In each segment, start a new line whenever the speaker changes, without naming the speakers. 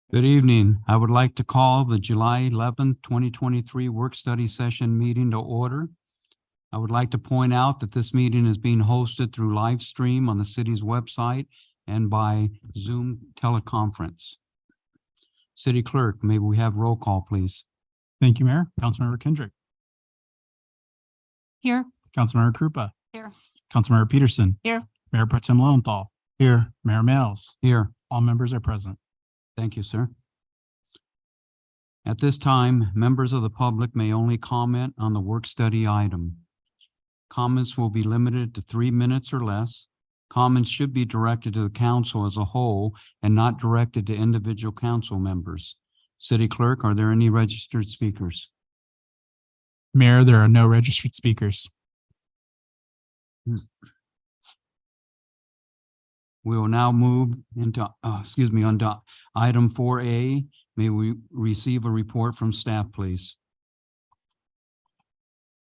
Good evening. I would like to call the July 11th, 2023 work study session meeting to order. I would like to point out that this meeting is being hosted through live stream on the city's website and by Zoom teleconference. City Clerk, may we have roll call, please?
Thank you, Mayor. Councilmember Kendrick.
Here.
Councilmember Krupa.
Here.
Councilmember Peterson.
Here.
Mayor Pro Tem Lowenthal.
Here.
Mayor Males.
Here.
All members are present.
Thank you, sir. At this time, members of the public may only comment on the work study item. Comments will be limited to 3 minutes or less. Comments should be directed to the council as a whole and not directed to individual council members. City Clerk, are there any registered speakers?
Mayor, there are no registered speakers.
We will now move into, onto item 4A. May we receive a report from staff, please?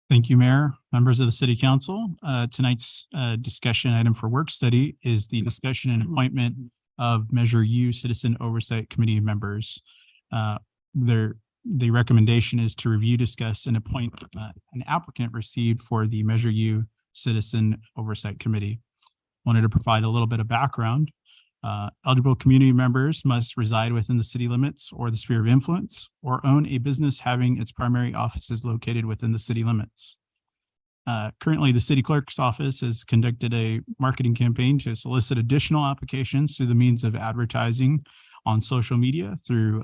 Thank you, Mayor. Members of the City Council, tonight's discussion item for work study is the discussion and appointment of Measure U Citizen Oversight Committee members. The recommendation is to review, discuss, and appoint an applicant received for the Measure U Citizen Oversight Committee. Wanted to provide a little bit of background. Eligible community members must reside within the city limits or the sphere of influence, or own a business having its primary offices located within the city limits. Currently, the city clerk's office has conducted a marketing campaign to solicit additional applications through the means of advertising on social media through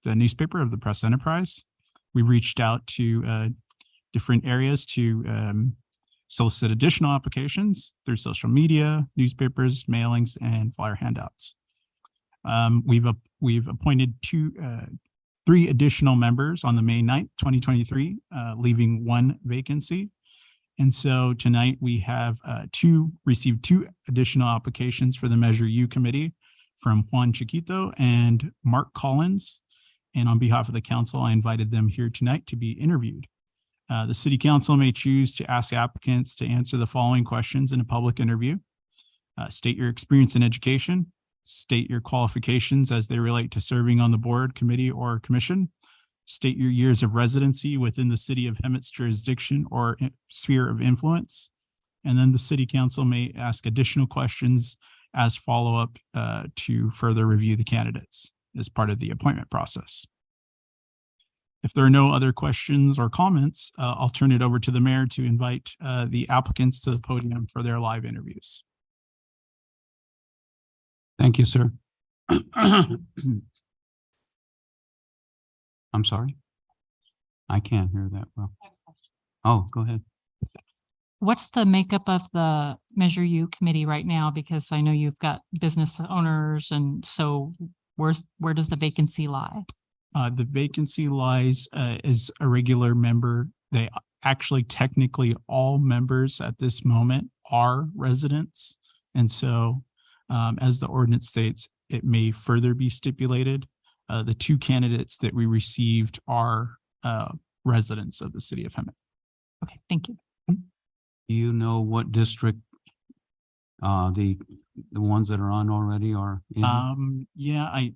the newspaper of the Press Enterprise. We reached out to different areas to solicit additional applications through social media, newspapers, mailings, and flyer handouts. We've appointed three additional members on the May 9th, 2023, leaving one vacancy. And so tonight we have received two additional applications for the Measure U committee from Juan Chiquito and Mark Collins. And on behalf of the council, I invited them here tonight to be interviewed. The city council may choose to ask applicants to answer the following questions in a public interview. State your experience in education, state your qualifications as they relate to serving on the board, committee, or commission, state your years of residency within the city of Hemet's jurisdiction or sphere of influence. And then the city council may ask additional questions as follow-up to further review the candidates as part of the appointment process. If there are no other questions or comments, I'll turn it over to the mayor to invite the applicants to the podium for their live interviews.
Thank you, sir. I'm sorry. I can't hear that well. Oh, go ahead.
What's the makeup of the Measure U committee right now? Because I know you've got business owners, and so where does the vacancy lie?
The vacancy lies as a regular member. They actually technically all members at this moment are residents. And so as the ordinance states, it may further be stipulated. The two candidates that we received are residents of the city of Hemet.
Okay, thank you.
Do you know what district the ones that are on already are in?
Yeah,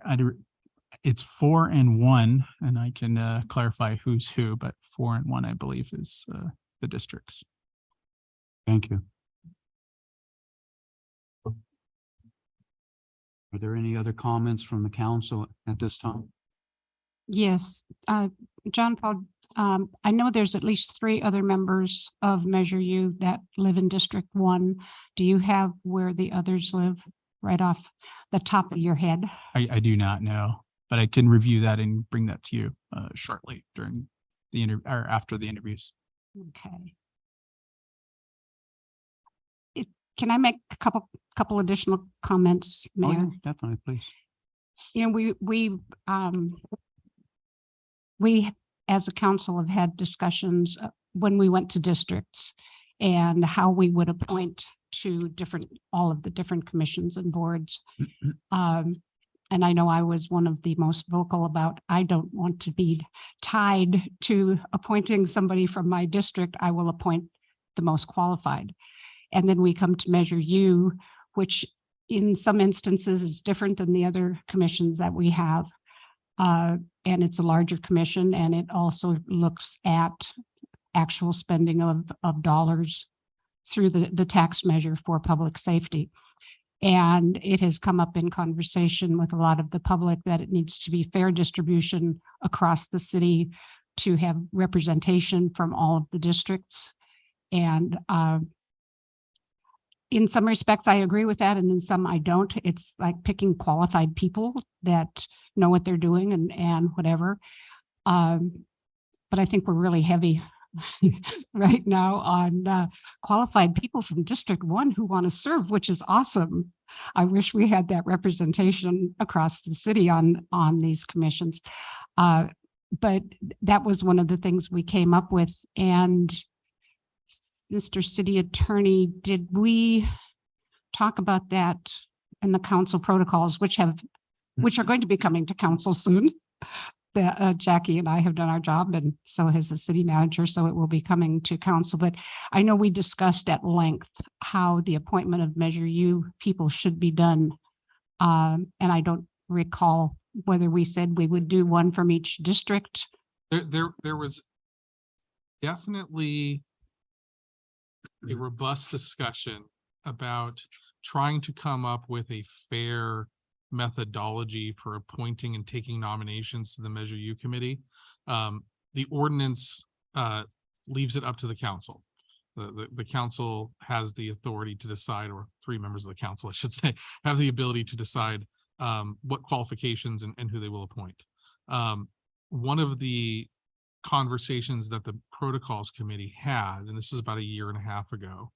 it's 4 and 1, and I can clarify who's who, but 4 and 1, I believe, is the districts.
Thank you. Are there any other comments from the council at this time?
Yes, John Paul, I know there's at least 3 other members of Measure U that live in District 1. Do you have where the others live right off the top of your head?
I do not know, but I can review that and bring that to you shortly during the interview or after the interviews.
Okay. Can I make a couple additional comments, Mayor?
Oh, yeah, definitely, please.
You know, we as a council have had discussions when we went to districts and how we would appoint to all of the different commissions and boards. And I know I was one of the most vocal about, I don't want to be tied to appointing somebody from my district. I will appoint the most qualified. And then we come to Measure U, which in some instances is different than the other commissions that we have. And it's a larger commission, and it also looks at actual spending of dollars through the tax measure for public safety. And it has come up in conversation with a lot of the public that it needs to be fair distribution across the city to have representation from all of the districts. And in some respects, I agree with that, and in some I don't. It's like picking qualified people that know what they're doing and whatever. But I think we're really heavy right now on qualified people from District 1 who want to serve, which is awesome. I wish we had that representation across the city on these commissions. But that was one of the things we came up with. And Mr. City Attorney, did we talk about that in the council protocols, which are going to be coming to council soon? Jackie and I have done our job, and so has the city manager, so it will be coming to council. But I know we discussed at length how the appointment of Measure U people should be done. And I don't recall whether we said we would do one from each district.
There was definitely a robust discussion about trying to come up with a fair methodology for appointing and taking nominations to the Measure U committee. The ordinance leaves it up to the council. The council has the authority to decide, or 3 members of the council, I should say, have the ability to decide what qualifications and who they will appoint. One of the conversations that the protocols committee had, and this is about 1.5 years ago,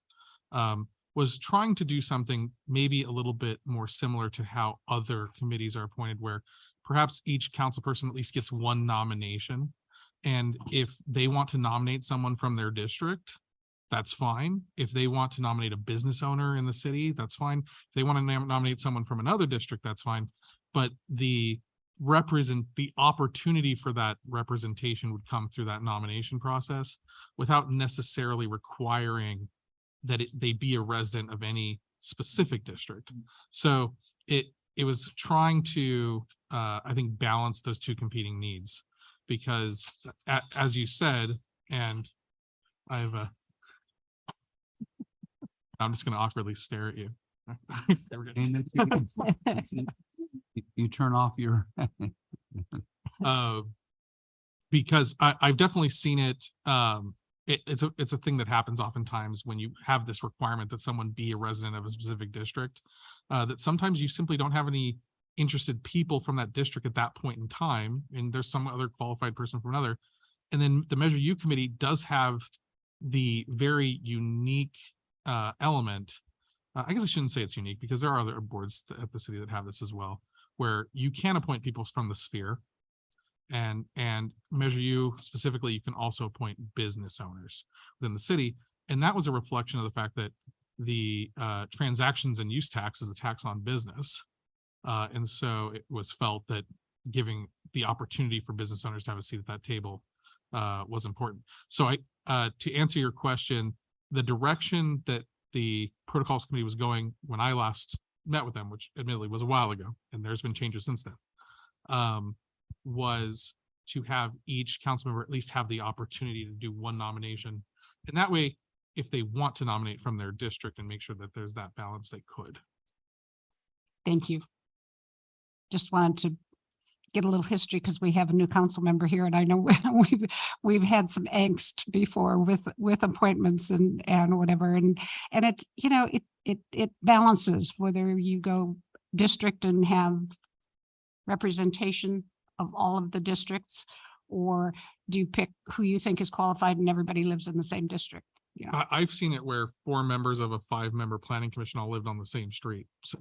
was trying to do something maybe a little bit more similar to how other committees are appointed, where perhaps each council person at least gets 1 nomination. And if they want to nominate someone from their district, that's fine. If they want to nominate a business owner in the city, that's fine. If they want to nominate someone from another district, that's fine. But the opportunity for that representation would come through that nomination process without necessarily requiring that they be a resident of any specific district. So it was trying to, I think, balance those 2 competing needs, because as you said, and I'm just going to awkwardly stare at you. There we go.
And you turn off your.
Because I've definitely seen it. It's a thing that happens oftentimes when you have this requirement that someone be a resident of a specific district, that sometimes you simply don't have any interested people from that district at that point in time, and there's some other qualified person from another. And then the Measure U committee does have the very unique element. I guess I shouldn't say it's unique, because there are other boards at the city that have this as well, where you can appoint people from the sphere. And Measure U specifically, you can also appoint business owners within the city. And that was a reflection of the fact that the transactions and use tax is a tax on business. And so it was felt that giving the opportunity for business owners to have a seat at that table was important. So to answer your question, the direction that the protocols committee was going when I last met with them, which admittedly was a while ago, and there's been changes since then, was to have each council member at least have the opportunity to do 1 nomination. And that way, if they want to nominate from their district and make sure that there's that balance, they could.
Thank you. Just wanted to get a little history because we have a new council member here, and I know we've had some angst before with appointments and whatever, and it, you know, it balances whether you go district and have representation of all of the districts, or do you pick who you think is qualified and everybody lives in the same district? Yeah.
I've seen it where 4 members of a 5-member planning commission all lived on the same street. So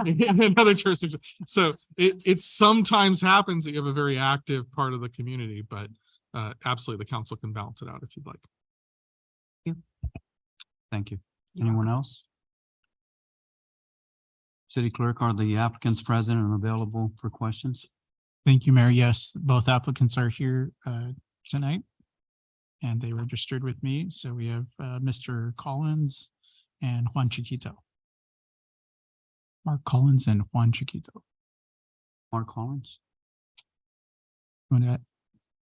in another jurisdiction. So it sometimes happens that you have a very active part of the community, but absolutely the council can balance it out if you'd like.
Thank you. Anyone else? City Clerk, are the applicants present and available for questions?
Thank you, Mayor. Yes, both applicants are here tonight, and they registered with me. So we have Mr. Collins and Juan Chiquito. Mark Collins and Juan Chiquito.
Mark Collins?
Mark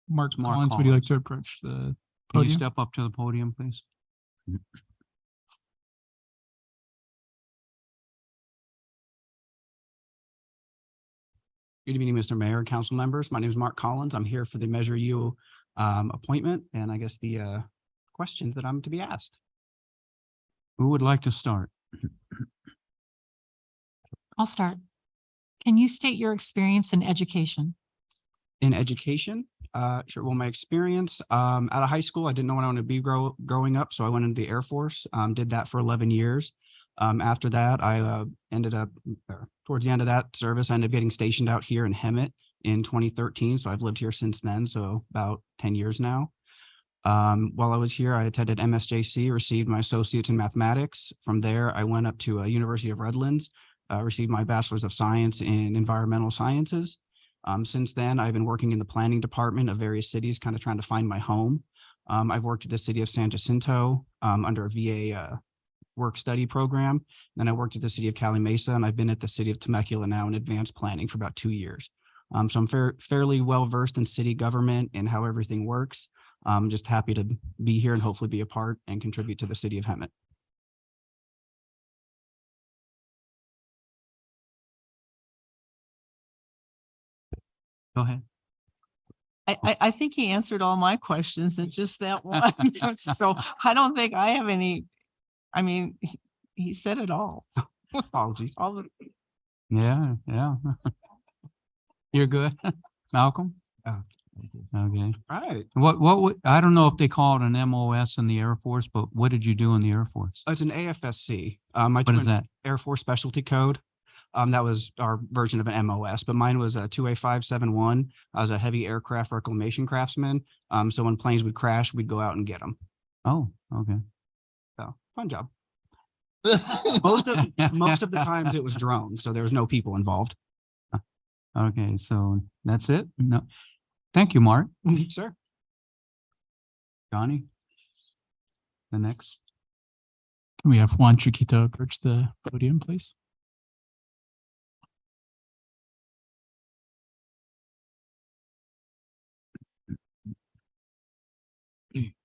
Mark
Collins, would you like
Collins.
to approach the
Can you
podium?
step up to the podium, please?
Good evening, Mr. Mayor and council members. My name is Mark Collins. I'm here for the Measure U appointment and I guess the questions that I'm to be asked.
Who would like to start?
I'll start. Can you state your experience in education?
In education, sure. Well, my experience out of high school, I didn't know what I wanted to be growing up, so I went into the Air Force. Did that for 11 years. After that, I ended up towards the end of that service, I ended up getting stationed out here in Hemet in 2013. So I've lived here since then, so about 10 years now. While I was here, I attended MSJC, received my associates in mathematics. From there, I went up to University of Redlands, received my bachelor's of science in environmental sciences. Since then, I've been working in the planning department of various cities, kind of trying to find my home. I've worked at the city of San Jacinto under a VA work study program. Then I worked at the city of Cali Mesa, and I've been at the city of Temecula now in advanced planning for about 2 years. So I'm fairly well versed in city government and how everything works. I'm just happy to be here and hopefully be a part and contribute to the city of Hemet.
Go ahead.
I think he answered all my questions. It's just that one. So I don't think I have any, I mean, he said it all.
Apologies.
All the,
Yeah, yeah. You're good. Malcolm?
Oh,
Okay.
All right.
I don't know if they call it an MOS in the Air Force, but what did you do in the Air Force?
It's an AFSC.
What is that?
Air Force Specialty Code. That was our version of an MOS, but mine was a 2A571. I was a heavy aircraft reclamation craftsman. So when planes would crash, we'd go out and get them.
Oh, okay.
So fun job. Most of the times it was drones, so there was no people involved.
Okay, so that's it? No. Thank you, Mark.
Sir.
Johnny? The next.
Can we have Juan Chiquito approach the podium, please?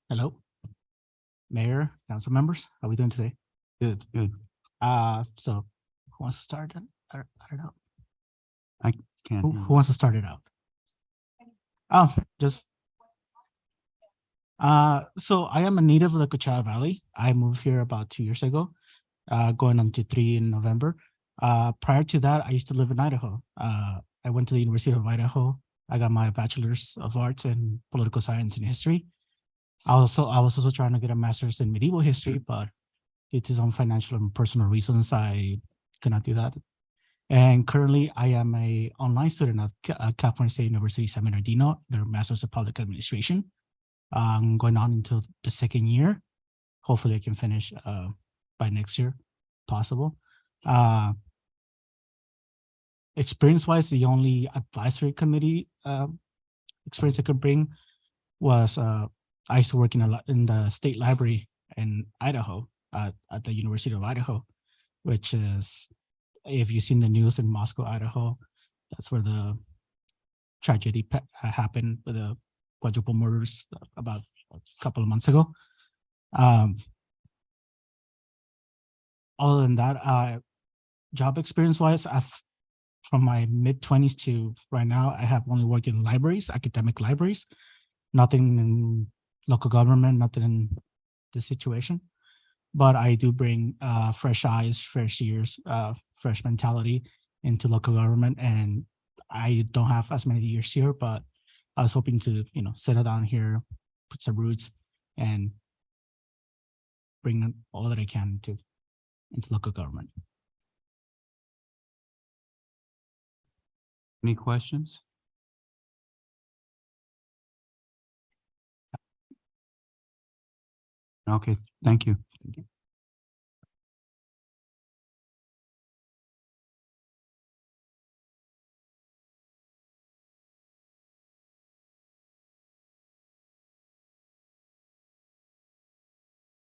Hello, Mayor, council members, how are we doing today?
Good, good.
So who wants to start it? I don't know.
Can't
Who
hear.
wants to start it out? Oh, just. So I am a native of the Coachella Valley. I moved here about 2 years ago, going on to 3 in November. Prior to that, I used to live in Idaho. I went to the University of Idaho. I got my bachelor's of arts in political science and history. I was also trying to get a master's in medieval history, but due to some financial and personal reasons, I cannot do that. And currently, I am a online student at California State University San Bernardino, their Master's of Public Administration. Going on until the second year. Hopefully, I can finish by next year, possible. Experience-wise, the only advisory committee experience I could bring was I used to work in the state library in Idaho at the University of Idaho, which is, if you've seen the news in Moscow, Idaho, that's where the tragedy happened with the quadruple murders about a couple of months ago. Other than that, job experience-wise, from my mid-20s to right now, I have only worked in libraries, academic libraries, nothing in local government, nothing in this situation. But I do bring fresh eyes, fresh ears, fresh mentality into local government. And I don't have as many years here, but I was hoping to, settle down here, put some roots, and bring all that I can into local government.
Any questions? Okay, thank you.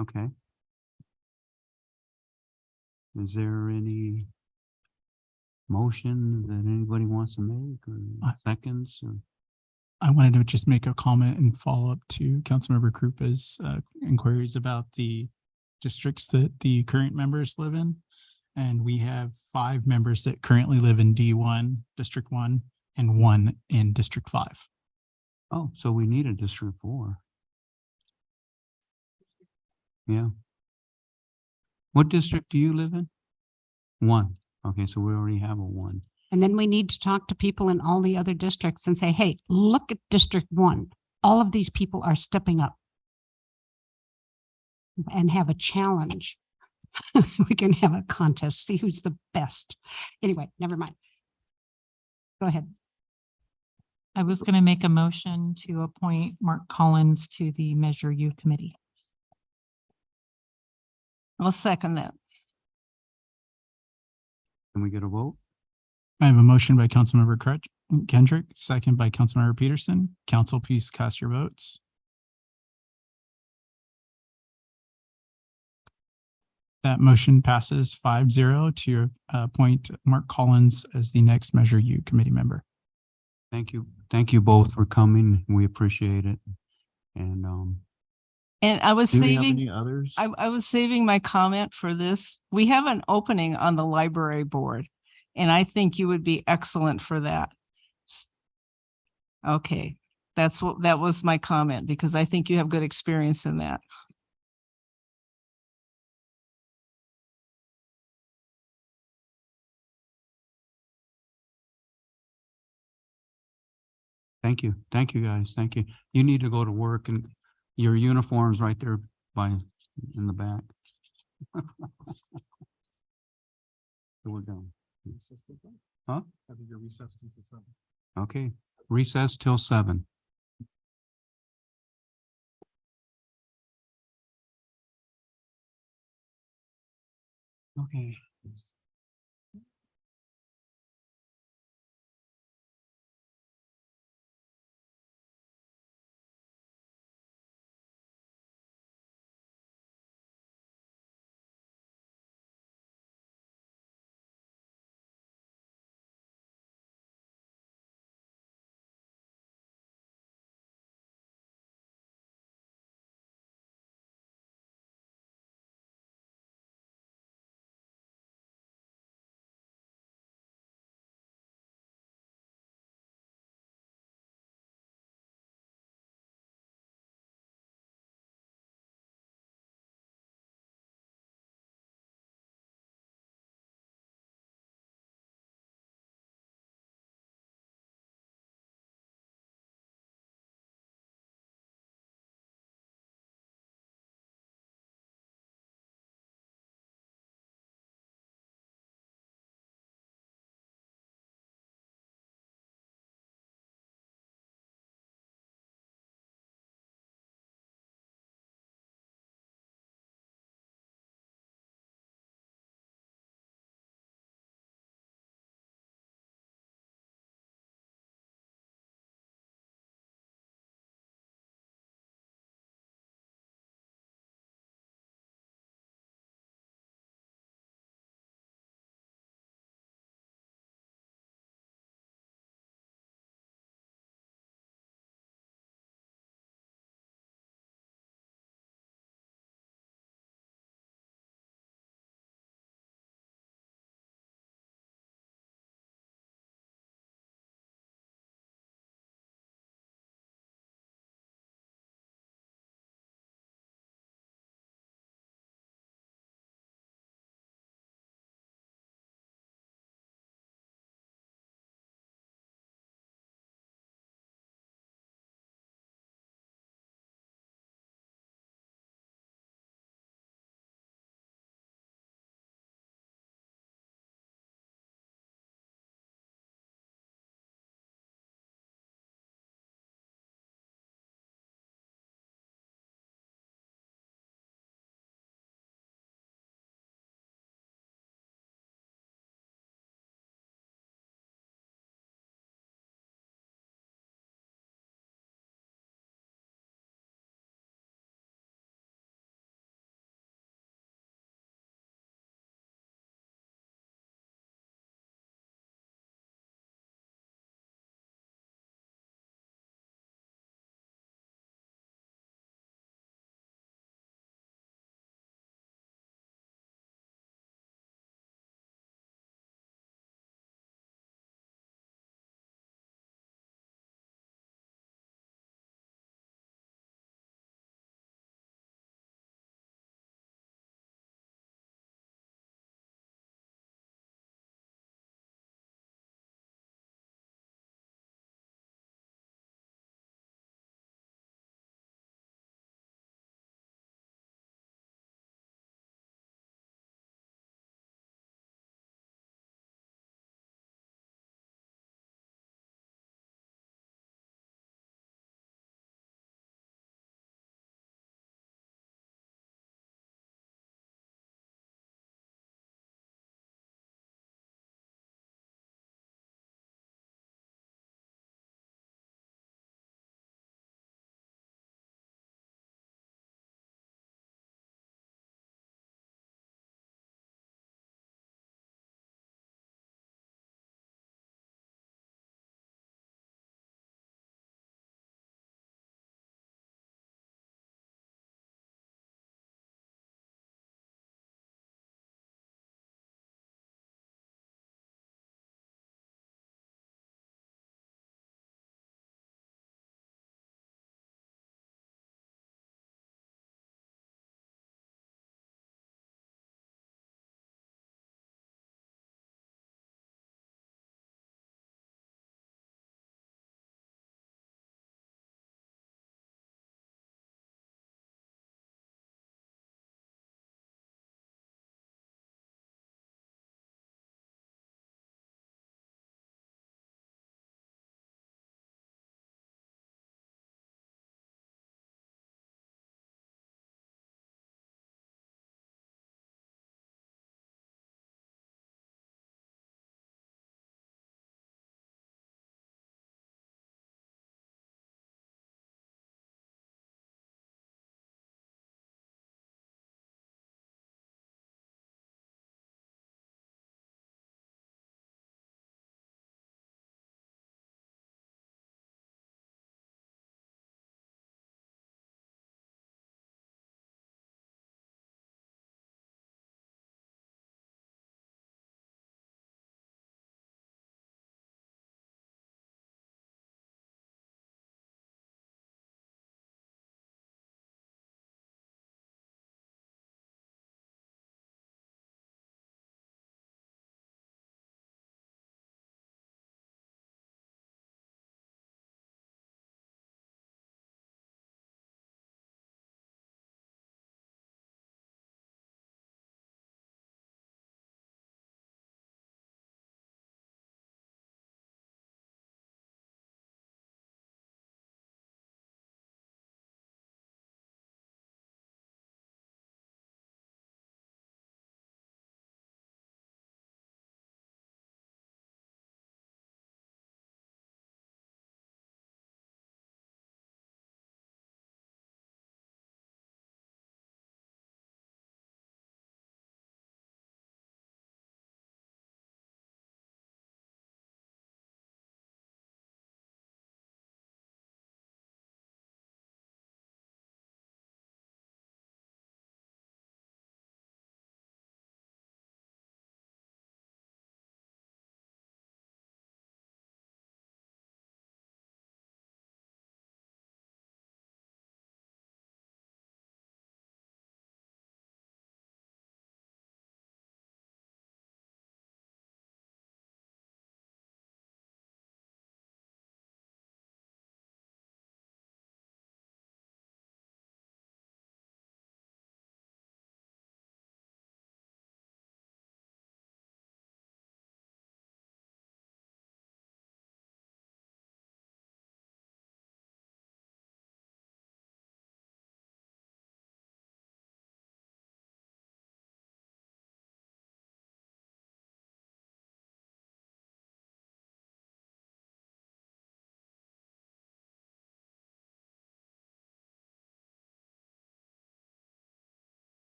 Okay. Is there any motion that anybody wants to make or seconds or?
I wanted to just make a comment and follow up to Councilmember Krupa's inquiries about the districts that the current members live in. And we have 5 members that currently live in D1, District 1, and 1 in District 5.
Oh, so we need a District 4. Yeah. What district do you live in? 1. Okay, so we already have a 1.
And then we need to talk to people in all the other districts and say, hey, look at District 1. All of these people are stepping up and have a challenge. We can have a contest, see who's the best. Anyway, never mind. Go ahead.
I was going to make a motion to appoint Mark Collins to the Measure U Committee.
I'll second that.
Can we get a vote?
I have a motion by Councilmember Kendrick, second by Councilmember Peterson. Council, please cast your votes. That motion passes 5-0 to appoint Mark Collins as the next Measure U committee member.
Thank you. Thank you both for coming. We appreciate it. And
And I was
do we have
saving,
any others?
I was saving my comment for this. We have an opening on the library board, and I think you would be excellent for that. Okay, that was my comment, because I think you have good experience in that.
Thank you. Thank you, guys. Thank you. You need to go to work, and your uniform's right there in the back. So we're done. Huh?
I think you're recessed until 7.
Okay, recess till 7. Okay.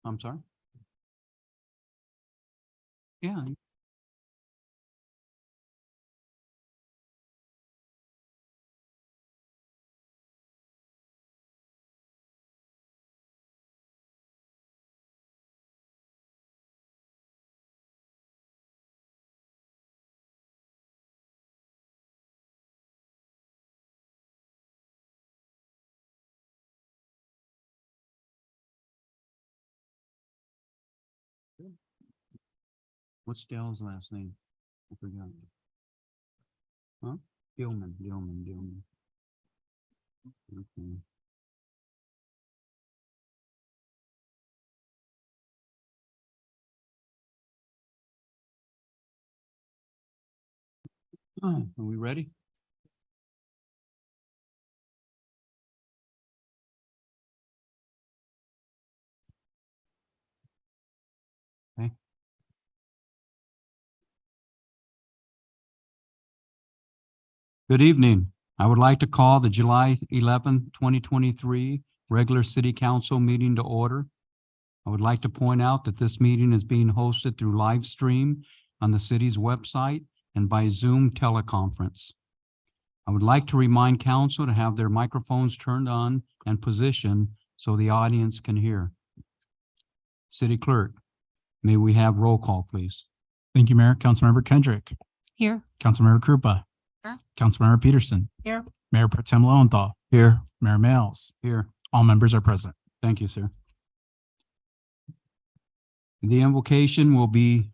I'm sorry? Yeah. What's Dell's last name? I forgot. Huh? Gilman. Okay. Are we ready? Okay. Good evening. I would like to call the July 11th, 2023 regular city council meeting to order. I would like to point out that this meeting is being hosted through live stream on the city's website and by Zoom teleconference. I would like to remind council to have their microphones turned on and positioned so the audience can hear. City Clerk, may we have roll call, please?
Thank you, Mayor. Councilmember Kendrick,
Here.
Councilmember Krupa.
Here.
Councilmember Peterson.
Here.
Mayor Pro Tem Lowenthal. Here. Mayor Males.
Here.
All members are present.
Thank you, sir. The invocation will be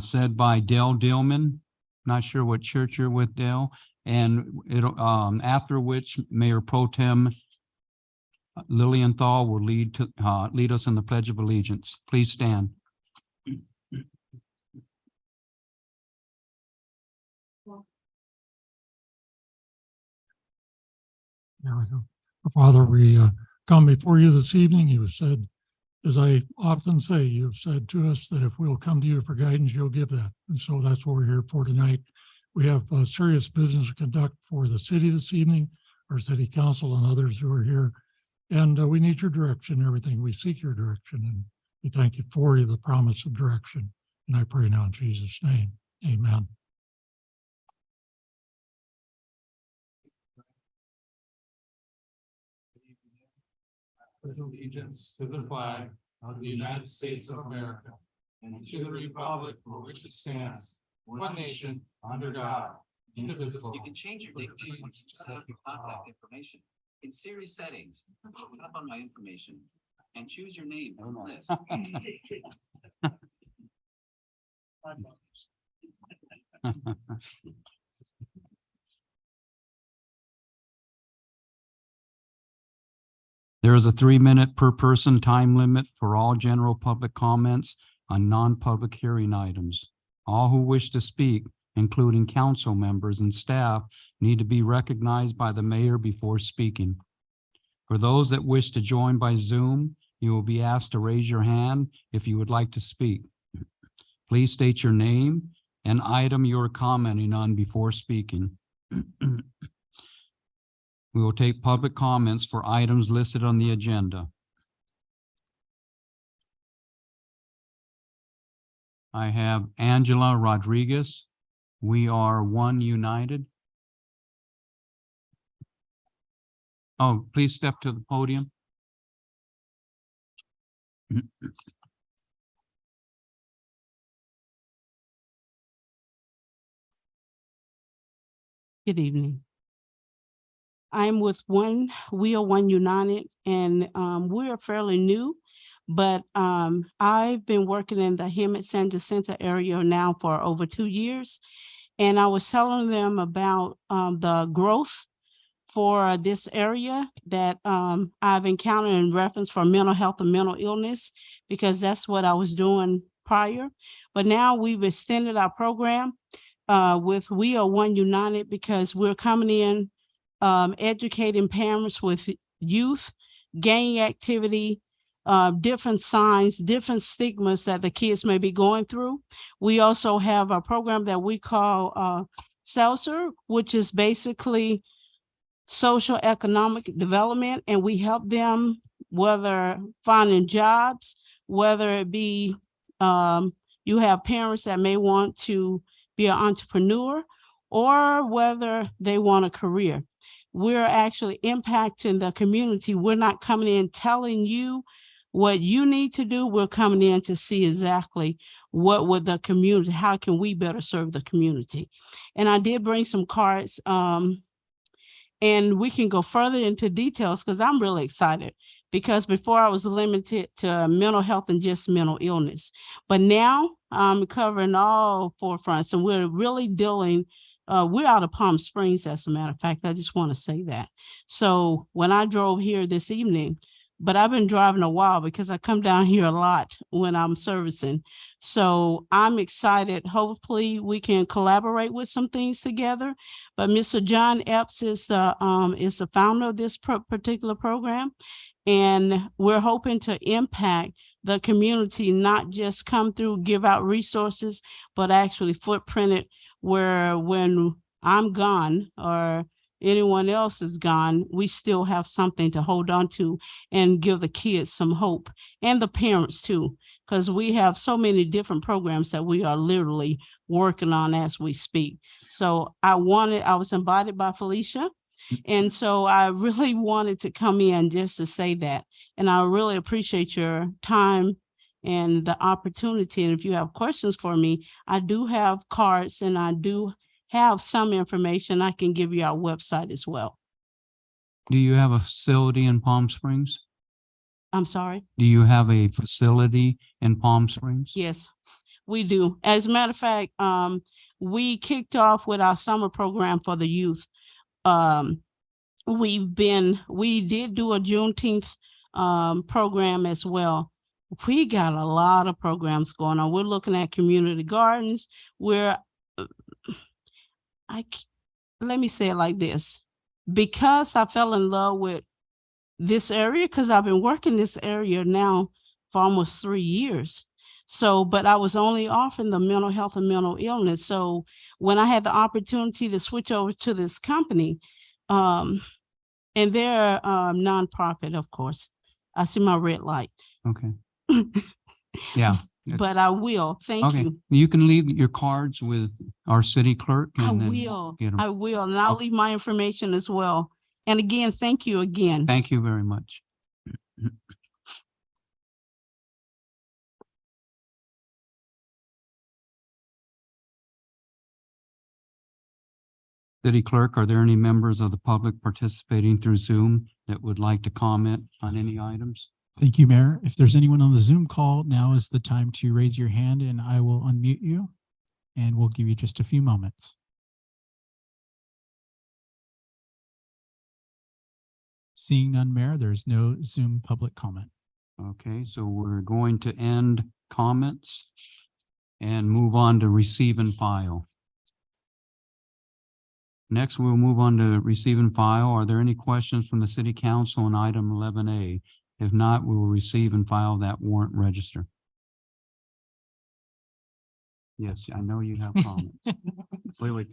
said by Dale Dillman. Not sure what church you're with, Dale. And it'll after which Mayor Pro Tem Lilienthal will lead us in the Pledge of Allegiance. Please stand.
There we go. Father, we come before you this evening. You have said, as I often say, you have said to us that if we'll come to you for guidance, you'll give that. And so that's what we're here for tonight. We have serious business to conduct for the city this evening, our city council and others who are here. And we need your direction, everything. We seek your direction, and we thank you for the promise of direction. And I pray now in Jesus' name, amen.
With allegiance to the flag of the United States of America and to the republic for which it stands, one nation, under God, indivisible.
You can change your date once you set up your contact information. In Siri settings, tap on my information and choose your name from the list.
There is a 3-minute per person time limit for all general public comments on non-public hearing items. All who wish to speak, including council members and staff, need to be recognized by the mayor before speaking. For those that wish to join by Zoom, you will be asked to raise your hand if you would like to speak. Please state your name and item you are commenting on before speaking. We will take public comments for items listed on the agenda. I have Angela Rodriguez. We are One United. Oh, please step to the podium.
Good evening. I'm with We Are One United, and we're fairly new, but I've been working in the Hemet San Jacinto area now for over 2 years. And I was telling them about the growth for this area that I've encountered in reference for mental health and mental illness, because that's what I was doing prior. But now we've extended our program with We Are One United, because we're coming in educating parents with youth, gang activity, different signs, different stigmas that the kids may be going through. We also have a program that we call SELSER, which is basically social economic development, and we help them whether finding jobs, whether it be, you have parents that may want to be an entrepreneur or whether they want a career. We're actually impacting the community. We're not coming in telling you what you need to do. We're coming in to see exactly what would the community, how can we better serve the community? And I did bring some cards, and we can go further into details because I'm really excited. Because before I was limited to mental health and just mental illness, but now I'm covering all four fronts, and we're really dealing. We're out of Palm Springs, as a matter of fact. I just want to say that. So when I drove here this evening, but I've been driving a while because I come down here a lot when I'm servicing. So I'm excited. Hopefully we can collaborate with some things together. But Mr. John Epps is the founder of this particular program. And we're hoping to impact the community, not just come through, give out resources, but actually footprint it where when I'm gone or anyone else is gone, we still have something to hold on to and give the kids some hope and the parents too, because we have so many different programs that we are literally working on as we speak. So I was invited by Felicia. And so I really wanted to come in just to say that. And I really appreciate your time and the opportunity. And if you have questions for me, I do have cards and I do have some information. I can give you our website as well.
Do you have a facility in Palm Springs?
I'm sorry.
Do you have a facility in Palm Springs?
Yes, we do. As a matter of fact, we kicked off with our summer program for the youth. We did do a Juneteenth program as well. We got a lot of programs going on. We're looking at community gardens. Let me say it like this. Because I fell in love with this area, because I've been working this area now for almost 3 years. So, but I was only offering the mental health and mental illness. So when I had the opportunity to switch over to this company, and they're nonprofit, of course. I see my red light.
Okay. Yeah.
But I will. Thank
Okay.
you.
You can leave your cards with our city clerk.
I
and then
will.
get 'em.
I will. And I'll
Okay.
leave my information as well. And again, thank you again.
Thank you very much. City Clerk, are there any members of the public participating through Zoom that would like to comment on any items?
Thank you, Mayor. If there's anyone on the Zoom call, now is the time to raise your hand and I will unmute you. And we'll give you just a few moments. Seeing none, Mayor, there's no Zoom public comment.
Okay, so we're going to end comments and move on to receive and file. Next, we'll move on to receive and file. Are there any questions from the City Council on item 11A? If not, we will receive and file that warrant register. Yes, I know you have comments. Wait,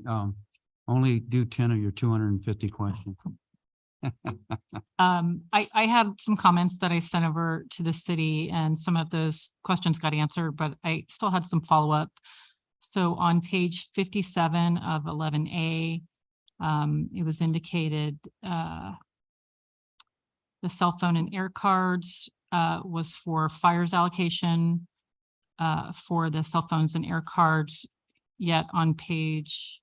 only do 10 of your 250 questions.
I had some comments that I sent over to the city and some of those questions got answered, but I still had some follow-up. So on page 57 of 11A, it was indicated the cell phone and air cards was for fires allocation for the cell phones and air cards, yet on page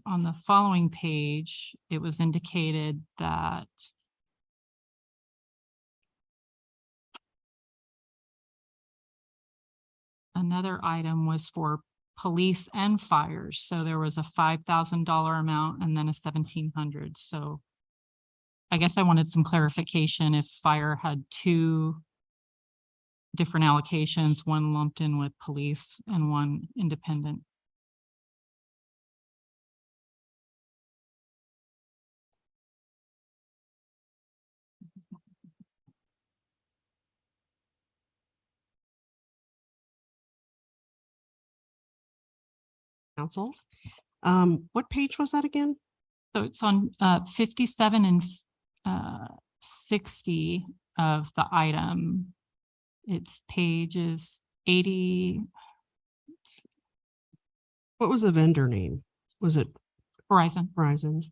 on the following page, it was indicated that another item was for police and fires. So there was a $5,000 amount and then a $1,700. So I guess I wanted some clarification if fire had two different allocations, one lumped in with police and one independent.
Council. What page was that again?
So it's on 57 and 60 of the item. It's pages 80,
What was the vendor name? Was it
Verizon.
Verizon?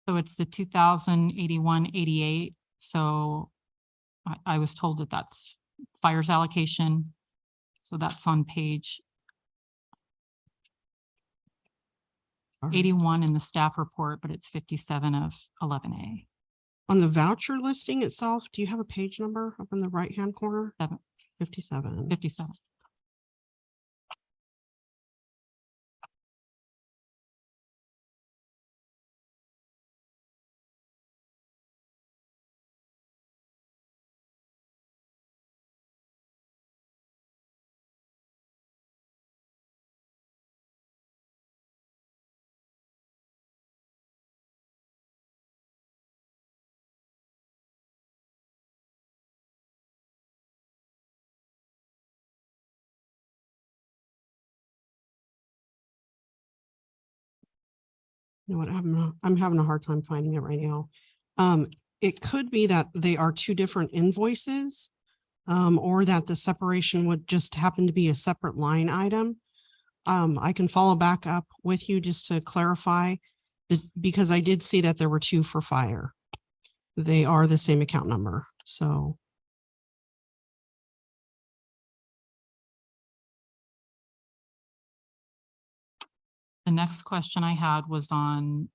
So it's the 2081-88. So I was told that that's fires allocation. So that's on page
All right.
81 in the staff report, but it's 57 of 11A.
On the voucher listing itself, do you have a page number up in the right-hand corner? 57.
57.
You know what, I'm having a hard time finding it right now. It could be that they are two different invoices, or that the separation would just happen to be a separate line item. I can follow back up with you just to clarify because I did see that there were two for fire. They are the same account number, so.
The next question I had was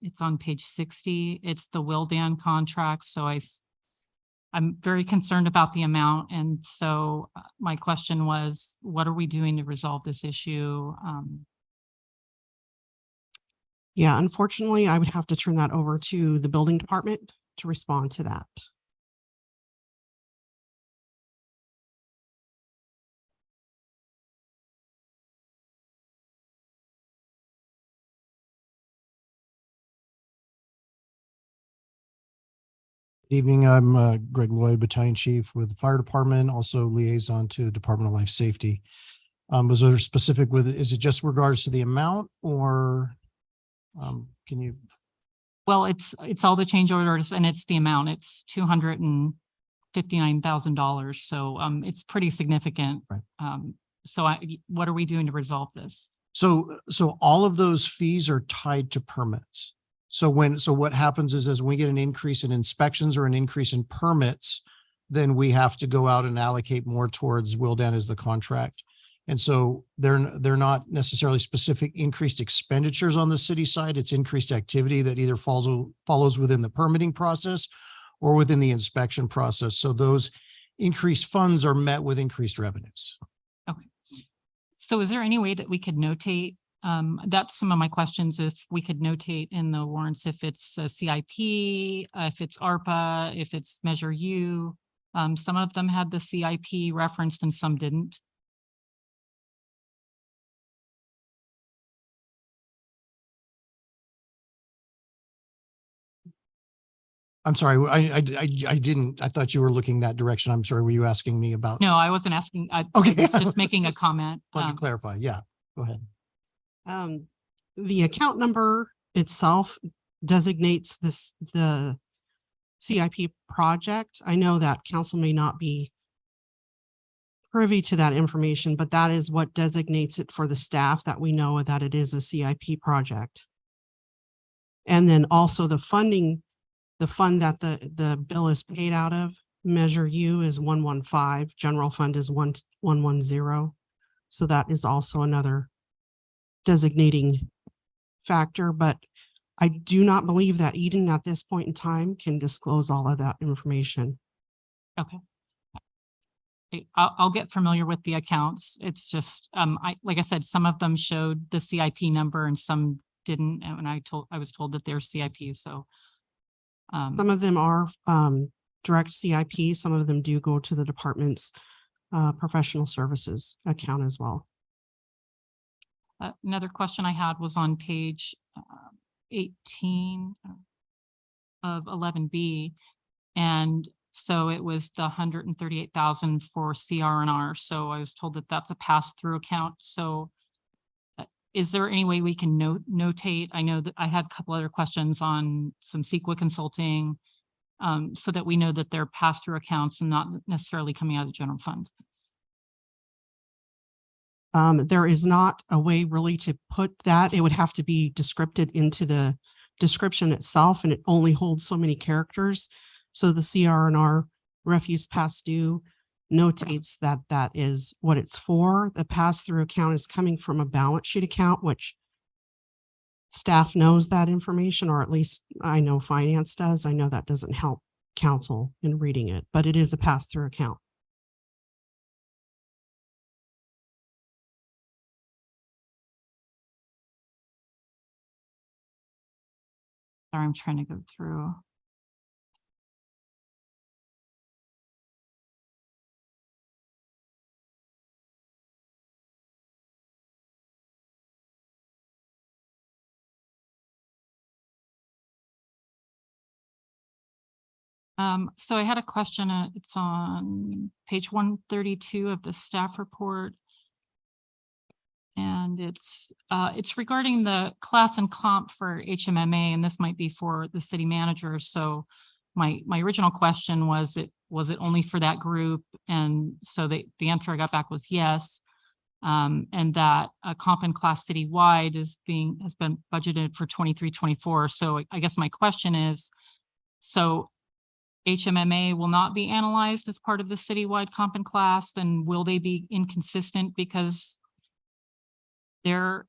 it's on page 60. It's the Wildan contract. So I'm very concerned about the amount. And so my question was, what are we doing to resolve this issue?
Yeah, unfortunately, I would have to turn that over to the building department to respond to that.
Good evening, I'm Greg Lloyd, Battalion Chief with the Fire Department, also liaison to the Department of Life Safety. Was there specific is it just regards to the amount or can you?
Well, it's all the change orders and it's the amount. It's $259,000. So it's pretty significant.
Right.
So what are we doing to resolve this?
So all of those fees are tied to permits. So what happens is as we get an increase in inspections or an increase in permits, then we have to go out and allocate more towards Wildan as the contract. And so they're not necessarily specific increased expenditures on the city side. It's increased activity that either follows within the permitting process or within the inspection process. So those increased funds are met with increased revenues.
Okay. So is there any way that we could notate? That's some of my questions. If we could notate in the warrants, if it's a CIP, if it's ARPA, if it's Measure U. Some of them had the CIP referenced and some didn't.
I'm sorry, I didn't, I thought you were looking that direction. I'm sorry, were you asking me about?
No, I wasn't asking. I
Okay.
was just making a comment.
Let me clarify. Yeah, go ahead.
The account number itself designates the CIP project. I know that council may not be privy to that information, but that is what designates it for the staff, that we know that it is a CIP project. And then also the funding, the fund that the bill is paid out of, Measure U is 115, general fund is 110. So that is also another designating factor, but I do not believe that Eden at this point in time can disclose all of that information.
Okay. I'll get familiar with the accounts. It's just, like I said, some of them showed the CIP number and some didn't. And I was told that they're CIP. So
some of them are direct CIP. Some of them do go to the department's professional services account as well.
Another question I had was on page 18 of 11B. And So it was the 138,000 for CR&R. So I was told that that's a pass-through account. So is there any way we can notate? I know that I had a couple other questions on some CEQA consulting, so that we know that they're pass-through accounts and not necessarily coming out of the general fund.
There is not a way really to put that. It would have to be descripted into the description itself, and it only holds so many characters. So the CR&R refuse past due notates that that is what it's for. The pass-through account is coming from a balance sheet account, which staff knows that information, or at least I know finance does. I know that doesn't help council in reading it, but it is a pass-through account.
Sorry, I'm trying to go through. So I had a question, it's on page 132 of the staff report. And it's regarding the class and comp for HMMA, and this might be for the city manager. So my original question was it only for that group? And so the answer I got back was yes. And that a comp and class citywide has been budgeted for 23-24. So I guess my question is, so HMMA will not be analyzed as part of the citywide comp and class, and will they be inconsistent because their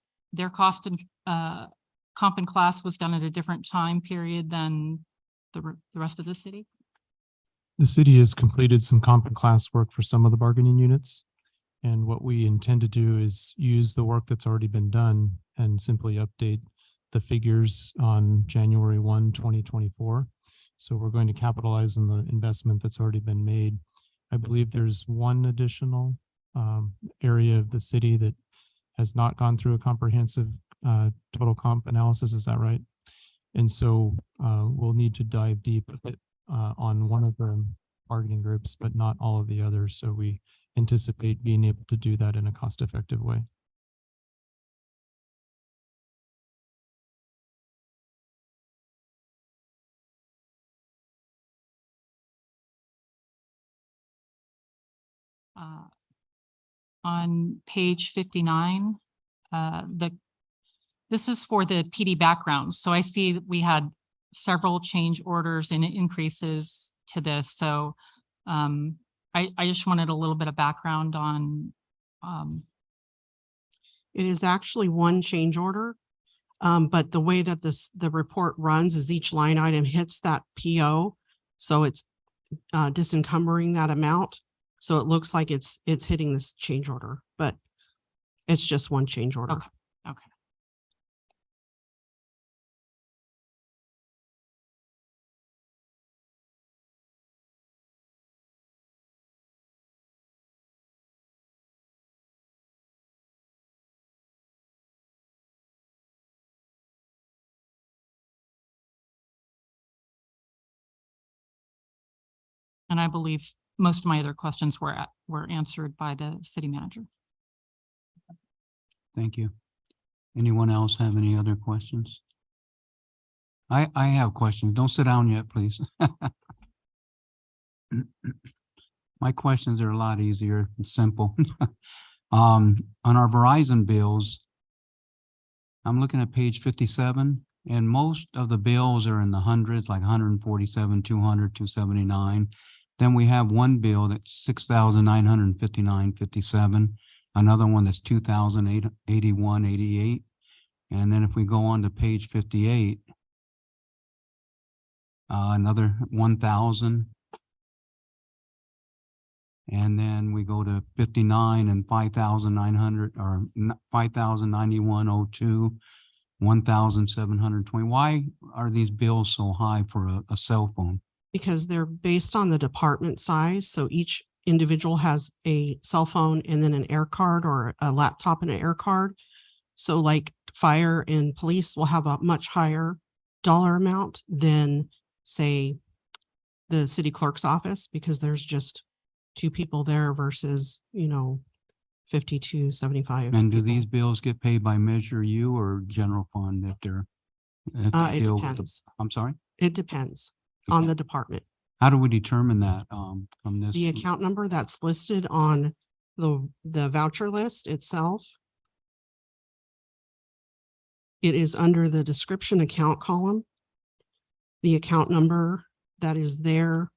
cost and comp and class was done at a different time period than the rest of the city?
The city has completed some comp and class work for some of the bargaining units. And what we intend to do is use the work that's already been done and simply update the figures on January 1, 2024. So we're going to capitalize on the investment that's already been made. I believe there's one additional area of the city that has not gone through a comprehensive total comp analysis. Is that right? And so we'll need to dive deep a bit on one of the bargaining groups, but not all of the others. So we anticipate being able to do that in a cost-effective way.
On page 59, this is for the PD backgrounds. So I see that we had several change orders and increases to this. So I just wanted a little bit of background on.
It is actually one change order. But the way that the report runs is each line item hits that PO. So it's disencumbering that amount. So it looks like it's hitting this change order, but it's just one change order.
Okay. Okay. And I believe most of my other questions were answered by the city manager.
Thank you. Anyone else have any other questions? I have questions. Don't sit down yet, please. My questions are a lot easier and simple. On our Verizon bills, I'm looking at page 57, and most of the bills are in the hundreds, like 147, 200, 279. Then we have one bill that's 6,959.57, another one that's 2,081.88. And then if we go on to page 58, another 1,000. And then we go to 59 and 5,900 or 5,091.02, 1,720. Why are these bills so high for a cell phone?
Because they're based on the department size. So each individual has a cell phone and then an air card, or a laptop and an air card. So like fire and police will have a much higher dollar amount than, say, the city clerk's office because there's just two people there versus, 5275.
And do
people.
these bills get paid by Measure U or general fund if they're? if they
It
deal with the-
depends.
I'm sorry?
It depends on
Okay.
the department.
How do we determine that, from this?
The account number that's listed on the voucher list itself. It is under the description account column. The account number that is there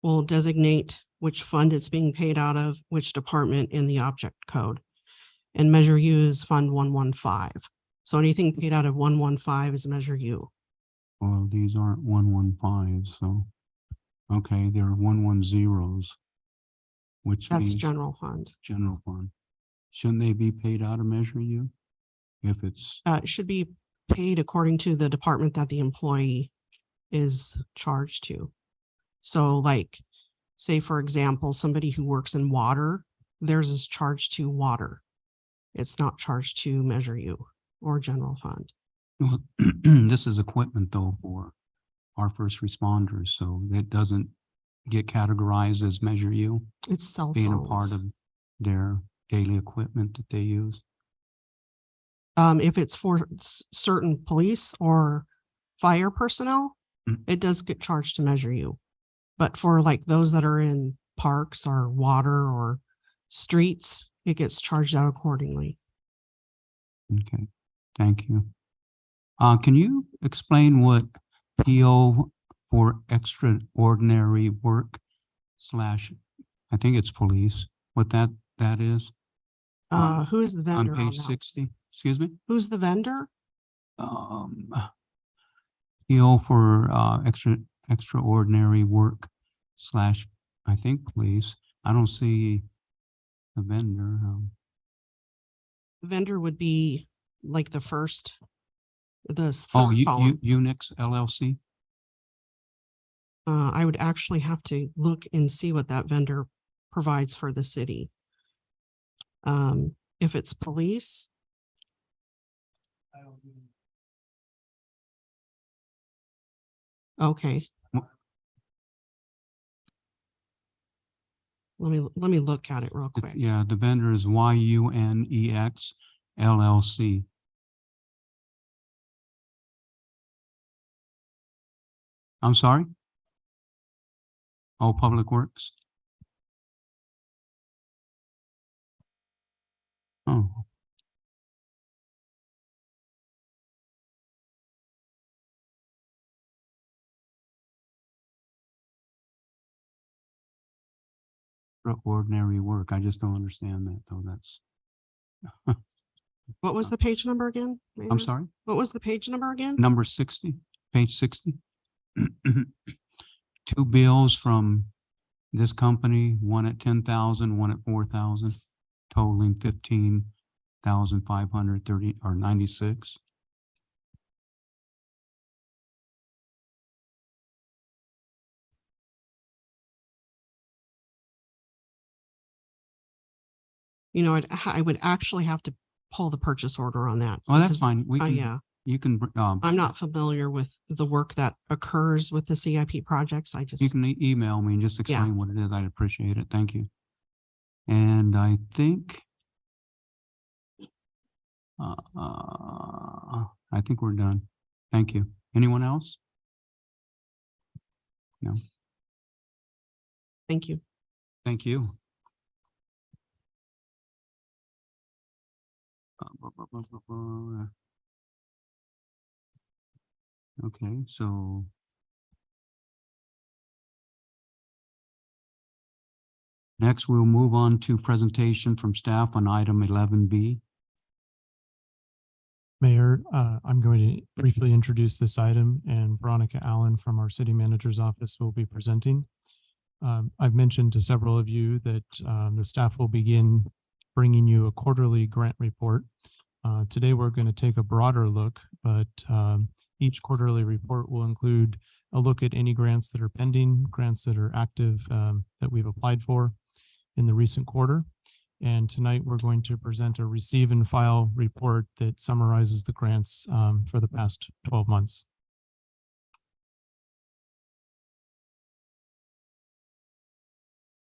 will designate which fund it's being paid out of, which department in the object code. And Measure U is Fund 115. So anything paid out of 115 is Measure U.
Well, these aren't 115, so, okay, they're 110s. Which
That's
means
general fund.
general fund. Shouldn't they be paid out of Measure U? If it's,
It should be paid according to the department that the employee is charged to. So like, say, for example, somebody who works in water, theirs is charged to water. It's not charged to Measure U or general fund.
well, this is equipment though for our first responders, so it doesn't get categorized as Measure U,
It's cell
being a
phones.
part of their daily equipment that they use.
If it's for certain police or fire personnel,
Mm.
it does get charged to Measure U. But for like those that are in parks or water or streets, it gets charged out accordingly.
Okay, thank you. Can you explain what PO for extraordinary work slash, I think it's police, what that is?
Who is the
On
vendor on
page
that?
60, excuse me?
Who's the vendor?
PO for extraordinary work slash, I think police. I don't see the vendor.
The vendor would be like the first, the
Oh,
third column.
Unix LLC?
I would actually have to look and see what that vendor provides for the city. If it's police. Okay.
Wh-
Let me look at it real
The-
quick.
Yeah, the vendor is YUNEX LLC. I'm sorry? Oh, Public Works? Oh. Ordinary work. I just don't understand that though. That's,
What was the page number again?
I'm
Mayor?
sorry?
What was the page number again?
Number 60, page 60. Two bills from this company, one at 10,000, one at 4,000, totaling 15,530 or 96.
I would actually have to pull the purchase order on that.
Oh, that's
because,
fine. We can,
Yeah,
you can,
I'm not familiar with the work that occurs with the CIP projects. I just,
you can email me and just explain what it is. I'd appreciate it. Thank you. And I think we're done. Thank you. Anyone else? No,
thank you.
thank you. Okay, so next we'll move on to presentation from staff on item 11B.
Mayor, I'm going to briefly introduce this item, and Veronica Allen from our city manager's office will be presenting. I've mentioned to several of you that the staff will begin bringing you a quarterly grant report. Today, we're going to take a broader look, but each quarterly report will include a look at any grants that are pending, grants that are active that we've applied for in the recent quarter. And tonight, we're going to present a receive and file report that summarizes the grants for the past 12 months.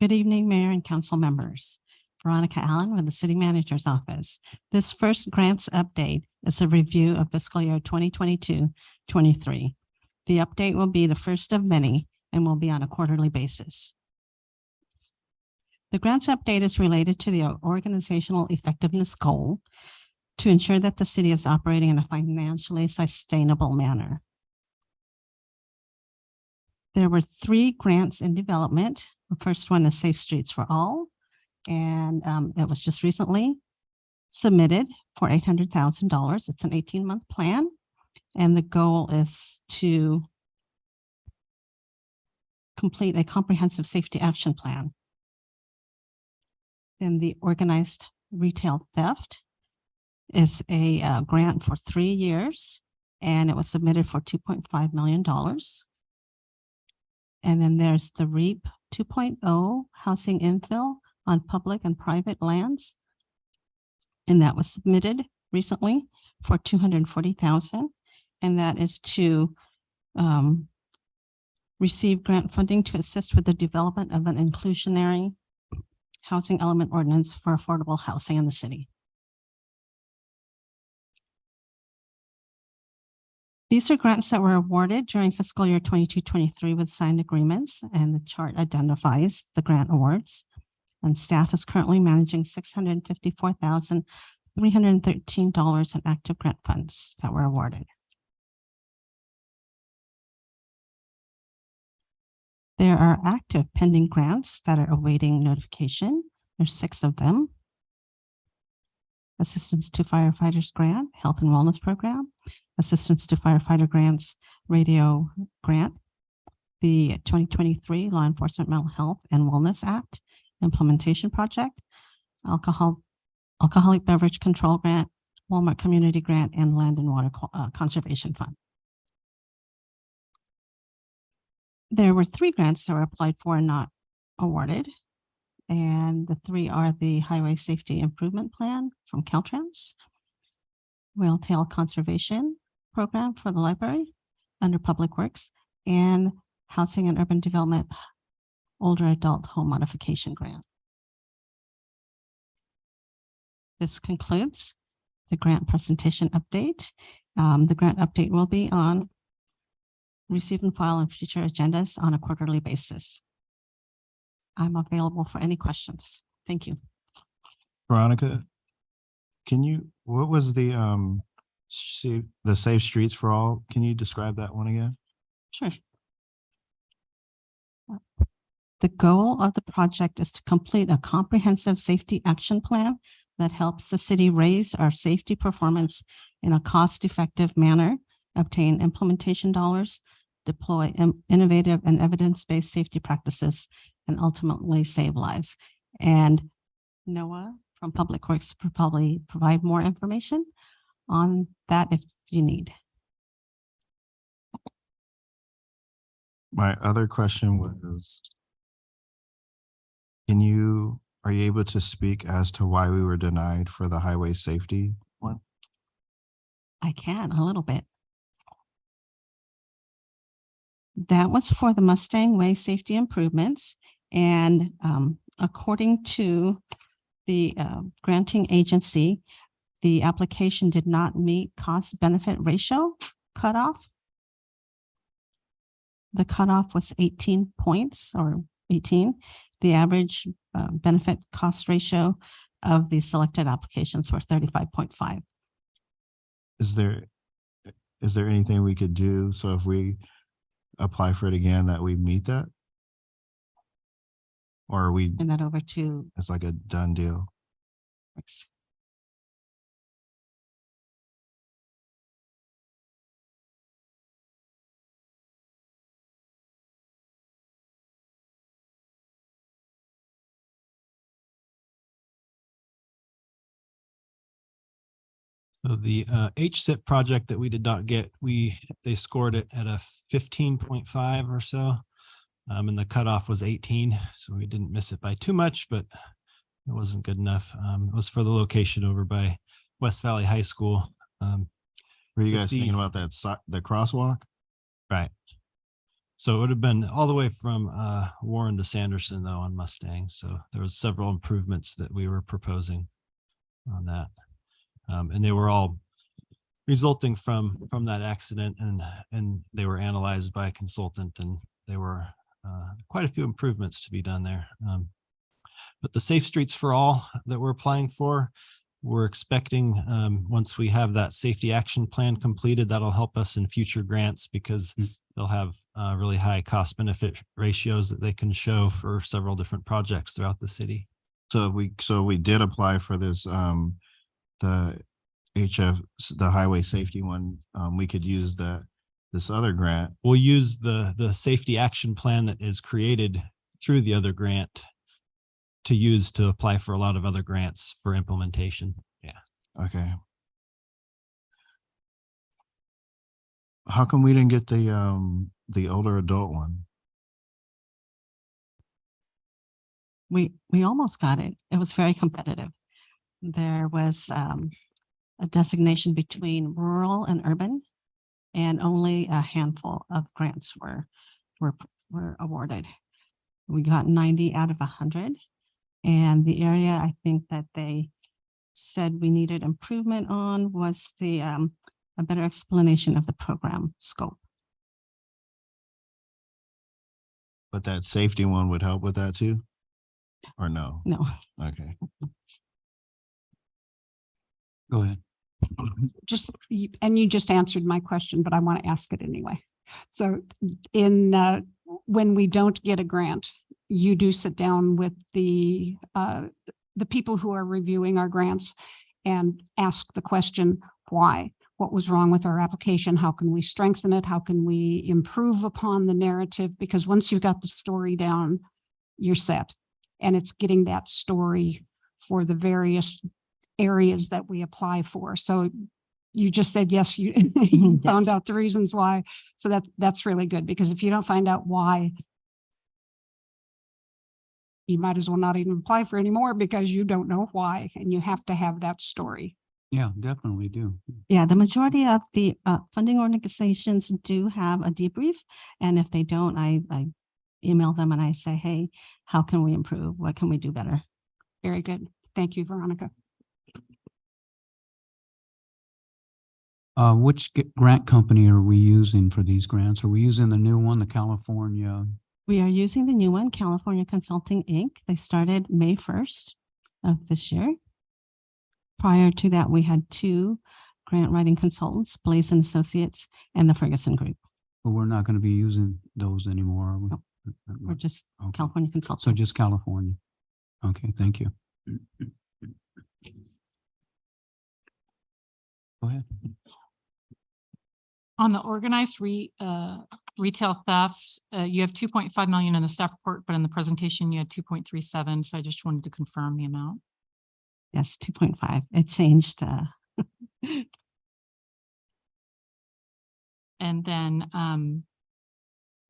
Good evening, Mayor and council members. Veronica Allen with the City Manager's Office. This first grants update is a review of fiscal year 2022-23. The update will be the first of many and will be on a quarterly basis. The grants update is related to the organizational effectiveness goal to ensure that the city is operating in a financially sustainable manner. There were 3 grants in development. The first one is Safe Streets for All, and it was just recently submitted for $800,000. It's an 18-month plan, and the goal is to complete a comprehensive safety action plan. Then the organized retail theft is a grant for 3 years, and it was submitted for $2.5 million. And then there's the REAP 2.0 housing infill on public and private lands. And that was submitted recently for $240,000. And that is to receive grant funding to assist with the development of an inclusionary housing element ordinance for affordable housing in the city. These are grants that were awarded during fiscal year 22-23 with signed agreements, and the chart identifies the grant awards. And staff is currently managing $654,313 in active grant funds that were awarded. There are active pending grants that are awaiting notification. There's 6 of them. Assistance to Firefighters Grant, Health and Wellness Program, Assistance to Firefighter Grants Radio Grant, the 2023 Law Enforcement Mental Health and Wellness Act Implementation Project, Alcoholic Beverage Control Grant, Walmart Community Grant, and Land and Water Conservation Fund. There were 3 grants that were applied for and not awarded. And the 3 are the Highway Safety Improvement Plan from Caltrans, Whale Tail Conservation Program for the library under Public Works, and Housing and Urban Development Older Adult Home Modification Grant. This concludes the grant presentation update. The grant update will be on receive and file and future agendas on a quarterly basis. I'm available for any questions. Thank you.
Veronica, what was the Safe Streets for All? Can you describe that one again?
Sure. The goal of the project is to complete a comprehensive safety action plan that helps the city raise our safety performance in a cost-effective manner, obtain implementation dollars, deploy innovative and evidence-based safety practices, and ultimately save lives. And Noah from Public Works will probably provide more information on that if you need.
My other question was, are you able to speak as to why we were denied for the highway safety one?
I can a little bit. That was for the Mustang Way safety improvements. And according to the granting agency, the application did not meet cost benefit ratio cutoff. The cutoff was 18 points or 18. The average benefit cost ratio of the selected applications were 35.5.
Is there anything we could do so if we apply for it again that we meet that? Or are we?
And that over to.
It's like a done deal.
So the HSIP project that we did not get, they scored it at a 15.5 or so. And the cutoff was 18. So we didn't miss it by too much, but it wasn't good enough. It was for the location over by West Valley High School.
Were you guys thinking about that, the crosswalk?
Right. So it would have been all the way from Warren to Sanderson though on Mustang. So there was several improvements that we were proposing on that. And they were all resulting from that accident, and they were analyzed by a consultant, and there were quite a few improvements to be done there. But the Safe Streets for All that we're applying for, we're expecting, once we have that safety action plan completed, that'll help us in future grants because they'll have really high cost benefit ratios that they can show for several different projects throughout the city.
So we did apply for this, the highway safety one. We could use this other grant.
We'll use the safety action plan that is created through the other grant to use to apply for a lot of other grants for implementation. Yeah.
Okay. How come we didn't get the older adult one?
We almost got it. It was very competitive. There was a designation between rural and urban, and only a handful of grants were awarded. We got 90 out of 100. And the area I think that they said we needed improvement on was a better explanation of the program scope.
But that safety one would help with that too? Or no?
No.
Okay.
Go ahead.
And you just answered my question, but I want to ask it anyway. So when we don't get a grant, you do sit down with the people who are reviewing our grants and ask the question, why? What was wrong with our application? How can we strengthen it? How can we improve upon the narrative? Because once you've got the story down, you're set. And it's getting that story for the various areas that we apply for. So you just said, yes, you found out the reasons why. So that's really good, because if you don't find out why, you might as well not even apply for any more because you don't know why, and you have to have that story.
Yeah, definitely do.
Yeah, the majority of the funding organizations do have a debrief. And if they don't, I email them and I say, hey, how can we improve? What can we do better?
Very good. Thank you, Veronica.
Which grant company are we using for these grants? Are we using the new one, the California?
We are using the new one, California Consulting, Inc. They started May 1st of this year. Prior to that, we had two grant writing consultants, Blaze and Associates and the Ferguson Group.
But we're not going to be using those anymore, are we?
No. We're just
Okay.
California
So
Consulting.
just California. Okay, thank you. Go ahead.
On the organized retail thefts, you have 2.5 million in the staff report, but in the presentation you had 2.37. So I just wanted to confirm the amount.
Yes, 2.5. It changed.
And then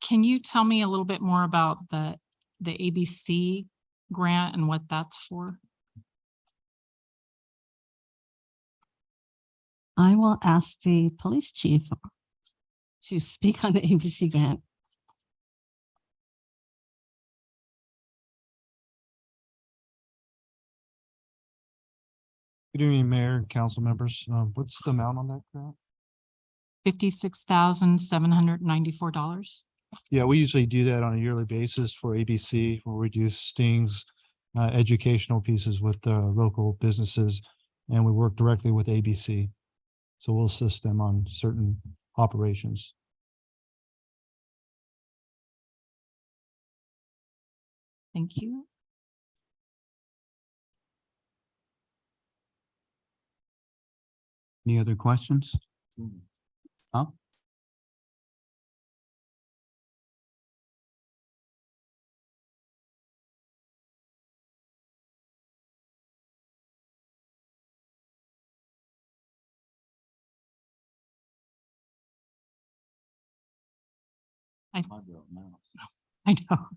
can you tell me a little bit more about the ABC grant and what that's for?
I will ask the police chief to speak on the ABC grant.
Good evening, Mayor and council members. What's the amount on that grant?
$56,794.
Yeah, we usually do that on a yearly basis for ABC, where we do stings, educational pieces with local businesses, and we work directly with ABC. So we'll assist them on certain operations.
Thank you.
Any other questions? Huh?
I know.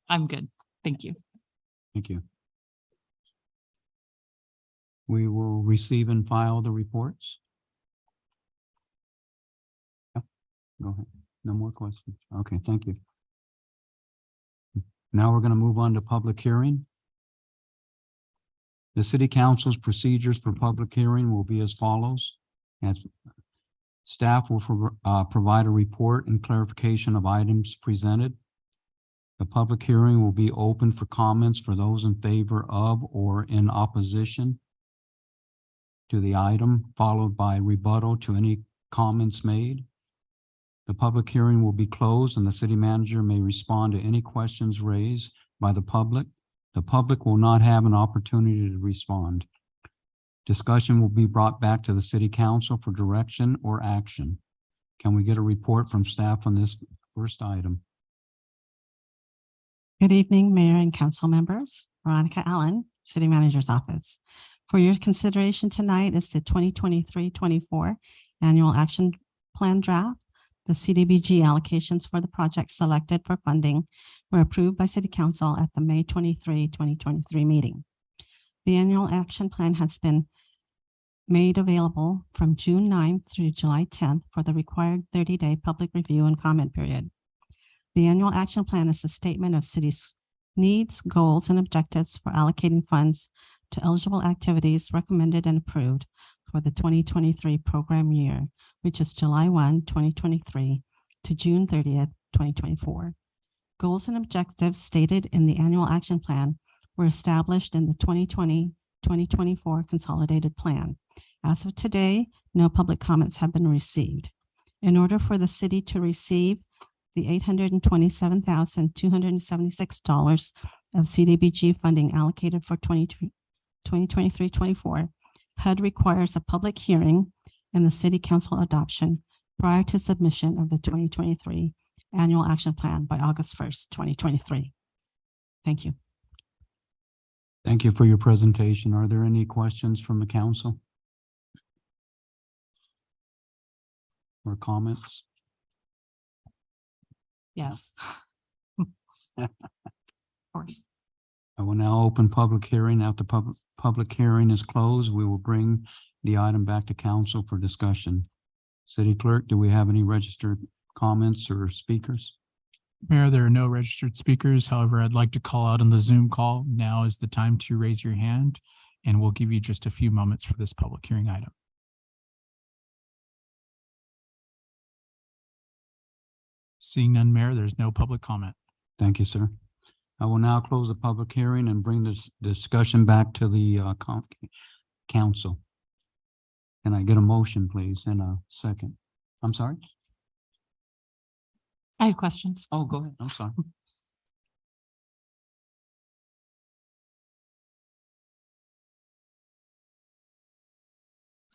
I'm good. Thank you.
Thank you. We will receive and file the reports. Yep. Go ahead. No more questions. Okay, thank you. Now we're going to move on to public hearing. The city council's procedures for public hearing will be as follows. As staff will provide a report and clarification of items presented. The public hearing will be open for comments for those in favor of or in opposition to the item, followed by rebuttal to any comments made. The public hearing will be closed and the city manager may respond to any questions raised by the public. The public will not have an opportunity to respond. Discussion will be brought back to the city council for direction or action. Can we get a report from staff on this first item?
Good evening, Mayor and council members. Veronica Allen, City Manager's Office. For your consideration tonight is the 2023-24 Annual Action Plan Draft. The CDBG allocations for the project selected for funding were approved by City Council at the May 23, 2023 meeting. The Annual Action Plan has been made available from June 9th through July 10th for the required 30-day public review and comment period. The Annual Action Plan is a statement of city's needs, goals, and objectives for allocating funds to eligible activities recommended and approved for the 2023 program year, which is July 1, 2023 to June 30th, 2024. Goals and objectives stated in the Annual Action Plan were established in the 2020-2024 Consolidated Plan. As of today, no public comments have been received. In order for the city to receive the $827,276 of CDBG funding allocated for 2023-24, HUD requires a public hearing and the city council adoption prior to submission of the 2023 Annual Action Plan by August 1st, 2023. Thank you.
Thank you for your presentation. Are there any questions from the council? Or comments?
Yes. Of course.
I will now open public hearing. After public hearing is closed, we will bring the item back to council for discussion. City Clerk, do we have any registered comments or speakers?
Mayor, there are no registered speakers. However, I'd like to call out on the Zoom call. Now is the time to raise your hand, and we'll give you just a few moments for this public hearing item. Seeing none, Mayor, there's no public comment.
Thank you, sir. I will now close the public hearing and bring this discussion back to the council. Can I get a motion, please, in a second? I'm sorry?
I have questions.
Oh, go ahead. I'm sorry.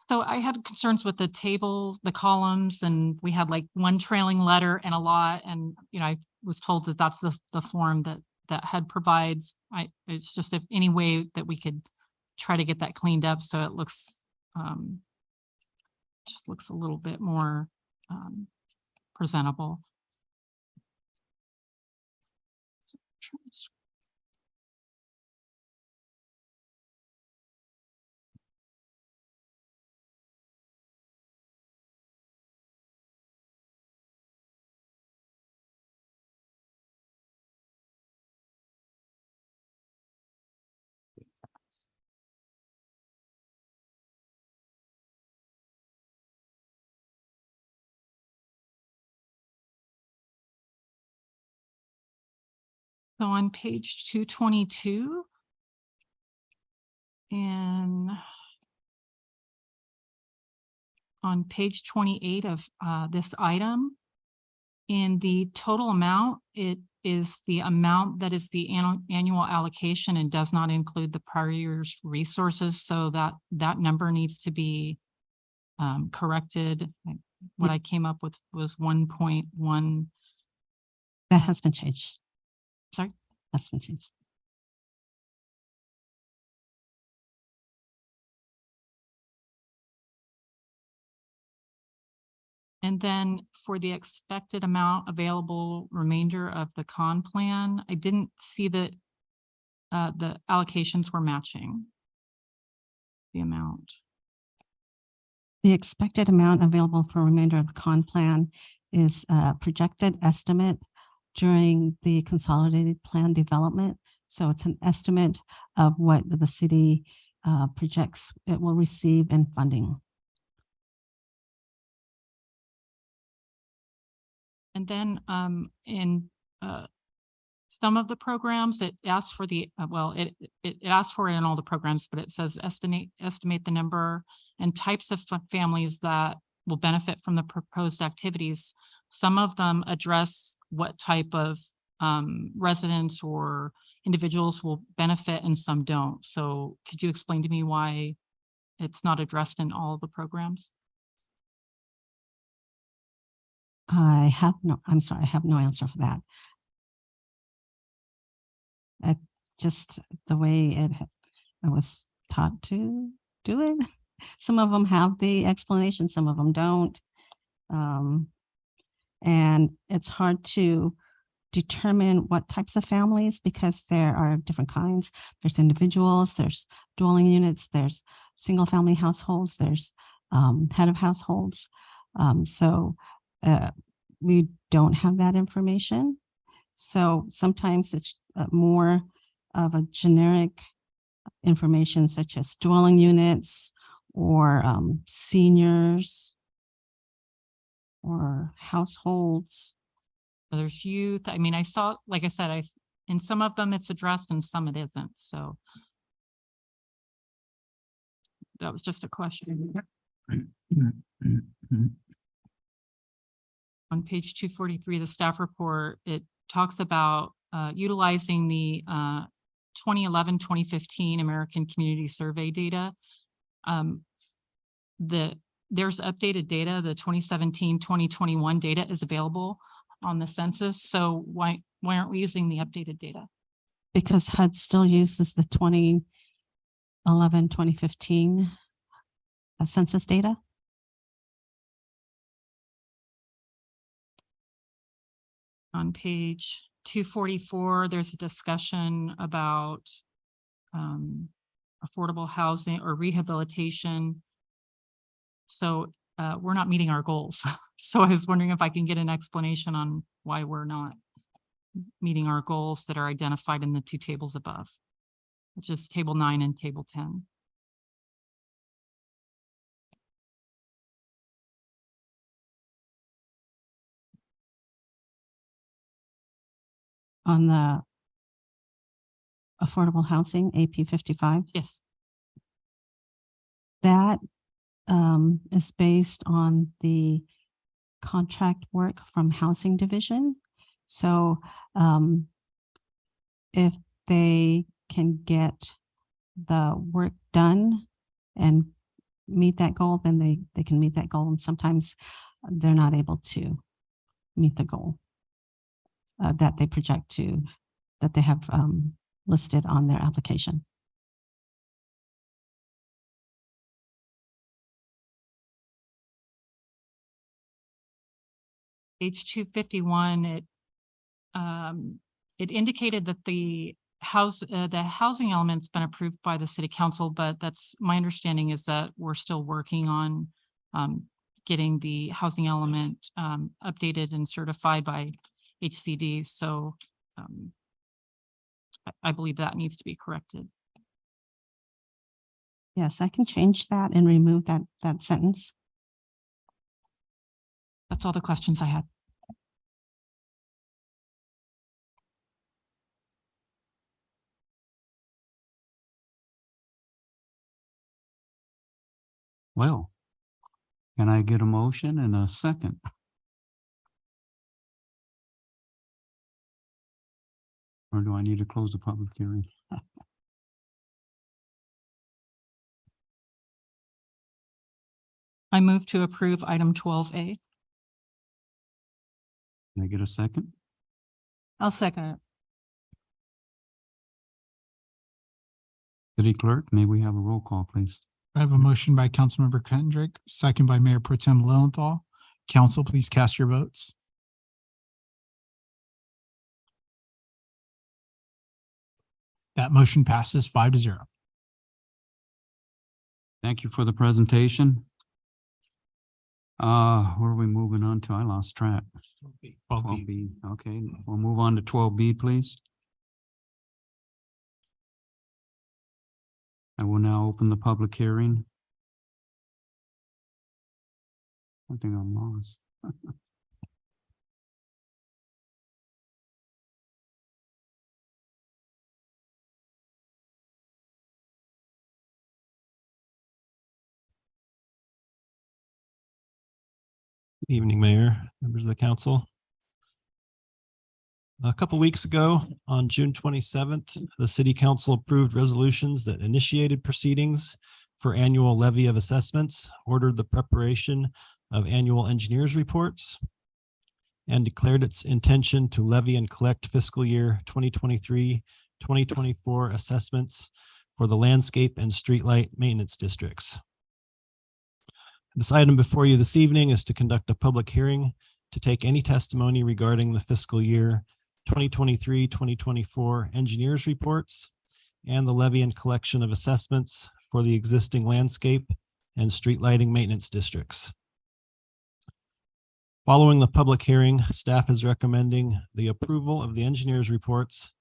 So I had concerns with the tables, the columns, and we had like one trailing letter and a lot. And, you know, I was told that that's the form that HUD provides. It's just if any way that we could try to get that cleaned up so it looks, just looks a little bit more presentable. So on page 222 and on page 28 of this item, in the total amount, it is the amount that is the annual allocation and does not include the prior year's resources. So that number needs to be corrected. What I came up with was 1.1.
That has been changed.
Sorry?
That's been changed.
And then for the expected amount available remainder of the con plan, I didn't see that the allocations were matching the amount.
The expected amount available for remainder of the con plan is a projected estimate during the consolidated plan development. So it's an estimate of what the city projects it will receive in funding.
And then in some of the programs, it asks for the, it asks for it in all the programs, but it says estimate the number and types of families that will benefit from the proposed activities. Some of them address what type of residents or individuals will benefit and some don't. So could you explain to me why it's not addressed in all the programs?
I'm sorry, I have no answer for that. Just the way I was taught to do it. Some of them have the explanation, some of them don't. And it's hard to determine what types of families because there are different kinds. There's individuals, there's dwelling units, there's single family households, there's head of households. We don't have that information. So sometimes it's more of a generic information such as dwelling units or seniors or households.
There's youth. I mean, I saw, like I said, in some of them it's addressed and some it isn't. So that was just a question. On page 243, the staff report, it talks about utilizing the 2011-2015 American Community Survey data. There's updated data, the 2017-2021 data is available on the census. So why aren't we using the updated data?
Because HUD still uses the 2011-2015 census data.
On page 244, there's a discussion about affordable housing or rehabilitation. So we're not meeting our goals. So I was wondering if I can get an explanation on why we're not meeting our goals that are identified in the two tables above, which is table 9 and table 10.
On the affordable housing, AP 55.
Yes.
That is based on the contract work from Housing Division. So if they can get the work done and meet that goal, then they can meet that goal. And sometimes they're not able to meet the goal that they project to, that they have listed on their application.
Page 251, it indicated that the housing element's been approved by the city council, but that's my understanding is that we're still working on getting the housing element updated and certified by HCD. So I believe that needs to be corrected.
Yes, I can change that and remove that sentence.
That's all the questions I had.
Well, can I get a motion and a second? Or do I need to close the public hearing?
I move to approve item 12A.
Can I get a second?
I'll second it.
City Clerk, may we have a roll call, please?
I have a motion by Councilmember Kendrick, second by Mayor Pro Tem Lilienthal. Council, please cast your votes. That motion passes 5-0.
Thank you for the presentation. Where are we moving on to? I lost track. 12B. Okay, we'll move on to 12B, please. I will now open the public hearing. I think I'm lost.
Evening, Mayor, members of the council. A couple weeks ago, on June 27th, the city council approved resolutions that initiated proceedings for annual levy of assessments, ordered the preparation of annual engineers reports, and declared its intention to levy and collect fiscal year 2023-2024 assessments for the landscape and streetlight maintenance districts. This item before you this evening is to conduct a public hearing to take any testimony regarding the fiscal year 2023-2024 engineers reports and the levy and collection of assessments for the existing landscape and street lighting maintenance districts. Following the public hearing, staff is recommending the approval of the engineers reports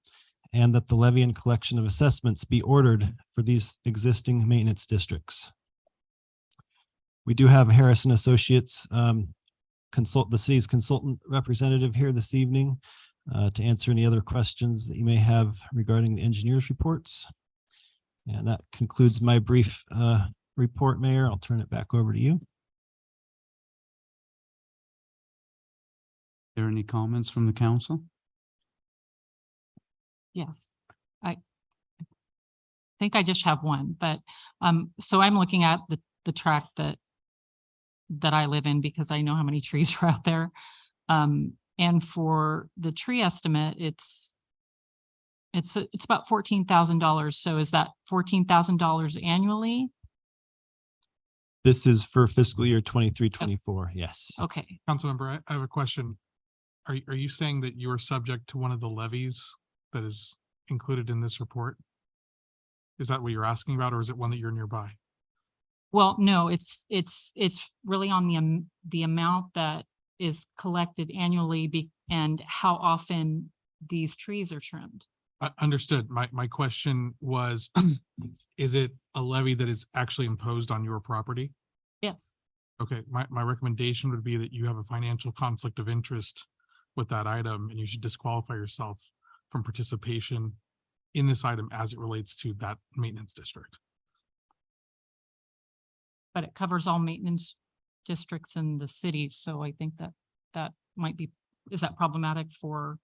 and that the levy and collection of assessments be ordered for these existing maintenance districts. We do have Harrison Associates the city's consultant representative here this evening to answer any other questions that you may have regarding the engineers reports. And that concludes my brief report, Mayor. I'll turn it back over to you.
Are there any comments from the council?
Yes, I think I just have one, but so I'm looking at the track that I live in because I know how many trees are out there. And for the tree estimate, it's about $14,000. So is that $14,000 annually?
This is for fiscal year 23-24. Yes.
Okay.
Councilmember, I have a question. Are you saying that you are subject to one of the levies that is included in this report? Is that what you're asking about, or is it one that you're nearby?
Well, no, it's really on the amount that is collected annually and how often these trees are trimmed.
Understood. My question was, is it a levy that is actually imposed on your property?
Yes.
Okay, my recommendation would be that you have a financial conflict of interest with that item, and you should disqualify yourself from participation in this item as it relates to that maintenance district.
But it covers all maintenance districts in the city, so I think that might be, is that problematic for?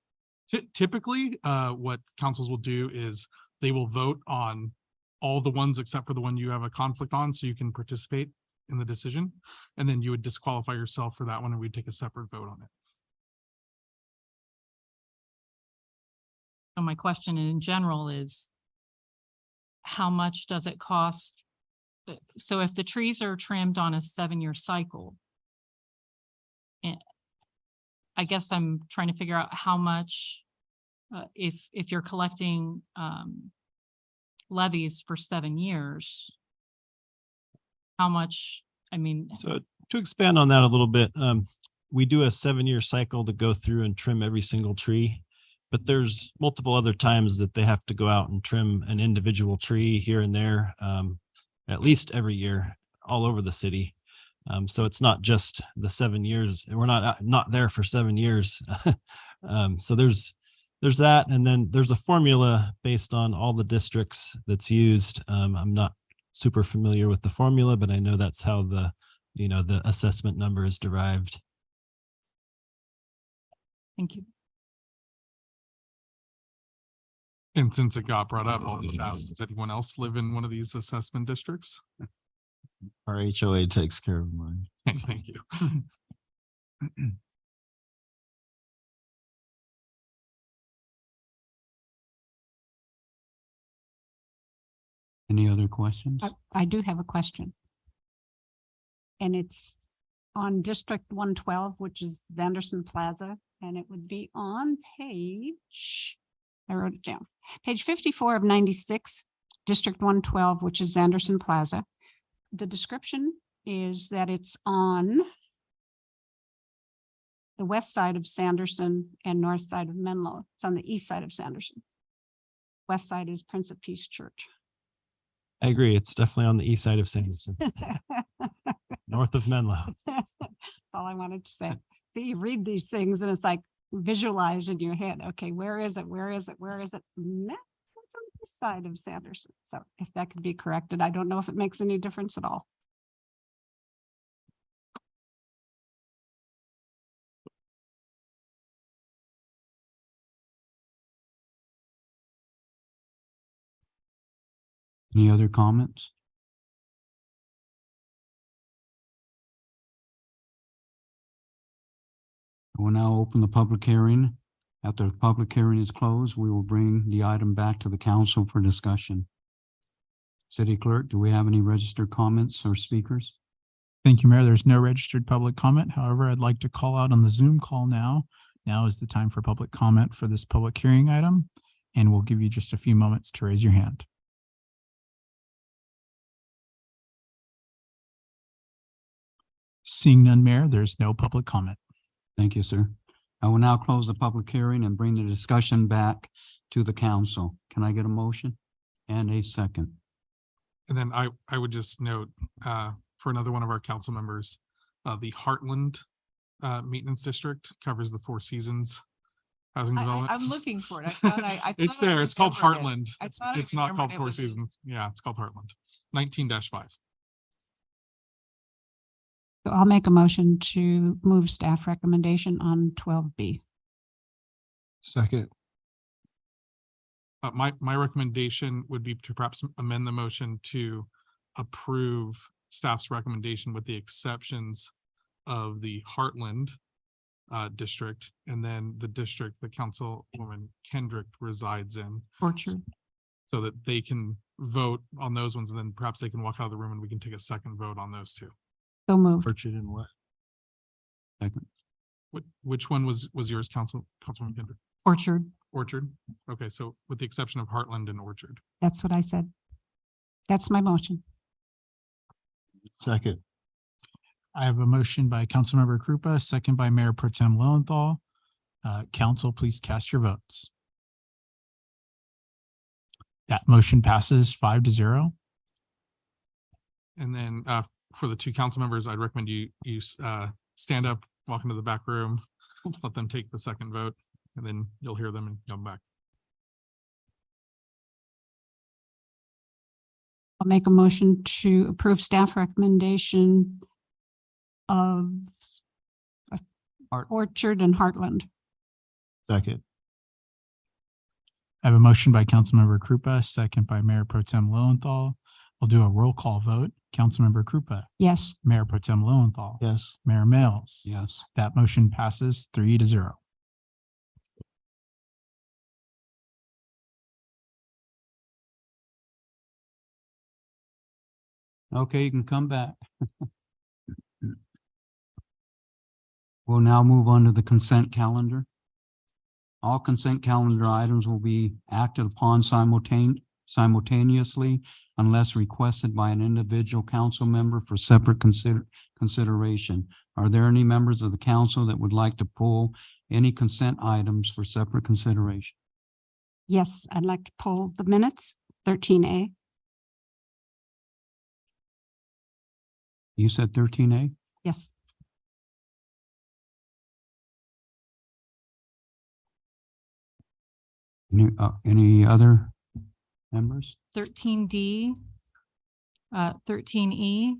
Typically, what councils will do is they will vote on all the ones except for the one you have a conflict on, so you can participate in the decision, and then you would disqualify yourself for that one, and we'd take a separate vote on it.
So my question in general is, how much does it cost? So if the trees are trimmed on a 7-year cycle, I guess I'm trying to figure out how much, if you're collecting levies for 7 years, how much, I mean.
So to expand on that a little bit, we do a 7-year cycle to go through and trim every single tree. But there's multiple other times that they have to go out and trim an individual tree here and there, at least every year, all over the city. So it's not just the 7 years. We're not there for 7 years. So there's that, and then there's a formula based on all the districts that's used. I'm not super familiar with the formula, but I know that's how the assessment number is derived.
Thank you.
And since it got brought up, I'll just ask, does anyone else live in one of these assessment districts?
Our HOA takes care of mine.
Thank you.
Any other questions?
I do have a question. And it's on District 112, which is Anderson Plaza, and it would be on page, I wrote it down, page 54 of 96, District 112, which is Anderson Plaza. The description is that it's on the west side of Sanderson and north side of Menlo. It's on the east side of Sanderson. West side is Prince of Peace Church.
I agree. It's definitely on the east side of Sanderson, north of Menlo.
That's all I wanted to say. See, you read these things and it's like visualize in your head. Okay, where is it? Where is it? Where is it? No, it's on this side of Sanderson. So if that could be corrected, I don't know if it makes any difference at all.
Any other comments? I will now open the public hearing. After the public hearing is closed, we will bring the item back to the council for discussion. City Clerk, do we have any registered comments or speakers?
Thank you, Mayor. There's no registered public comment. However, I'd like to call out on the Zoom call now. Now is the time for public comment for this public hearing item, and we'll give you just a few moments to raise your hand. Seeing none, Mayor, there's no public comment.
Thank you, sir. I will now close the public hearing and bring the discussion back to the council. Can I get a motion and a second?
And then I would just note, for another one of our council members, the Heartland Maintenance District covers the Four Seasons housing development.
I'm looking for it. I thought I.
It's
thought I
there. It's called
remembered it.
Heartland.
I
It's
thought I
it's not called
remembered it
Four
was-
Seasons. Yeah, it's called Heartland. 19-5.
So I'll make a motion to move staff recommendation on 12B.
Second.
My recommendation would be to perhaps amend the motion to approve staff's recommendation with the exceptions of the Heartland district, and then the district that Councilwoman Kendrick resides in,
Orchard.
so that they can vote on those ones, and then perhaps they can walk out of the room and we can take a second vote on those two.
So moved.
Orchard and what?
Second.
Which one was yours, Councilwoman Kendrick?
Orchard.
Orchard? Okay, so with the exception of Heartland and Orchard.
That's what I said. That's my motion.
Second.
I have a motion by Councilmember Krupa, second by Mayor Pro Tem Lowenthal. Council, please cast your votes. That motion passes 5-0.
And then for the two council members, I'd recommend you stand up, walk into the back room, let them take the second vote, and then you'll hear them and come back.
I'll make a motion to approve staff recommendation of Orchard and Heartland.
Second.
I have a motion by Councilmember Krupa, second by Mayor Pro Tem Lowenthal. We'll do a roll call vote. Councilmember Krupa.
Yes.
Mayor Pro Tem Lowenthal.
Yes.
Mayor Mills.
Yes.
That motion passes 3-0.
Okay, you can come back. We'll now move on to the consent calendar. All consent calendar items will be acted upon simultaneously unless requested by an individual council member for separate consideration. Are there any members of the council that would like to pull any consent items for separate consideration?
Yes, I'd like to pull the minutes, 13A.
You said 13A?
Yes.
Any other members?
13D, 13E,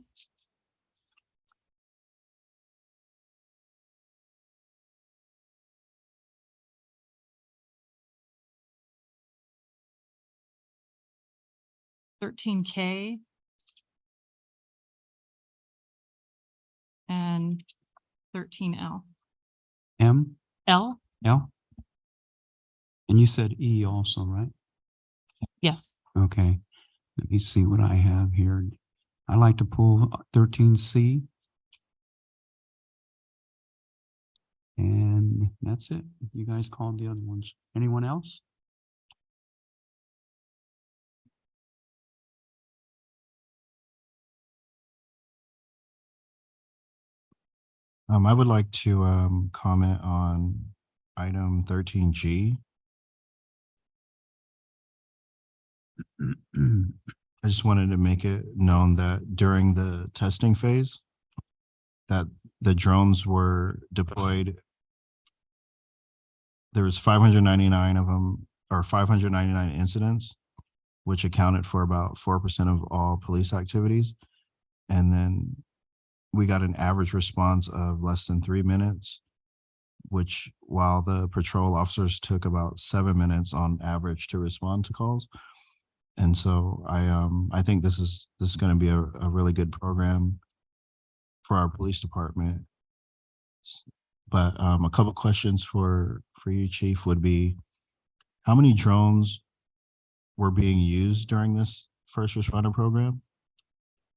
(13K) and 13L.
M?
L?
L? And you said E also, right?
Yes.
Okay, let me see what I have here. I like to pull 13C. And that's it. You guys called the other ones. Anyone else?
I would like to comment on item 13G. I just wanted to make it known that during the testing phase, that the drones were deployed. There was 599 of them, or 599 incidents, which accounted for about 4% of all police activities. And then we got an average response of less than 3 minutes, which while the patrol officers took about 7 minutes on average to respond to calls. And so I think this is going to be a really good program for our police department. But a couple questions for you, Chief, would be how many drones were being used during this first responder program?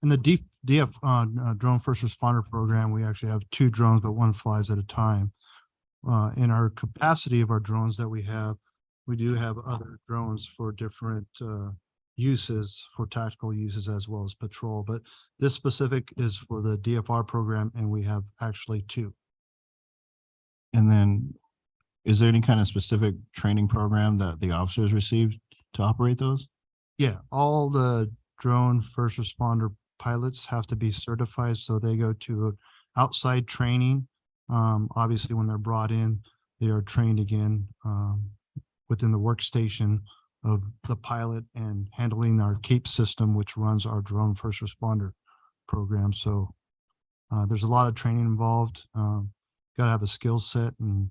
In the DF drone first responder program, we actually have 2 drones, but one flies at a time. In our capacity of our drones that we have, we do have other drones for different uses, for tactical uses as well as patrol. But this specific is for the DFR program, and we have actually 2.
And then is there any kind of specific training program that the officers received to operate those?
Yeah, all the drone first responder pilots have to be certified, so they go to outside training. Obviously, when they're brought in, they are trained again within the workstation of the pilot and handling our CAPE system, which runs our drone first responder program. So there's a lot of training involved. Got to have a skill set, and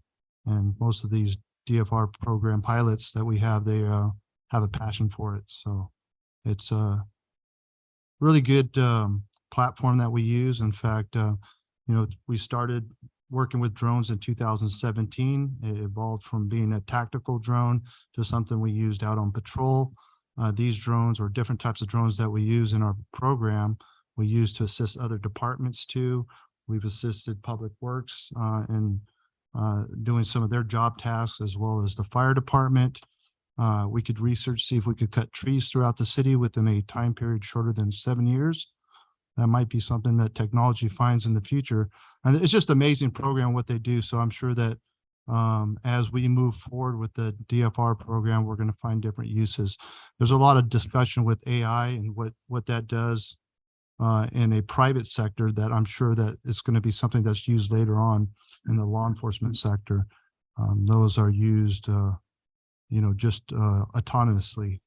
most of these DFR program pilots that we have, they have a passion for it. So it's a really good platform that we use. In fact, we started working with drones in 2017. It evolved from being a tactical drone to something we used out on patrol. These drones, or different types of drones that we use in our program, we use to assist other departments too. We've assisted Public Works in doing some of their job tasks, as well as the fire department. We could research, see if we could cut trees throughout the city within a time period shorter than 7 years. That might be something that technology finds in the future. And it's just amazing program what they do. So I'm sure that as we move forward with the DFR program, we're going to find different uses. There's a lot of discussion with AI and what that does in a private sector, that I'm sure that it's going to be something that's used later on in the law enforcement sector. Those are used, just autonomously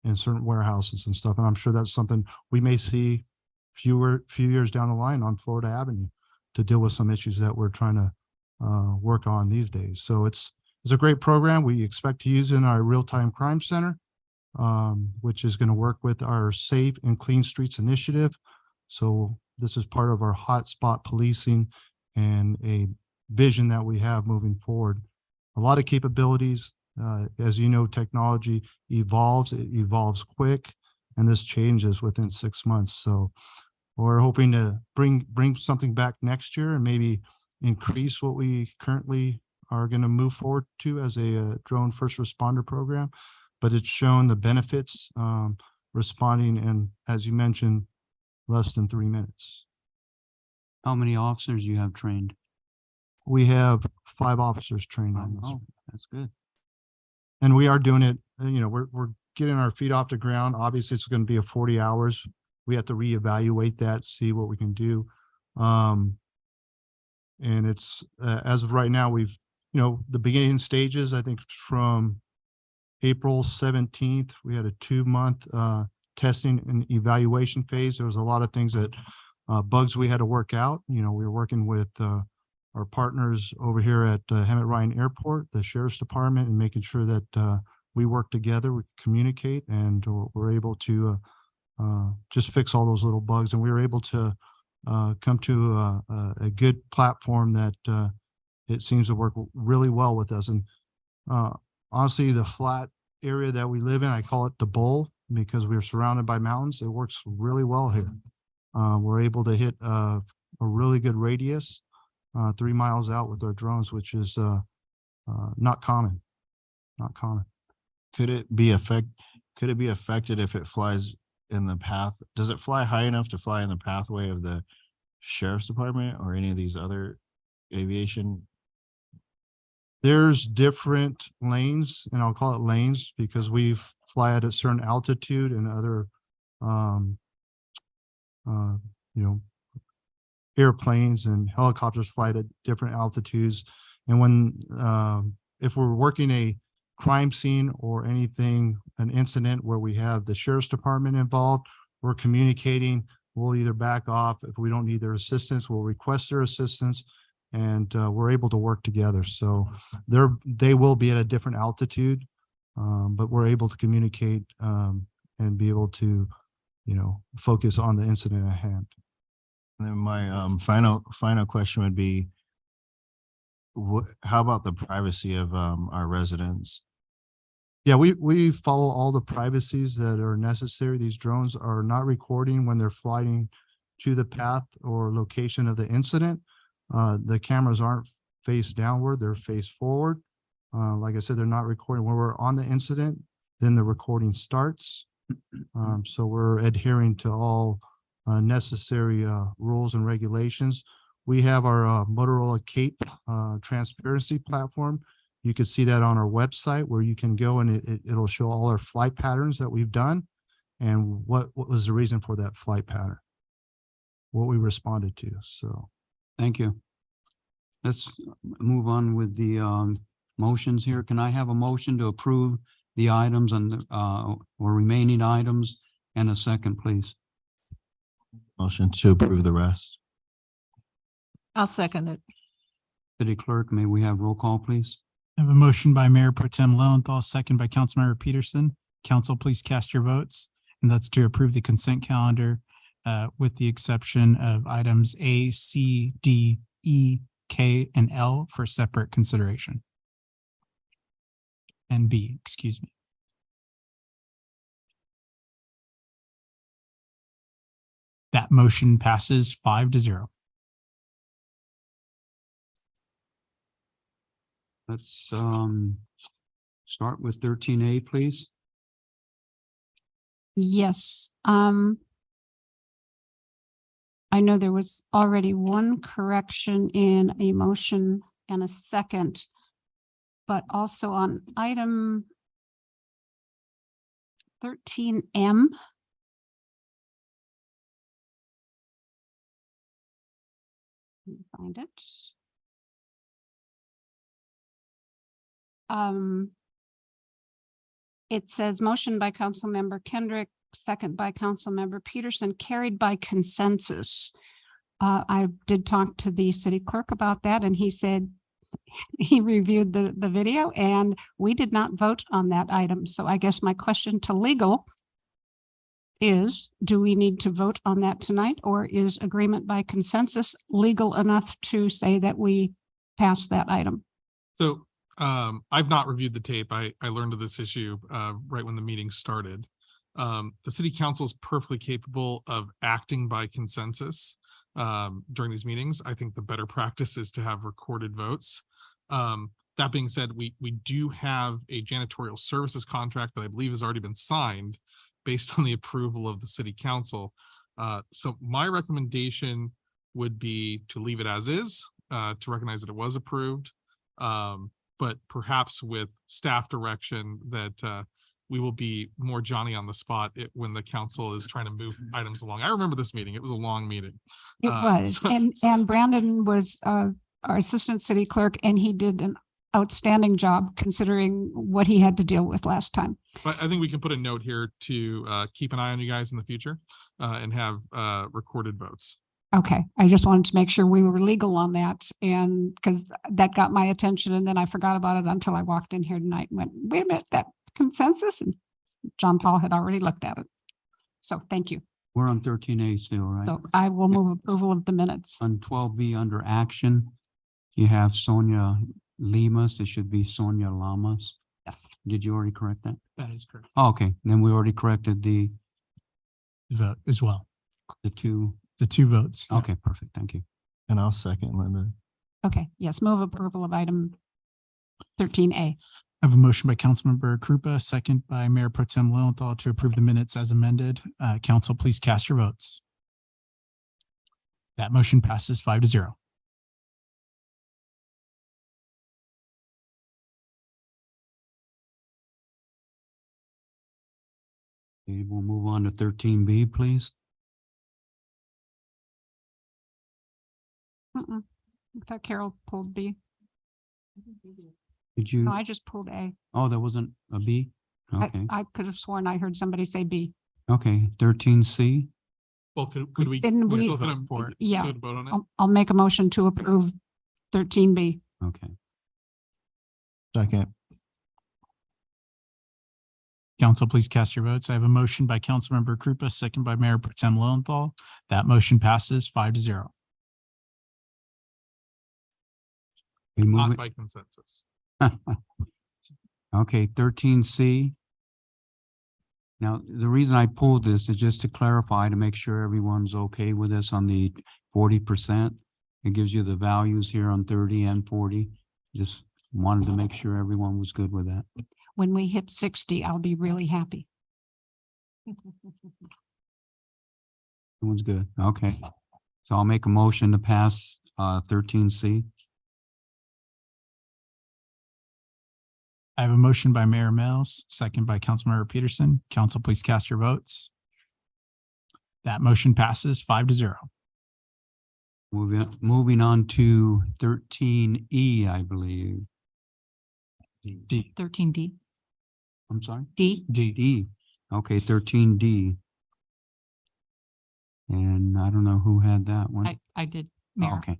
in certain warehouses and stuff. And I'm sure that's something we may see few years down the line on Florida Avenue to deal with some issues that we're trying to work on these days. So it's a great program. We expect to use in our real-time crime center, which is going to work with our Safe and Clean Streets initiative. So this is part of our hotspot policing and a vision that we have moving forward. A lot of capabilities. As you know, technology evolves. It evolves quick, and this changes within 6 months. So we're hoping to bring something back next year and maybe increase what we currently are going to move forward to as a drone first responder program. But it's shown the benefits responding in, as you mentioned, less than 3 minutes.
How many officers you have trained?
We have 5 officers trained on this.
Oh, that's good.
And we are doing it, we're getting our feet off the ground. Obviously, it's going to be a 40 hours. We have to reevaluate that, see what we can do. And it's, as of right now, we've, the beginning stages, I think from April 17th, we had a 2-month testing and evaluation phase. There was a lot of things that bugs we had to work out. We were working with our partners over here at Hemet Ryan Airport, the Sheriff's Department, and making sure that we work together, we communicate, and we're able to just fix all those little bugs. And we were able to come to a good platform that it seems to work really well with us. And honestly, the flat area that we live in, I call it the bowl, because we're surrounded by mountains. It works really well here. We're able to hit a really good radius 3 miles out with our drones, which is not common.
Could it be affected if it flies in the path? Does it fly high enough to fly in the pathway of the sheriff's department or any of these other aviation?
There's different lanes, and I'll call it lanes because we fly at a certain altitude and other, you know, airplanes and helicopters fly at different altitudes. And when, if we're working a crime scene or anything, an incident where we have the sheriff's department involved, we're communicating, we'll either back off. If we don't need their assistance, we'll request their assistance, and we're able to work together. So they will be at a different altitude, but we're able to communicate and be able to, you know, focus on the incident at hand.
And then my final question would be, how about the privacy of our residents?
Yeah, we follow all the privacies that are necessary. These drones are not recording when they're flying to the path or location of the incident. The cameras aren't face downward, they're face forward. Like I said, they're not recording when we're on the incident, then the recording starts. So we're adhering to all necessary rules and regulations. We have our Motorola Cape transparency platform. You can see that on our website where you can go and it'll show all our flight patterns that we've done and what was the reason for that flight pattern, what we responded to. So.
Thank you. Let's move on with the motions here. Can I have a motion to approve the items and or remaining items and a second, please?
Motion to approve the rest.
I'll second it.
City Clerk, may we have roll call, please?
I have a motion by Mayor Pro Tem Lowenthal, second by Councilmember Peterson. Council, please cast your votes. And that's to approve the consent calendar with the exception of items A, C, D, E, K, and L for separate consideration. And B, excuse me. That motion passes 5-0.
Let's start with 13A, please.
Yes, I know there was already one correction in a motion and a second, but also on item 13M. Let me find it. It says motion by Councilmember Kendrick, second by Councilmember Peterson, carried by consensus. I did talk to the city clerk about that, and he said he reviewed the video and we did not vote on that item. So I guess my question to legal is, do we need to vote on that tonight, or is agreement by consensus legal enough to say that we pass that item?
So I've not reviewed the tape. I learned of this issue right when the meeting started. The city council is perfectly capable of acting by consensus during these meetings. I think the better practice is to have recorded votes. That being said, we do have a janitorial services contract that I believe has already been signed based on the approval of the city council. So my recommendation would be to leave it as is, to recognize that it was approved. But perhaps with staff direction that we will be more Johnny on the spot when the council is trying to move items along. I remember this meeting. It was a long meeting.
It was, and Brandon was our assistant city clerk, and he did an outstanding job considering what he had to deal with last time.
But I think we can put a note here to keep an eye on you guys in the future and have recorded votes.
Okay, I just wanted to make sure we were legal on that, and because that got my attention, and then I forgot about it until I walked in here tonight and went, wait a minute, that consensus? And John Paul had already looked at it. So thank you.
We're on 13A still, right?
So I will move approval of the minutes.
On 12B under action, you have Sonia Limas. It should be Sonia Lamas.
Yes.
Did you already correct that?
That is correct.
Oh, okay, then we already corrected the
Vote as well.
two.
The two votes.
Okay, perfect. Thank you.
And I'll second Linda.
Okay, yes, move approval of item 13A.
I have a motion by Councilmember Krupa, second by Mayor Pro Tem Lowenthal to approve the minutes as amended. Council, please cast your votes. That motion passes 5-0.
Okay, we'll move on to 13B, please.
I thought Carol pulled B.
Did you?
No, I just pulled A.
Oh, there wasn't a B? Okay,
I could have sworn I heard somebody say B.
okay, 13C.
Well, could we?
Then we-
still gonna-
Yeah.
still vote on it?
I'll make a motion to approve 13B.
Okay,
Second.
Council, please cast your votes. I have a motion by Councilmember Krupa, second by Mayor Pro Tem Lowenthal. That motion passes 5-0.
we move
Not
it.
by consensus.
Okay, 13C. Now, the reason I pulled this is just to clarify, to make sure everyone's okay with this on the 40%. It gives you the values here on 30 and 40. Just wanted to make sure everyone was good with that.
When we hit 60, I'll be really happy.
Everyone's good. Okay. So I'll make a motion to pass 13C.
I have a motion by Mayor Mills, second by Councilmember Peterson. Council, please cast your votes. That motion passes 5-0.
Moving on to 13E, I believe.
D.
13D.
I'm sorry?
D.
D. Okay, 13D. And I don't know who had that one.
I did,
Oh,
Mayor.
okay.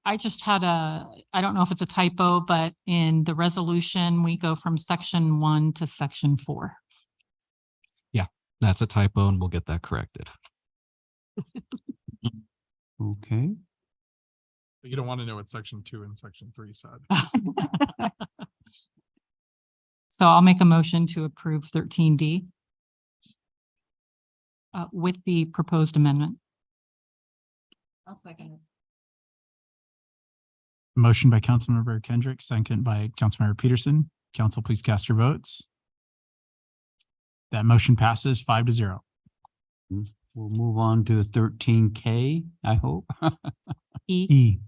I just had I don't know if it's a typo, but in the resolution, we go from section 1 to section 4.
That's a typo and we'll get that corrected.
Okay.
You don't want to know what section 2 and section 3 said.
So I'll make a motion to approve 13D with the proposed amendment. I'll second it.
Motion by Councilmember Kendrick, second by Councilmember Peterson. Council, please cast your votes. That motion passes 5-0.
We'll move on to 13K, I hope.
E.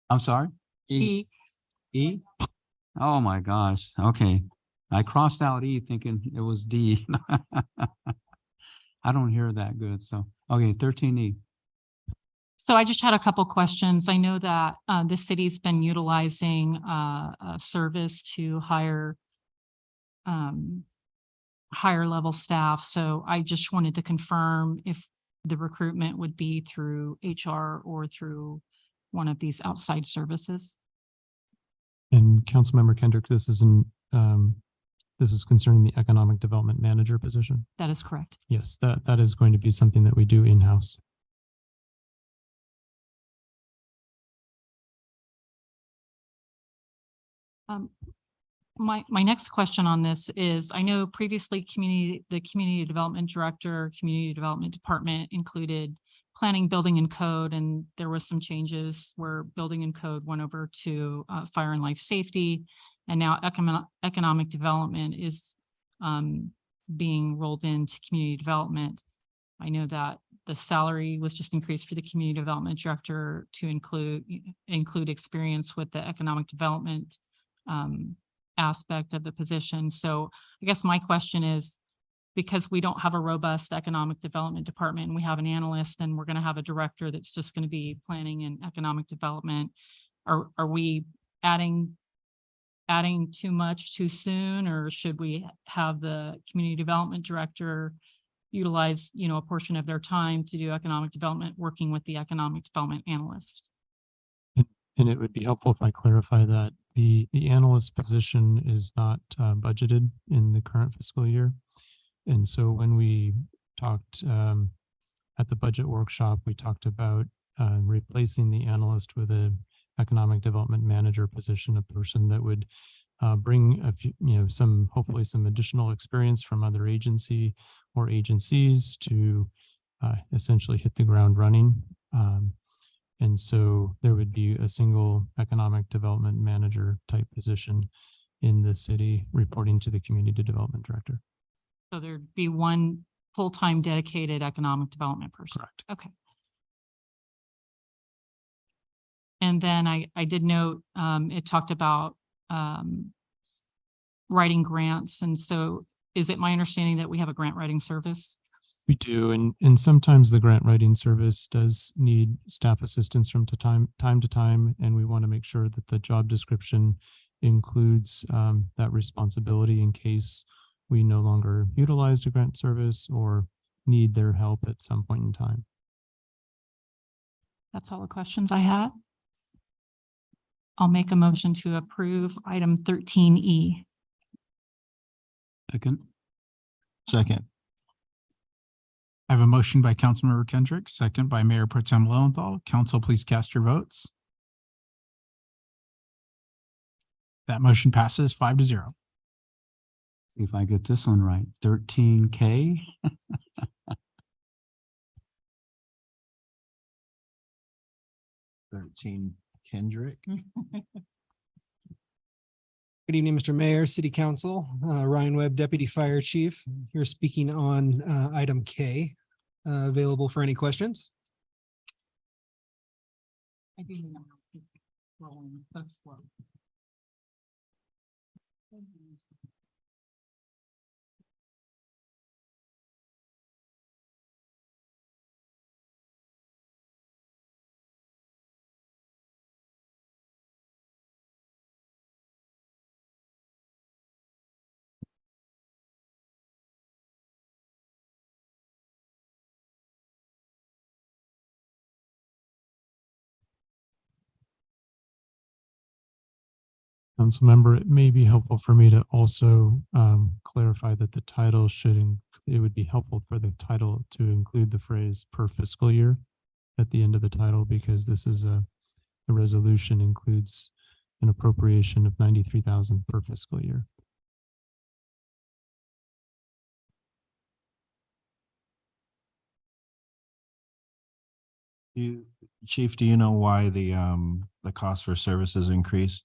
I'm sorry?
E.
E? Oh, my gosh. Okay. I crossed out E thinking it was D. I don't hear that good. So, okay, 13E.
So I just had a couple questions. I know that the city's been utilizing a service to hire higher level staff. So I just wanted to confirm if the recruitment would be through HR or through one of these outside services.
And Councilmember Kendrick, this is concerning the Economic Development Manager position.
That is correct.
Yes, that is going to be something that we do in-house.
My next question on this is, I know previously the community development director, community development department included planning, building and code, and there was some changes where building and code went over to fire and life safety. And now economic development is being rolled into community development. I know that the salary was just increased for the community development director to include experience with the economic development aspect of the position. So I guess my question is, because we don't have a robust economic development department and we have an analyst and we're going to have a director that's just going to be planning and economic development, are we adding too much too soon, or should we have the community development director utilize, a portion of their time to do economic development, working with the economic development analyst?
And it would be helpful if I clarify that the analyst position is not budgeted in the current fiscal year. And so when we talked at the budget workshop, we talked about replacing the analyst with an economic development manager position, a person that would bring a few, hopefully some additional experience from other agency or agencies to essentially hit the ground running. And so there would be a single economic development manager type position in the city reporting to the community development director.
So there'd be one full-time dedicated economic development person.
Correct.
Okay. And then I did note, it talked about, writing grants. And so is it my understanding that we have a grant writing service?
We do, and sometimes the grant writing service does need staff assistance from time to time, and we want to make sure that the job description includes that responsibility in case we no longer utilize the grant service or need their help at some point in time.
That's all the questions I had. I'll make a motion to approve item 13E.
Second.
Second.
I have a motion by Councilmember Kendrick, second by Mayor Pro Tem Lowenthal. Council, please cast your votes. That motion passes 5-0.
See if I get this one right. 13K.
13 Kendrick.
Good evening, Mr. Mayor, City Council. Ryan Webb, Deputy Fire Chief, here speaking on item K. Available for any questions?
I do know. Rolling, that's slow.
Councilmember, it may be helpful for me to also clarify that the title it would be helpful for the title to include the phrase per fiscal year at the end of the title, because this is the resolution includes an appropriation of 93,000 per fiscal year.
Chief, do you know why the cost for services increased,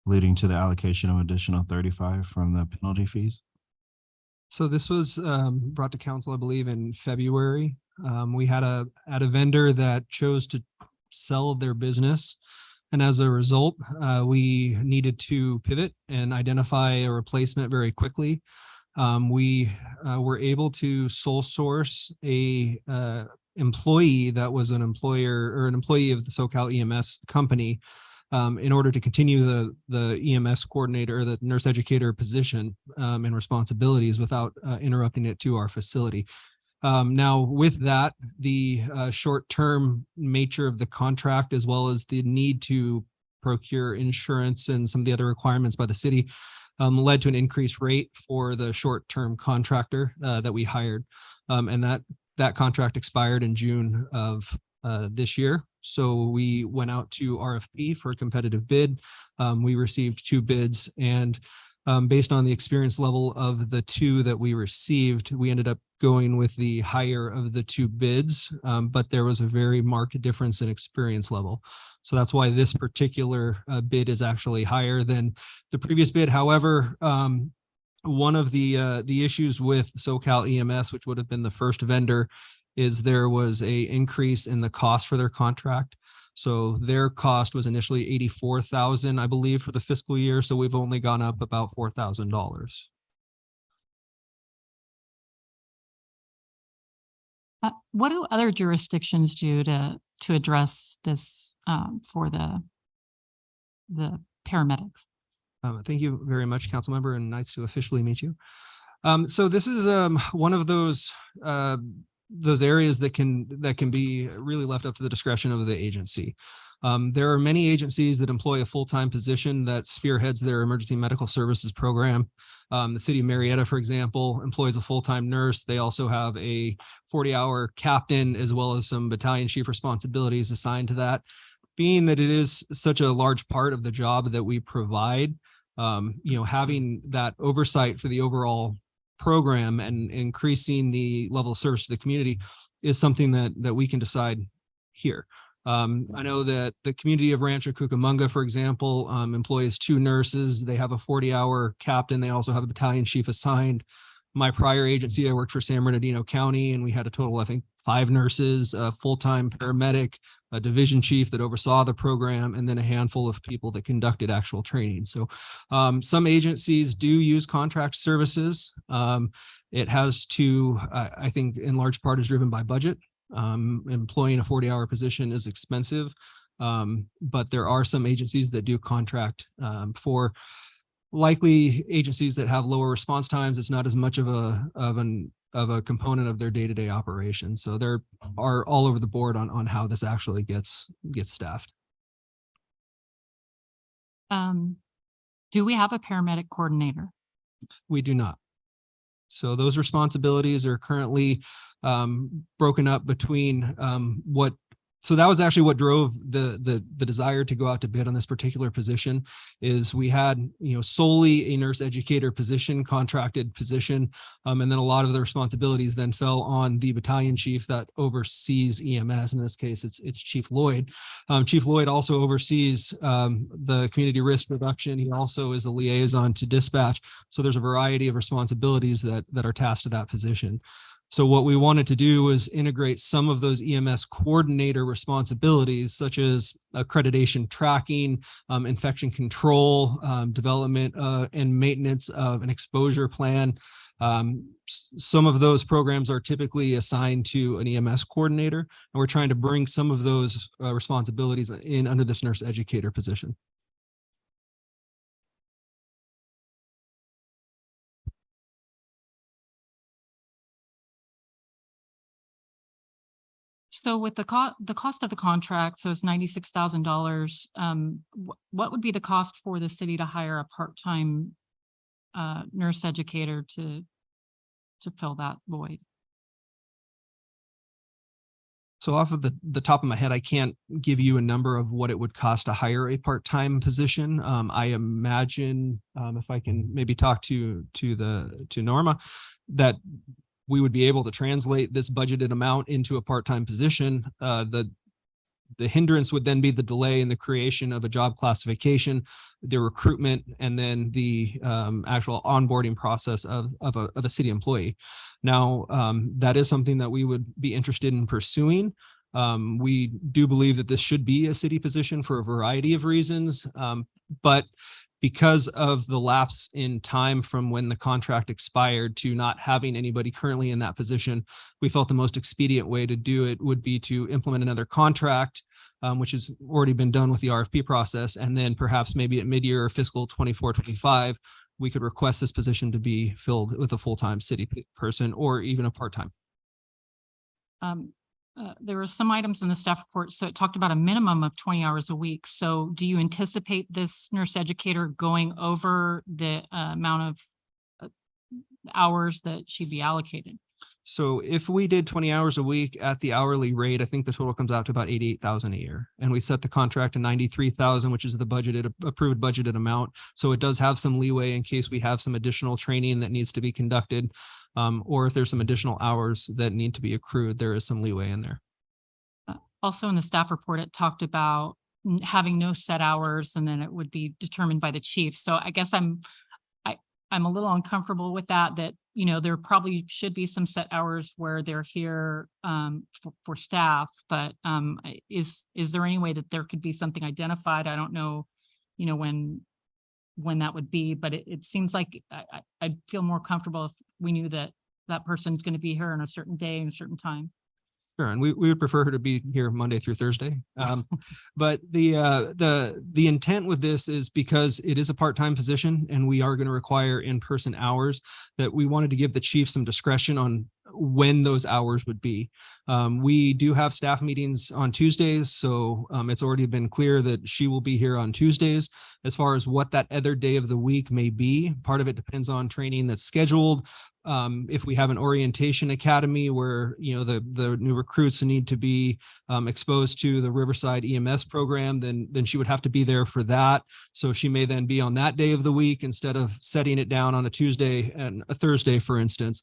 leading to the allocation of additional 35 from the penalty fees?
So this was brought to council, I believe, in February. We had a vendor that chose to sell their business. And as a result, we needed to pivot and identify a replacement very quickly. We were able to sole source a employee that was an employer or an employee of the SoCal EMS company in order to continue the EMS coordinator or the nurse educator position and responsibilities without interrupting it to our facility. Now with that, the short-term nature of the contract, as well as the need to procure insurance and some of the other requirements by the city, led to an increased rate for the short-term contractor that we hired. And that contract expired in June of this year. So we went out to RFP for a competitive bid. We received 2 bids, and based on the experience level of the 2 that we received, we ended up going with the higher of the 2 bids, but there was a very marked difference in experience level. So that's why this particular bid is actually higher than the previous bid. However, one of the issues with SoCal EMS, which would have been the first vendor, is there was a increase in the cost for their contract. So their cost was initially $84,000, I believe, for the fiscal year. So we've only gone up about $4,000.
What do other jurisdictions do to address this for the paramedics?
Thank you very much, council member, and nice to officially meet you. So this is one of those areas that can be really left up to the discretion of the agency. There are many agencies that employ a full-time position that spearheads their emergency medical services program. The city of Marietta, for example, employs a full-time nurse. They also have a 40-hour captain, as well as some battalion chief responsibilities assigned to that. Being that it is such a large part of the job that we provide, having that oversight for the overall program and increasing the level of service to the community is something that we can decide here. I know that the community of Rancho Cucamonga, for example, employs 2 nurses. They have a 40-hour captain. They also have a battalion chief assigned. my prior agency, I worked for San Bernardino County, and we had a total, I think, 5 nurses, a full-time paramedic, a division chief that oversaw the program, and then a handful of people that conducted actual training. So some agencies do use contract services. It has to, I think in large part is driven by budget. Employing a 40-hour position is expensive, but there are some agencies that do contract for likely agencies that have lower response times. It's not as much of a component of their day-to-day operation. So there are all over the board on how this actually gets staffed.
Do we have a paramedic coordinator?
We do not. So those responsibilities are currently broken up between so that was actually what drove the desire to go out to bid on this particular position. Is we had, solely a nurse educator position, contracted position, and then a lot of the responsibilities then fell on the battalion chief that oversees EMS. In this case, it's Chief Lloyd. Chief Lloyd also oversees the community risk reduction. He also is a liaison to dispatch. So there's a variety of responsibilities that are tasked to that position. So what we wanted to do was integrate some of those EMS coordinator responsibilities, such as accreditation tracking, infection control, development and maintenance of an exposure plan. Some of those programs are typically assigned to an EMS coordinator, and we're trying to bring some of those responsibilities in under this nurse educator position.
So with the cost of the contract, so it's $96,000. What would be the cost for the city to hire a part-time nurse educator to fill that void?
So off of the top of my head, I can't give you a number of what it would cost to hire a part-time position. I imagine if I can maybe talk to Norma, that we would be able to translate this budgeted amount into a part-time position. The hindrance would then be the delay in the creation of a job classification, the recruitment, and then the actual onboarding process of a city employee. Now, that is something that we would be interested in pursuing. We do believe that this should be a city position for a variety of reasons, but because of the lapse in time from when the contract expired to not having anybody currently in that position, we felt the most expedient way to do it would be to implement another contract, which has already been done with the RFP process. And then perhaps maybe at mid-year or fiscal 24-25, we could request this position to be filled with a full-time city person or even a part-time.
There were some items in the staff report, so it talked about a minimum of 20 hours a week. So do you anticipate this nurse educator going over the amount of hours that she'd be allocated?
So if we did 20 hours a week at the hourly rate, I think the total comes out to about $88,000 a year. And we set the contract to $93,000, which is the approved budgeted amount. So it does have some leeway in case we have some additional training that needs to be conducted. Or if there's some additional hours that need to be accrued, there is some leeway in there.
Also in the staff report, it talked about having no set hours and then it would be determined by the chief. So I guess I'm a little uncomfortable with that, there probably should be some set hours where they're here for staff, but is there any way that there could be something identified? I don't know, when that would be, but it seems like I'd feel more comfortable if we knew that that person's going to be here on a certain day and a certain time.
Sure, and we would prefer her to be here Monday through Thursday. But the intent with this is because it is a part-time position and we are going to require in-person hours, that we wanted to give the chief some discretion on when those hours would be. We do have staff meetings on Tuesdays, so it's already been clear that she will be here on Tuesdays. As far as what that other day of the week may be, part of it depends on training that's scheduled. If we have an orientation academy where, the new recruits need to be exposed to the Riverside EMS program, then she would have to be there for that. So she may then be on that day of the week instead of setting it down on a Tuesday and a Thursday, for instance.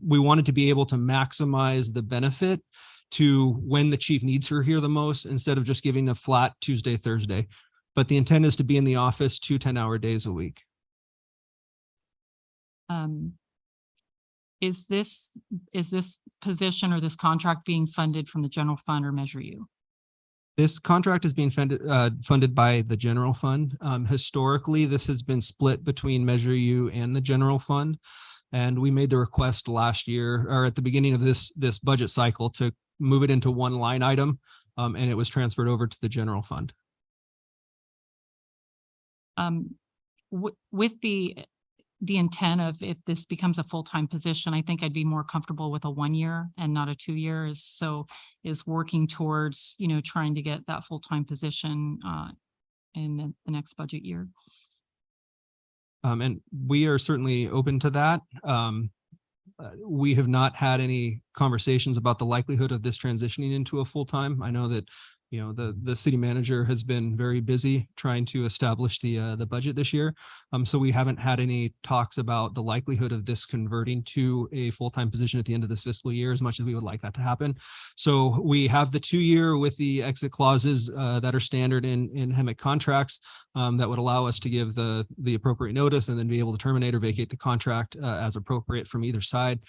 We wanted to be able to maximize the benefit to when the chief needs her here the most, instead of just giving a flat Tuesday, Thursday. But the intent is to be in the office 2 10-hour days a week.
Is this position or this contract being funded from the general fund or Measure U?
This contract is being funded by the general fund. Historically, this has been split between Measure U and the general fund. And we made the request last year or at the beginning of this budget cycle to move it into one line item. And it was transferred over to the general fund.
With the intent of if this becomes a full-time position, I think I'd be more comfortable with a 1 year and not a 2 years. So is working towards, trying to get that full-time position in the next budget year.
And we are certainly open to that. We have not had any conversations about the likelihood of this transitioning into a full-time. I know that, the city manager has been very busy trying to establish the budget this year. So we haven't had any talks about the likelihood of this converting to a full-time position at the end of this fiscal year, as much as we would like that to happen. So we have the 2 year with the exit clauses that are standard in HEMIC contracts that would allow us to give the appropriate notice and then be able to terminate or vacate the contract as appropriate from either side.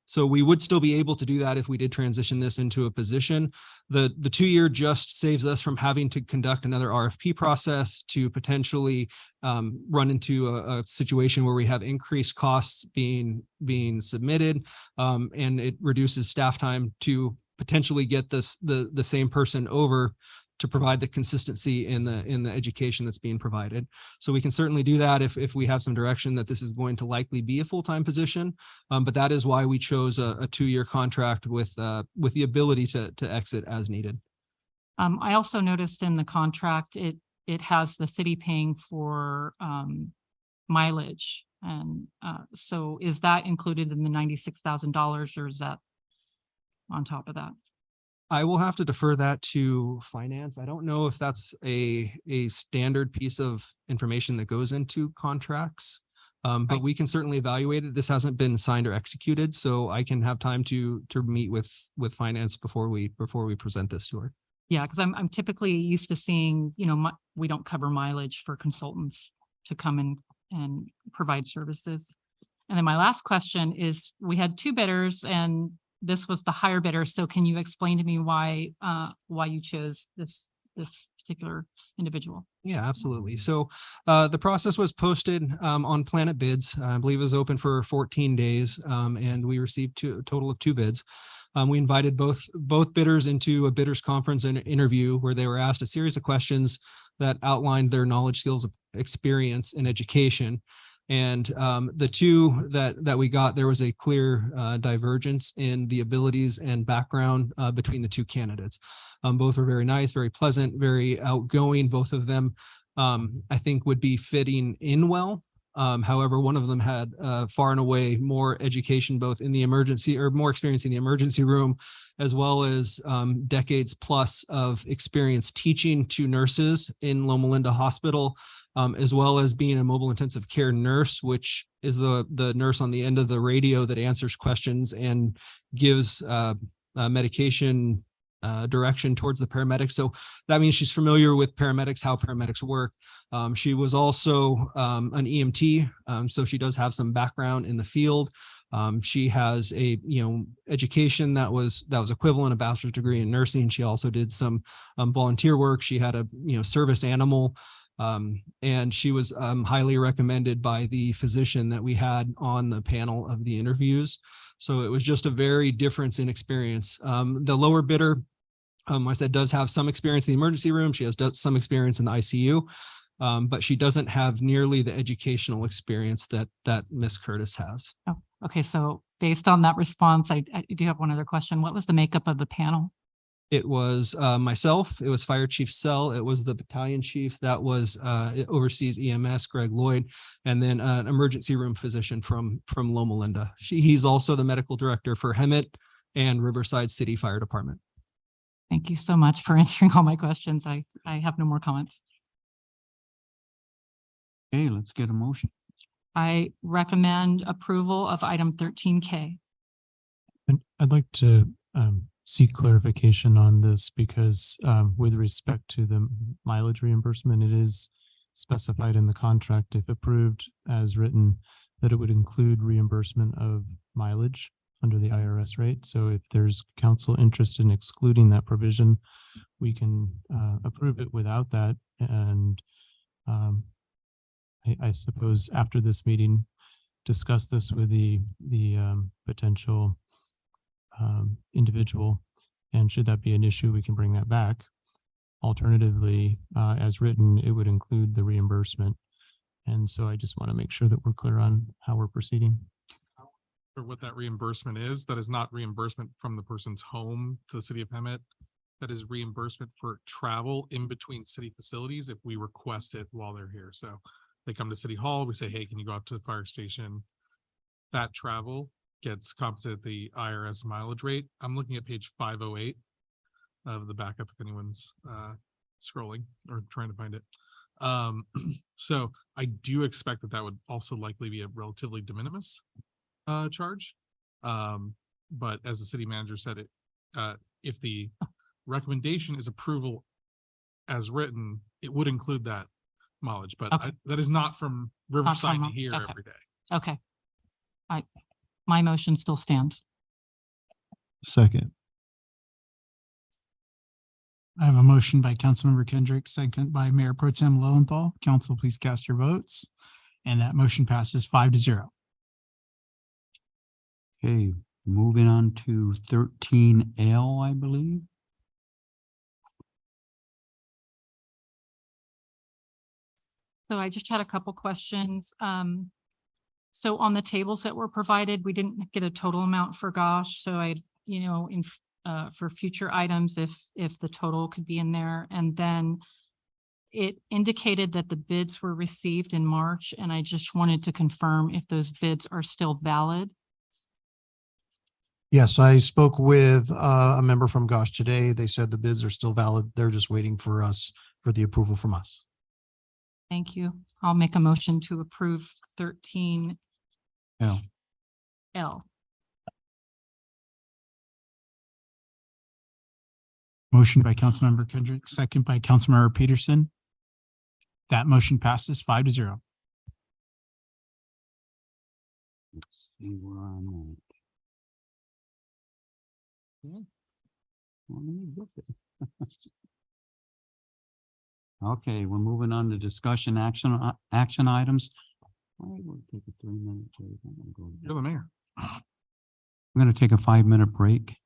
So we would still be able to do that if we did transition this into a position. The 2 year just saves us from having to conduct another RFP process to potentially run into a situation where we have increased costs being submitted, and it reduces staff time to potentially get the same person over to provide the consistency in the education that's being provided. So we can certainly do that if we have some direction that this is going to likely be a full-time position. But that is why we chose a 2 year contract with the ability to exit as needed.
I also noticed in the contract, it has the city paying for mileage. And so is that included in the $96,000 or is that on top of that?
I will have to defer that to finance. I don't know if that's a standard piece of information that goes into contracts, but we can certainly evaluate it. This hasn't been signed or executed, so I can have time to meet with finance before we present this to her.
Yeah, because I'm typically used to seeing, we don't cover mileage for consultants to come in and provide services. And then my last question is, we had 2 bidders and this was the higher bidder. So can you explain to me why you chose this particular individual?
Yeah, absolutely. So the process was posted on Planet Bids. I believe it was open for 14 days, and we received a total of 2 bids. We invited both bidders into a bidders conference and interview where they were asked a series of questions that outlined their knowledge, skills, experience, and education. And the 2 that we got, there was a clear divergence in the abilities and background between the 2 candidates. Both were very nice, very pleasant, very outgoing. Both of them, I think, would be fitting in well. However, one of them had far and away more education, both in the emergency or more experience in the emergency room, as well as decades plus of experience teaching to nurses in Loma Linda Hospital, as well as being a mobile intensive care nurse, which is the nurse on the end of the radio that answers questions and gives medication direction towards the paramedics. So that means she's familiar with paramedics, how paramedics work. She was also an EMT, so she does have some background in the field. She has a education that was equivalent, a bachelor's degree in nursing. She also did some volunteer work. She had a service animal. And she was highly recommended by the physician that we had on the panel of the interviews. So it was just a very difference in experience. The lower bidder, I said, does have some experience in the emergency room. She has some experience in the ICU, but she doesn't have nearly the educational experience that Ms. Curtis has.
Oh, okay. So based on that response, I do have one other question. What was the makeup of the panel?
It was myself, it was Fire Chief Sell, it was the battalion chief that was it oversees EMS, Greg Lloyd, and then an emergency room physician from Loma Linda. He's also the medical director for Hemet and Riverside City Fire Department.
Thank you so much for answering all my questions. I have no more comments.
Okay, let's get a motion.
I recommend approval of item 13K.
And I'd like to seek clarification on this because with respect to the mileage reimbursement, it is specified in the contract, if approved as written, that it would include reimbursement of mileage under the IRS rate. So if there's council interest in excluding that provision, we can approve it without that. And I suppose after this meeting, discuss this with the potential individual. And should that be an issue, we can bring that back. Alternatively, as written, it would include the reimbursement. And so I just want to make sure that we're clear on how we're proceeding.
Or what that reimbursement is, that is not reimbursement from the person's home to the city of Hemet. That is reimbursement for travel in between city facilities if we request it while they're here. So they come to City Hall, we say, hey, can you go out to the fire station? That travel gets compensated at the IRS mileage rate. I'm looking at page 508 of the backup if anyone's scrolling or trying to find it. So I do expect that that would also likely be a relatively de minimis charge. But as the city manager said, it if the recommendation is approval as written, it would include that mileage, but
Okay.
that is not from Riverside to
from-
here
okay.
every day.
Okay. My motion still stands.
Second.
I have a motion by Councilmember Kendrick, second by Mayor Pro Tem Lowenthal. Council, please cast your votes. And that motion passes 5-0.
Okay, moving on to 13L, I believe.
So I just had a couple questions. So on the tables that were provided, we didn't get a total amount for Gosh. So I, for future items, if the total could be in there. And then it indicated that the bids were received in March, and I just wanted to confirm if those bids are still valid.
Yes, I spoke with a member from Gosh today. They said the bids are still valid. They're just waiting for the approval from us.
Thank you. I'll make a motion to approve 13L.
Motion by Councilmember Kendrick, second by Councilmember Peterson. That motion passes 5-0.
See where I'm at. Okay. Well, let me get it. Okay, we're moving on to discussion action items. I will take a 3-minute break.
You're the mayor.
I'm going to take a 5-minute break.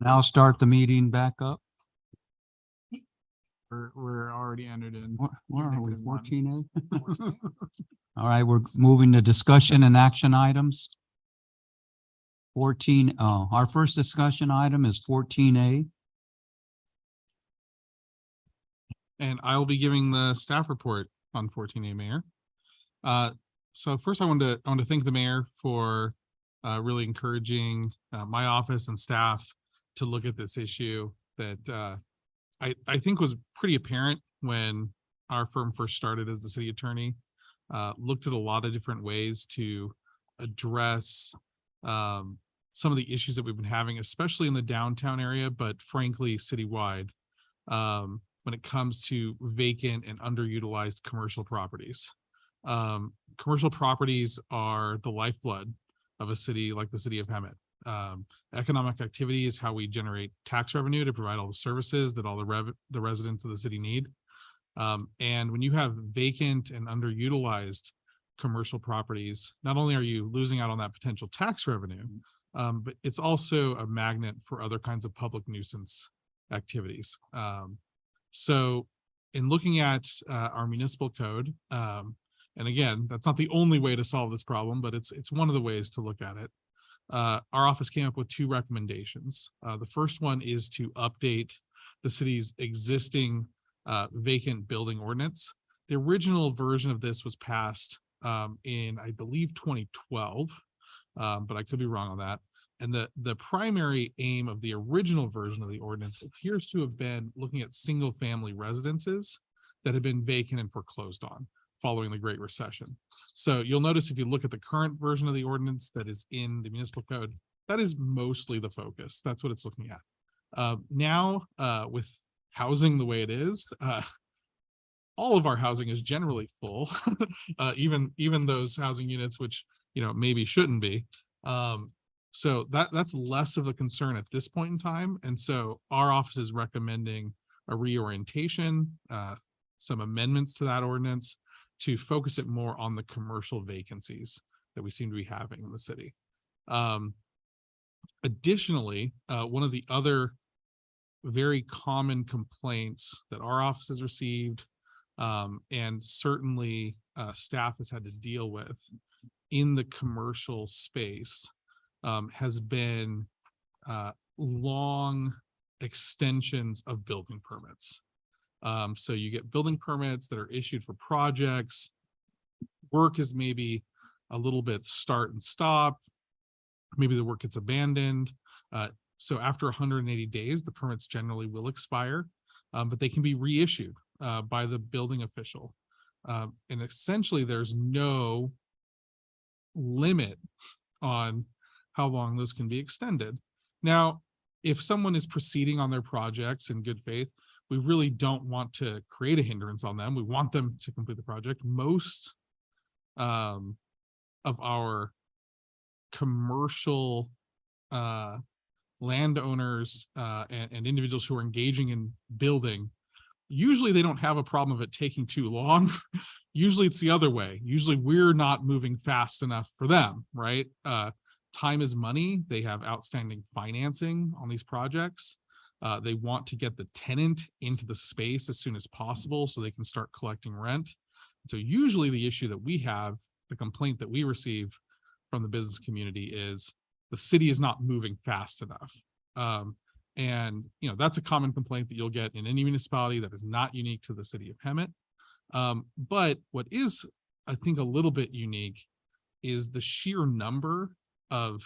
Now start the meeting back up.
We're already entered in.
Where are we?
negative one.
14A? All right, we're moving to discussion and action items. 14, our first discussion item is 14A.
And I will be giving the staff report on 14A, Mayor. So first I want to thank the mayor for really encouraging my office and staff to look at this issue that I think was pretty apparent when our firm first started as the city attorney. Looked at a lot of different ways to address some of the issues that we've been having, especially in the downtown area, but frankly, citywide, when it comes to vacant and underutilized commercial properties. Commercial properties are the lifeblood of a city like the city of Hemet. Economic activity is how we generate tax revenue to provide all the services that all the residents of the city need. And when you have vacant and underutilized commercial properties, not only are you losing out on that potential tax revenue, but it's also a magnet for other kinds of public nuisance activities. So in looking at our municipal code, and again, that's not the only way to solve this problem, but it's one of the ways to look at it. Our office came up with two recommendations. The first one is to update the city's existing vacant building ordinance. The original version of this was passed in, I believe, 2012, but I could be wrong on that. And the primary aim of the original version of the ordinance appears to have been looking at single family residences that have been vacant and foreclosed on following the Great Recession. So you'll notice if you look at the current version of the ordinance that is in the municipal code, that is mostly the focus. That's what it's looking at. Now, with housing the way it is, all of our housing is generally full, even those housing units which maybe shouldn't be. So that's less of a concern at this point in time. And so our office is recommending a reorientation, some amendments to that ordinance to focus it more on the commercial vacancies that we seem to be having in the city. Additionally, one of the other very common complaints that our office has received, and certainly staff has had to deal with in the commercial space, has been long extensions of building permits. So you get building permits that are issued for projects. Work is maybe a little bit start and stop. Maybe the work gets abandoned. So after 180 days, the permits generally will expire, but they can be reissued by the building official. And essentially there's no limit on how long those can be extended. Now, if someone is proceeding on their projects in good faith, we really don't want to create a hindrance on them. We want them to complete the project. Most of our commercial landowners and individuals who are engaging in building, usually they don't have a problem of it taking too long. Usually it's the other way. Usually we're not moving fast enough for them, right? Time is money. They have outstanding financing on these projects. They want to get the tenant into the space as soon as possible so they can start collecting rent. So usually the issue that we have, the complaint that we receive from the business community is the city is not moving fast enough. And that's a common complaint that you'll get in any municipality that is not unique to the city of Hemet. But what is, I think, a little bit unique is the sheer number of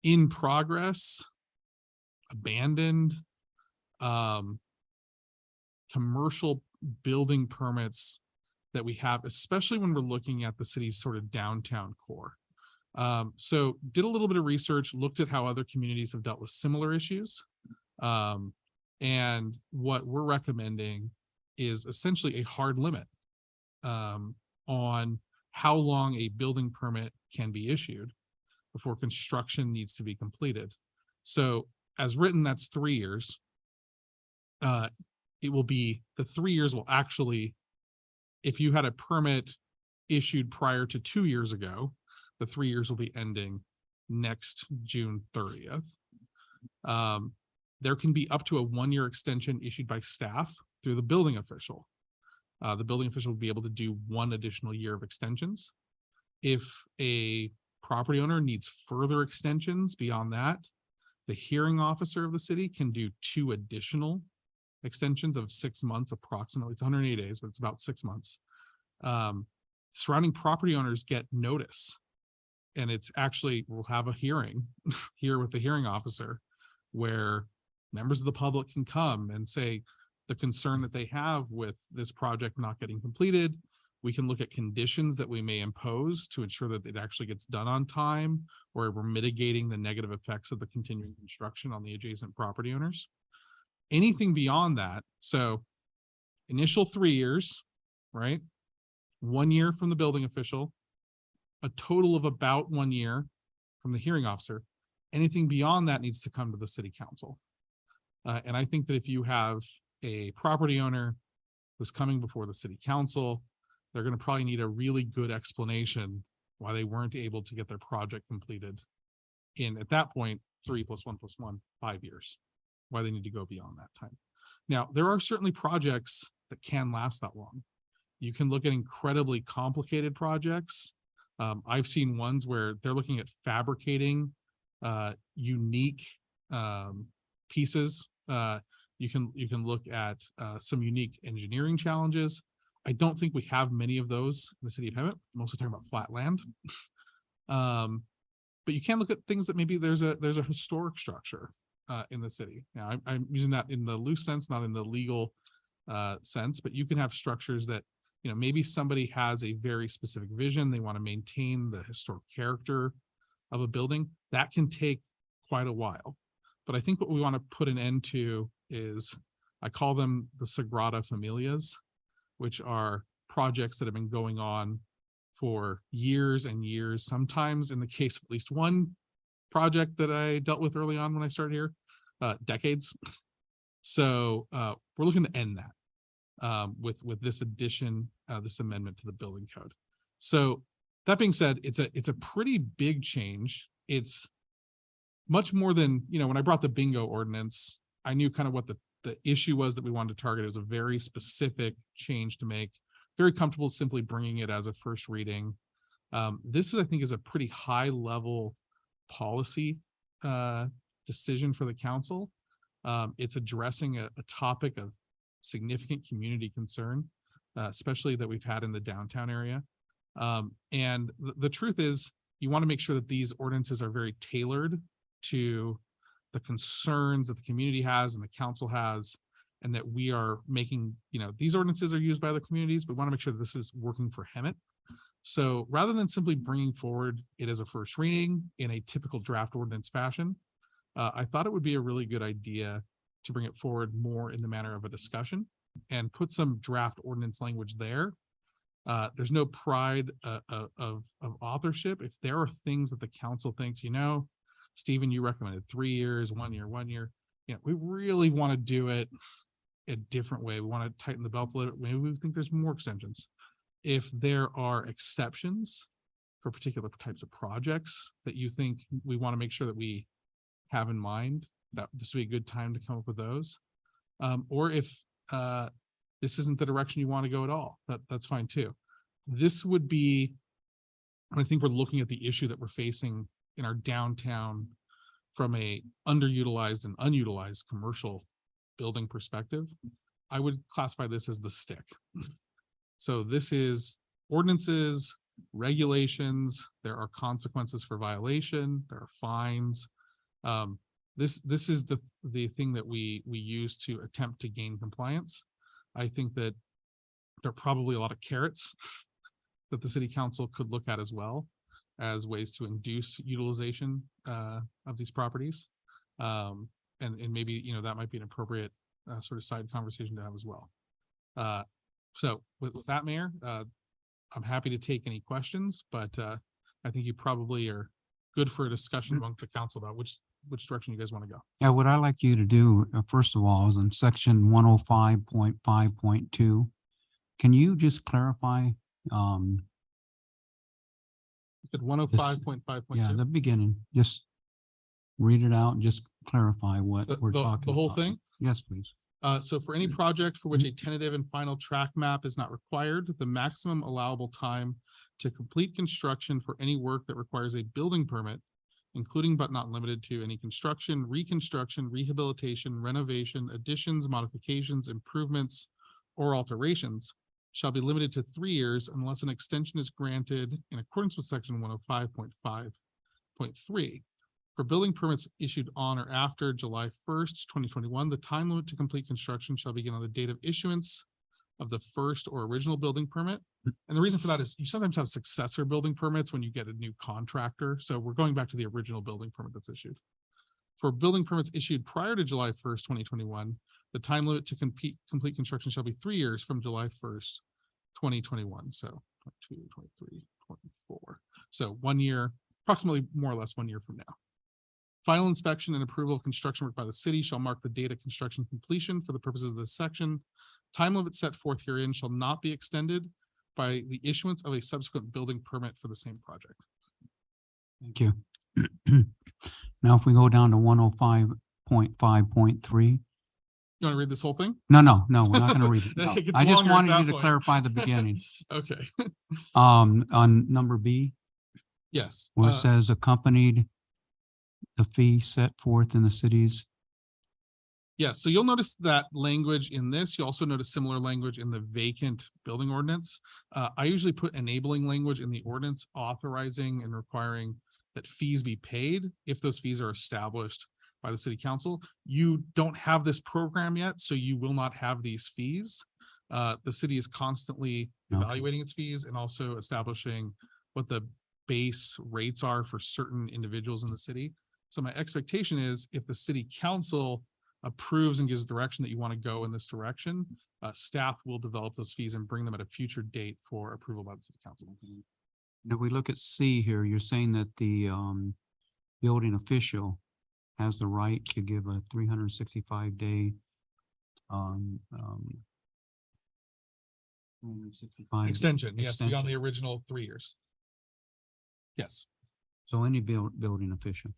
in progress, abandoned, commercial building permits that we have, especially when we're looking at the city's sort of downtown core. So did a little bit of research, looked at how other communities have dealt with similar issues. And what we're recommending is essentially a hard limit on how long a building permit can be issued before construction needs to be completed. So as written, that's 3 years. It will be, the 3 years will actually, if you had a permit issued prior to 2 years ago, the 3 years will be ending next June 30th. There can be up to a 1-year extension issued by staff through the building official. The building official will be able to do 1 additional year of extensions. If a property owner needs further extensions beyond that, the hearing officer of the city can do 2 additional extensions of 6 months approximately. It's 180 days, but it's about 6 months. Surrounding property owners get notice. And it's actually, we'll have a hearing here with the hearing officer where members of the public can come and say the concern that they have with this project not getting completed. We can look at conditions that we may impose to ensure that it actually gets done on time, or we're mitigating the negative effects of the continuing construction on the adjacent property owners. Anything beyond that, so initial 3 years, right? 1 year from the building official, a total of about 1 year from the hearing officer. Anything beyond that needs to come to the city council. And I think that if you have a property owner who's coming before the city council, they're going to probably need a really good explanation why they weren't able to get their project completed in, at that point, 3 + 1 + 1, 5 years, why they need to go beyond that time. Now, there are certainly projects that can last that long. You can look at incredibly complicated projects. I've seen ones where they're looking at fabricating unique pieces. You can look at some unique engineering challenges. I don't think we have many of those in the city of Hemet, mostly talking about flat land. But you can look at things that maybe there's a historic structure in the city. Now, I'm using that in the loose sense, not in the legal sense, but you can have structures that, you know, maybe somebody has a very specific vision. They want to maintain the historic character of a building. That can take quite a while. But I think what we want to put an end to is, I call them the Sagrada Familias, which are projects that have been going on for years and years. Sometimes, in the case of at least one project that I dealt with early on when I started here, decades. So we're looking to end that with this addition, this amendment to the building code. So that being said, it's a pretty big change. It's much more than, you know, when I brought the bingo ordinance, I knew kind of what the issue was that we wanted to target. It was a very specific change to make. Very comfortable simply bringing it as a first reading. This, I think, is a pretty high level policy decision for the council. It's addressing a topic of significant community concern, especially that we've had in the downtown area. And the truth is, you want to make sure that these ordinances are very tailored to the concerns that the community has and the council has, and that we are making, you know, these ordinances are used by other communities, but we want to make sure that this is working for Hemet. So rather than simply bringing forward it as a first reading in a typical draft ordinance fashion, I thought it would be a really good idea to bring it forward more in the manner of a discussion and put some draft ordinance language there. There's no pride of authorship. If there are things that the council thinks, you know, Stephen, you recommended 3 years, 1 year, 1 year. You know, we really want to do it a different way. We want to tighten the belt a little bit. Maybe we think there's more extensions. If there are exceptions for particular types of projects that you think we want to make sure that we have in mind, that this would be a good time to come up with those. Or if this isn't the direction you want to go at all, that's fine too. This would be, I think we're looking at the issue that we're facing in our downtown from a underutilized and unutilized commercial building perspective. I would classify this as the stick. So this is ordinances, regulations, there are consequences for violation, there are fines. This is the thing that we use to attempt to gain compliance. I think that there are probably a lot of carrots that the city council could look at as well as ways to induce utilization of these properties. And maybe, you know, that might be an appropriate sort of side conversation to have as well. So with that, Mayor, I'm happy to take any questions, but I think you probably are good for a discussion among the council about which direction you guys want to go.
Yeah, what I'd like you to do, first of all, is in section 105.5.2, can you just clarify?
At 105.5.2.
Yeah, the beginning, just read it out and just clarify what we're talking about?
The whole thing?
Yes, please.
So for any project for which a tentative and final track map is not required, the maximum allowable time to complete construction for any work that requires a building permit, including but not limited to any construction, reconstruction, rehabilitation, renovation, additions, modifications, improvements, or alterations, shall be limited to 3 years unless an extension is granted in accordance with section 105.5.3. For building permits issued on or after July 1st, 2021, the time limit to complete construction shall begin on the date of issuance of the first or original building permit. And the reason for that is you sometimes have successor building permits when you get a new contractor. So we're going back to the original building permit that's issued. For building permits issued prior to July 1st, 2021, the time limit to complete construction shall be 3 years from July 1st, 2021. So 22, 23, 24. So 1 year, approximately more or less 1 year from now. Final inspection and approval of construction work by the city shall mark the date of construction completion for the purposes of this section. Time limit set forth herein shall not be extended by the issuance of a subsequent building permit for the same project.
Thank you. Now, if we go down to 105.5.3.
You want to read this whole thing?
No, we're not going to read it. No.
It gets
I just
longer at
wanted
that
you to
point.
clarify the beginning.
Okay.
On number B,
Yes.
where it says accompanied the fee set forth in the city's.
Yeah, so you'll notice that language in this. You also notice similar language in the vacant building ordinance. I usually put enabling language in the ordinance authorizing and requiring that fees be paid if those fees are established by the city council. You don't have this program yet, so you will not have these fees. The city is constantly evaluating its fees and also establishing what the base rates are for certain individuals in the city. So my expectation is if the city council approves and gives direction that you want to go in this direction, staff will develop those fees and bring them at a future date for approval by the city council.
If we look at C here, you're saying that the building official has the right to give a 365-day 365
Extension, yes, beyond
extension.
the original 3 years. Yes,
So any building official.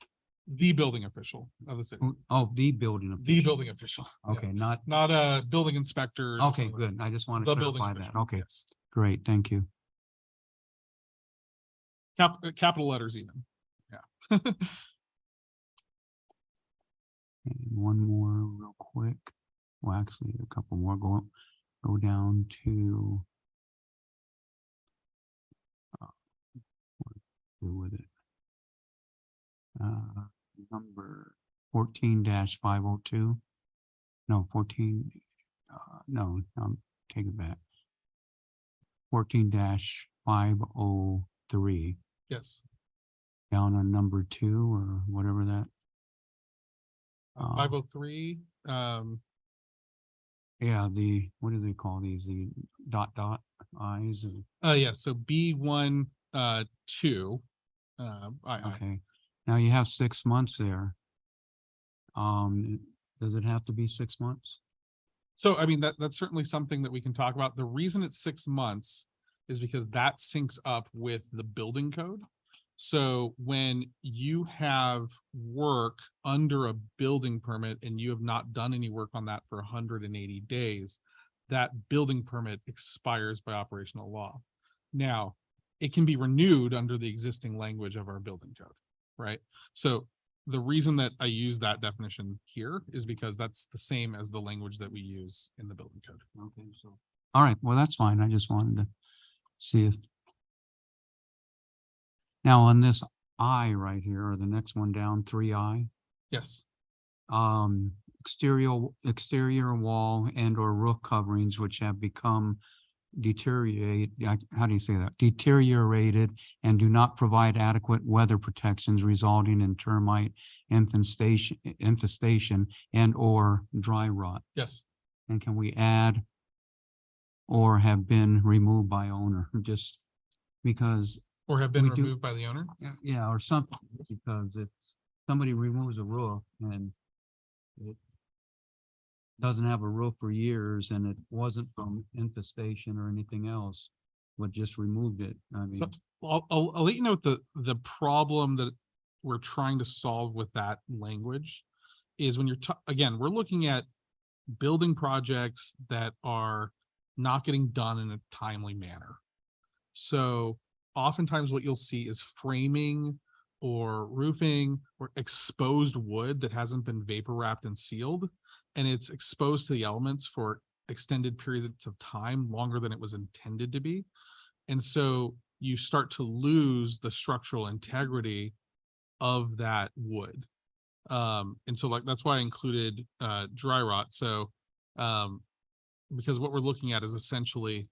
the building official of the city,
Oh, the building official.
the building official. Yeah.
Okay, not,
Not a building inspector. or
okay,
something like
good. I just wanted
The
to
building
clarify that.
official,
Okay,
yes.
great, thank you.
Capital letters even. Yeah.
And one more real quick. Well, actually, a couple more. Go down to with it. Number 14-502. No, 14. No, take it back. 14-503.
Yes.
Down on number 2 or whatever that.
503.
Yeah, what do they call these? The eyes.
Yeah, so B1, 2.
Okay, now you have 6 months there. Does it have to be 6 months?
So, I mean, that's certainly something that we can talk about. The reason it's 6 months is because that syncs up with the building code. So when you have work under a building permit and you have not done any work on that for 180 days, that building permit expires by operational law. Now, it can be renewed under the existing language of our building code, right? So the reason that I use that definition here is because that's the same as the language that we use in the building code.
Okay, so. All right, well, that's fine. I just wanted to see if. Now on this I right here, or the next one down, 3I,
Yes.
exterior wall and or roof coverings which have become how do you say that? Deteriorated and do not provide adequate weather protections resulting in termite infestation and or dry rot.
Yes.
And can we add or have been removed by owner, just because.
Or have been
we do-
removed by the owner?
Yeah, or something, because if somebody removes a roof and it doesn't have a roof for years and it wasn't from infestation or anything else, but just removed it, I mean.
So I'll let you know what the problem that we're trying to solve with that language is when you're, again, we're looking at building projects that are not getting done in a timely manner. So oftentimes what you'll see is framing or roofing or exposed wood that hasn't been vapor wrapped and sealed, and it's exposed to the elements for extended periods of time, longer than it was intended to be. And so you start to lose the structural integrity of that wood. And so like, that's why I included dry rot. So because what we're looking at is essentially,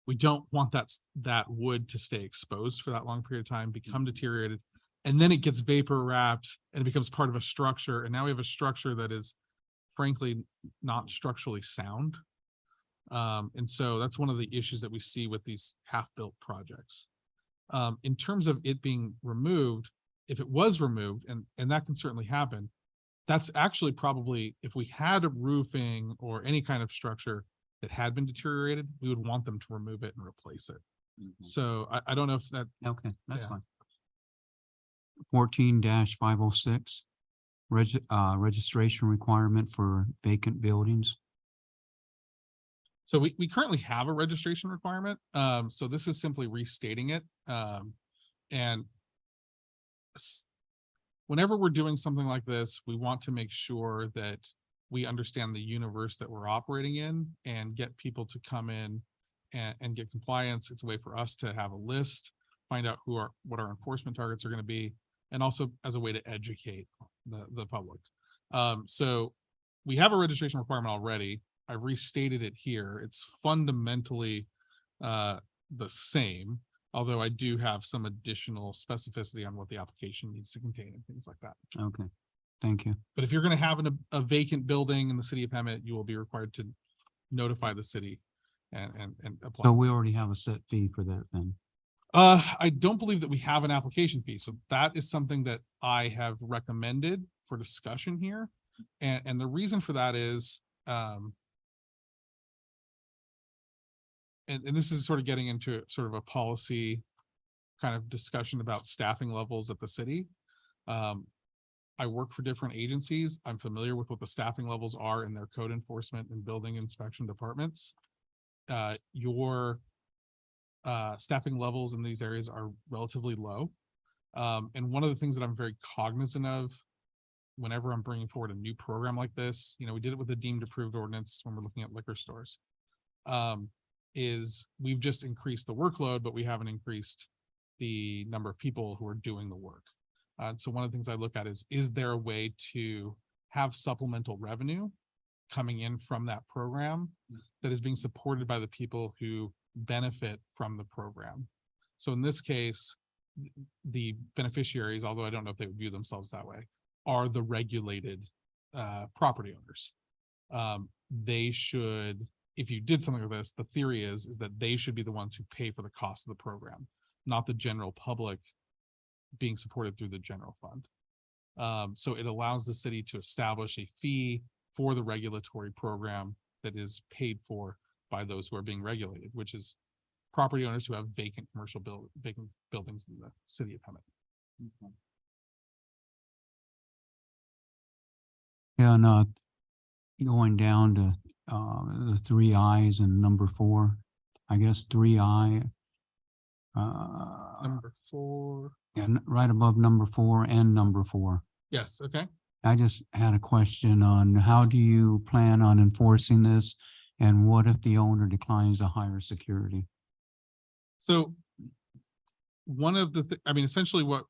we don't want that wood to stay exposed for that long period of time, become deteriorated, and then it gets vapor wrapped and it becomes part of a structure. And now we have a structure that is frankly not structurally sound. And so that's one of the issues that we see with these half-built projects. In terms of it being removed, if it was removed, and that can certainly happen, that's actually probably, if we had a roofing or any kind of structure that had been deteriorated, we would want them to remove it and replace it. So I don't know if that.
Okay, that's
Yeah.
fine. 14-506, registration requirement for vacant buildings.
So we currently have a registration requirement. So this is simply restating it. And whenever we're doing something like this, we want to make sure that we understand the universe that we're operating in and get people to come in and get compliance. It's a way for us to have a list, find out what our enforcement targets are going to be, and also as a way to educate the public. So we have a registration requirement already. I restated it here. It's fundamentally the same, although I do have some additional specificity on what the application needs to contain and things like that.
Okay, thank you.
But if you're going to have a vacant building in the city of Hemet, you will be required to notify the city and apply.
So we already have a set fee for that then.
I don't believe that we have an application fee. So that is something that I have recommended for discussion here. And the reason for that is, and this is sort of getting into sort of a policy kind of discussion about staffing levels at the city. I work for different agencies. I'm familiar with what the staffing levels are in their code enforcement and building inspection departments. Your staffing levels in these areas are relatively low. And one of the things that I'm very cognizant of whenever I'm bringing forward a new program like this, we did it with the deemed approved ordinance when we're looking at liquor stores, is we've just increased the workload, but we haven't increased the number of people who are doing the work. So one of the things I look at is there a way to have supplemental revenue coming in from that program that is being supported by the people who benefit from the program? So in this case, the beneficiaries, although I don't know if they would view themselves that way, are the regulated property owners. They should, if you did something like this, the theory is that they should be the ones who pay for the cost of the program, not the general public being supported through the general fund. So it allows the city to establish a fee for the regulatory program that is paid for by those who are being regulated, which is property owners who have vacant vacant buildings in the city of Hemet.
Yeah, and going down to the 3 I's and number 4, I guess 3I.
Number 4.
And right above number 4 and number 4.
Yes, okay.
I just had a question on how do you plan on enforcing this? And what if the owner declines to hire security?
So one of the, essentially what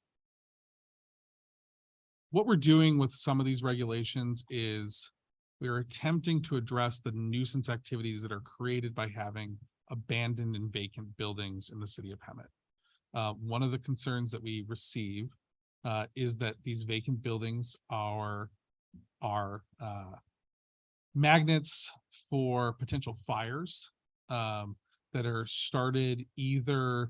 we're doing with some of these regulations is we're attempting to address the nuisance activities that are created by having abandoned and vacant buildings in the city of Hemet. One of the concerns that we receive is that these vacant buildings are magnets for potential fires that are started either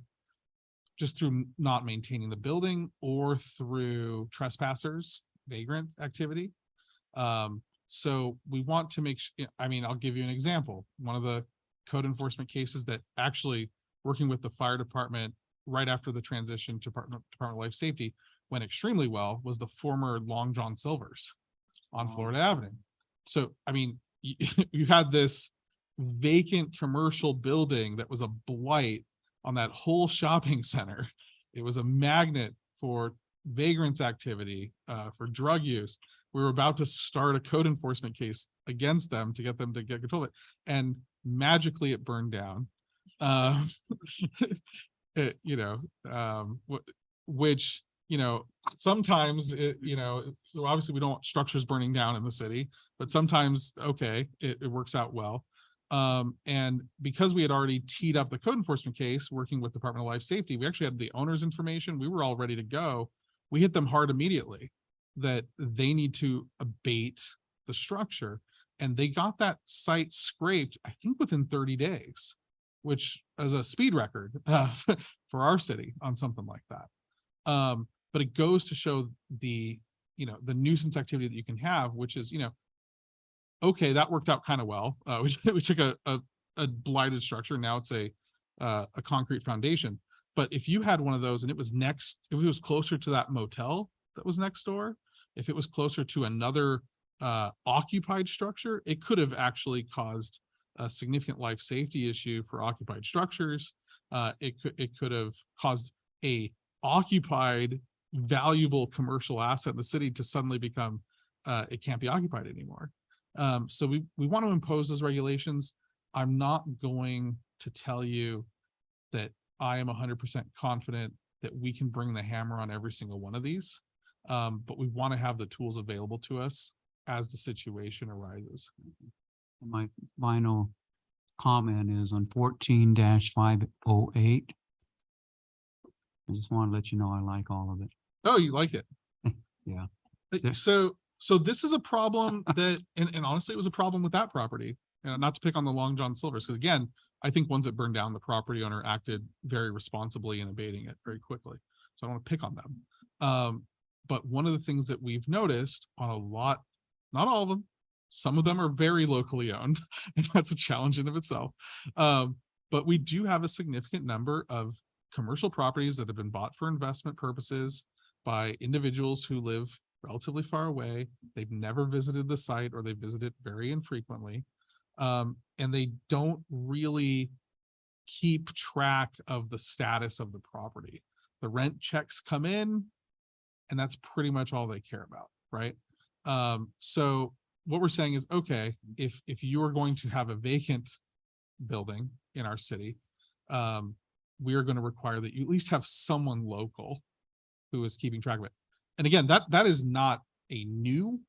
just through not maintaining the building or through trespassers, vagrant activity. So we want to make sure, I'll give you an example. One of the code enforcement cases that actually working with the fire department right after the transition to Department of Life Safety, went extremely well was the former Long John Silver's on Florida Avenue. So, I mean, you had this vacant commercial building that was a blight on that whole shopping center. It was a magnet for vagrants activity, for drug use. We were about to start a code enforcement case against them to get them to get control of it. And magically it burned down. Which, sometimes so obviously we don't want structures burning down in the city, but sometimes, okay, it works out well. And because we had already teed up the code enforcement case, working with Department of Life Safety, we actually had the owner's information. We were all ready to go. We hit them hard immediately that they need to abate the structure. And they got that site scraped, I think within 30 days, which is a speed record for our city on something like that. But it goes to show the nuisance activity that you can have, which is, okay, that worked out kind of well. We took a blighted structure. Now it's a concrete foundation. But if you had one of those and it was closer to that motel that was next door, if it was closer to another occupied structure, it could have actually caused a significant life safety issue for occupied structures. It could have caused a occupied valuable commercial asset in the city to suddenly become it can't be occupied anymore. So we want to impose those regulations. I'm not going to tell you that I am 100% confident that we can bring the hammer on every single one of these. But we want to have the tools available to us as the situation arises.
My final comment is on 14-508. I just want to let you know I like all of it.
Oh, you like it?
Yeah.
So this is a problem that, and honestly, it was a problem with that property. Not to pick on the Long John Silver's, because again, I think once it burned down, the property owner acted very responsibly in abating it very quickly. So I don't want to pick on them. But one of the things that we've noticed on a lot, not all of them, some of them are very locally owned, and that's a challenge in of itself. But we do have a significant number of commercial properties that have been bought for investment purposes by individuals who live relatively far away. They've never visited the site, or they visit it very infrequently. And they don't really keep track of the status of the property. The rent checks come in, and that's pretty much all they care about, right? So what we're saying is, okay, if you are going to have a vacant building in our city, we are going to require that you at least have someone local who is keeping track of it. And again, that is not a new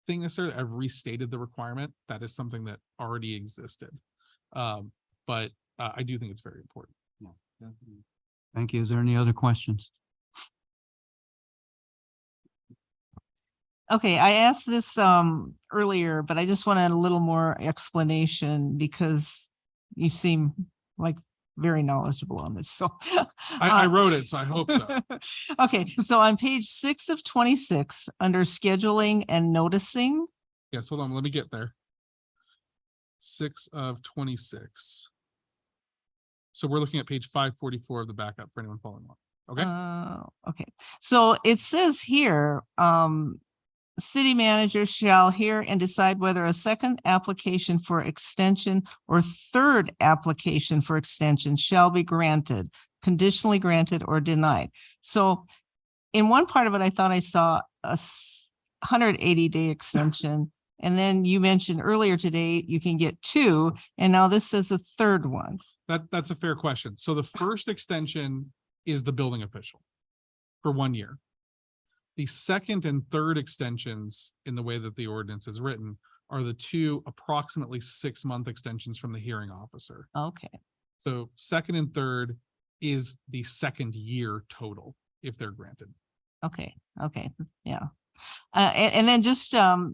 thing necessarily. I've restated the requirement. That is something that already existed. But I do think it's very important.
Yeah, definitely. Thank you. Is there any other questions?
Okay, I asked this earlier, but I just wanted a little more explanation because you seem like very knowledgeable on this. So
I wrote it, so I hope so.
Okay, so on page 6 of 26, under scheduling and noticing.
Yes, hold on, let me get there. 6 of 26. So we're looking at page 544 of the backup for anyone following along. Okay.
Okay, so it says here, city manager shall hear and decide whether a second application for extension or third application for extension shall be granted, conditionally granted or denied. So in one part of it, I thought I saw a 180-day extension. And then you mentioned earlier today, you can get 2. And now this says a third one.
That's a fair question. So the first extension is the building official for 1 year. The second and third extensions, in the way that the ordinance is written, are the 2 approximately 6-month extensions from the hearing officer.
Okay.
So second and third is the second year total if they're granted.
Okay. Yeah. And then just a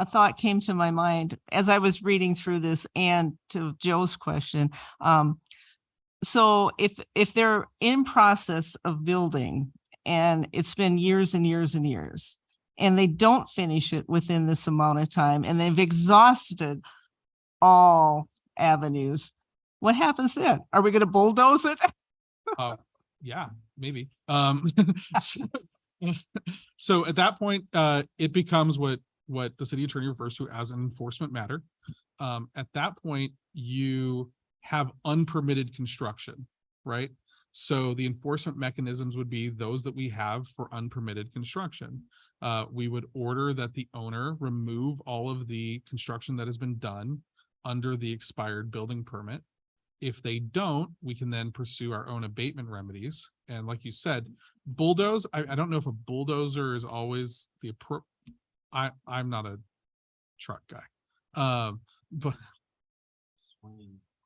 thought came to my mind as I was reading through this, and to Joe's question. So if they're in process of building, and it's been years and years and years, and they don't finish it within this amount of time, and they've exhausted all avenues, what happens then? Are we going to bulldoze it?
Yeah, maybe. So at that point, it becomes what the city attorney refers to as an enforcement matter. At that point, you have unpermitted construction, right? So the enforcement mechanisms would be those that we have for unpermitted construction. We would order that the owner remove all of the construction that has been done under the expired building permit. If they don't, we can then pursue our own abatement remedies. And like you said, bulldoze, I don't know if a bulldozer is always the I'm not a truck guy. But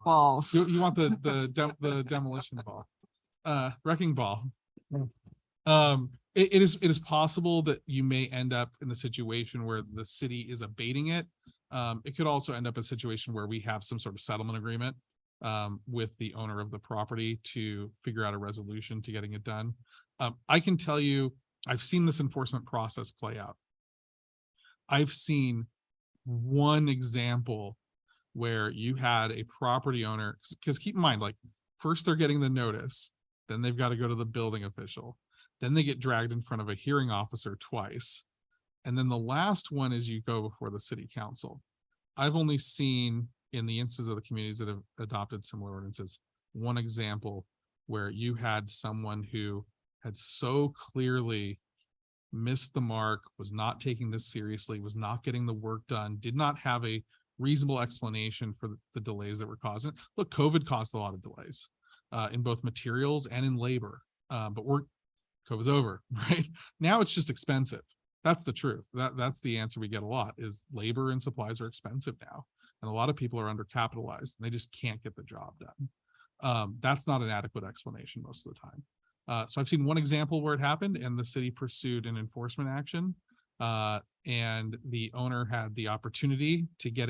Balls.
you want the demolition ball, wrecking ball. It is possible that you may end up in the situation where the city is abating it. It could also end up a situation where we have some sort of settlement agreement with the owner of the property to figure out a resolution to getting it done. I can tell you, I've seen this enforcement process play out. I've seen one example where you had a property owner, because keep in mind, like, first they're getting the notice, then they've got to go to the building official, then they get dragged in front of a hearing officer twice. And then the last one is you go before the city council. I've only seen, in the instances of the communities that have adopted similar ordinances, one example where you had someone who had so clearly missed the mark, was not taking this seriously, was not getting the work done, did not have a reasonable explanation for the delays that were causing. Look, COVID caused a lot of delays in both materials and in labor, but COVID's over, right? Now it's just expensive. That's the truth. That's the answer we get a lot, is labor and supplies are expensive now. And a lot of people are undercapitalized and they just can't get the job done. That's not an adequate explanation most of the time. So I've seen one example where it happened and the city pursued an enforcement action, and the owner had the opportunity to get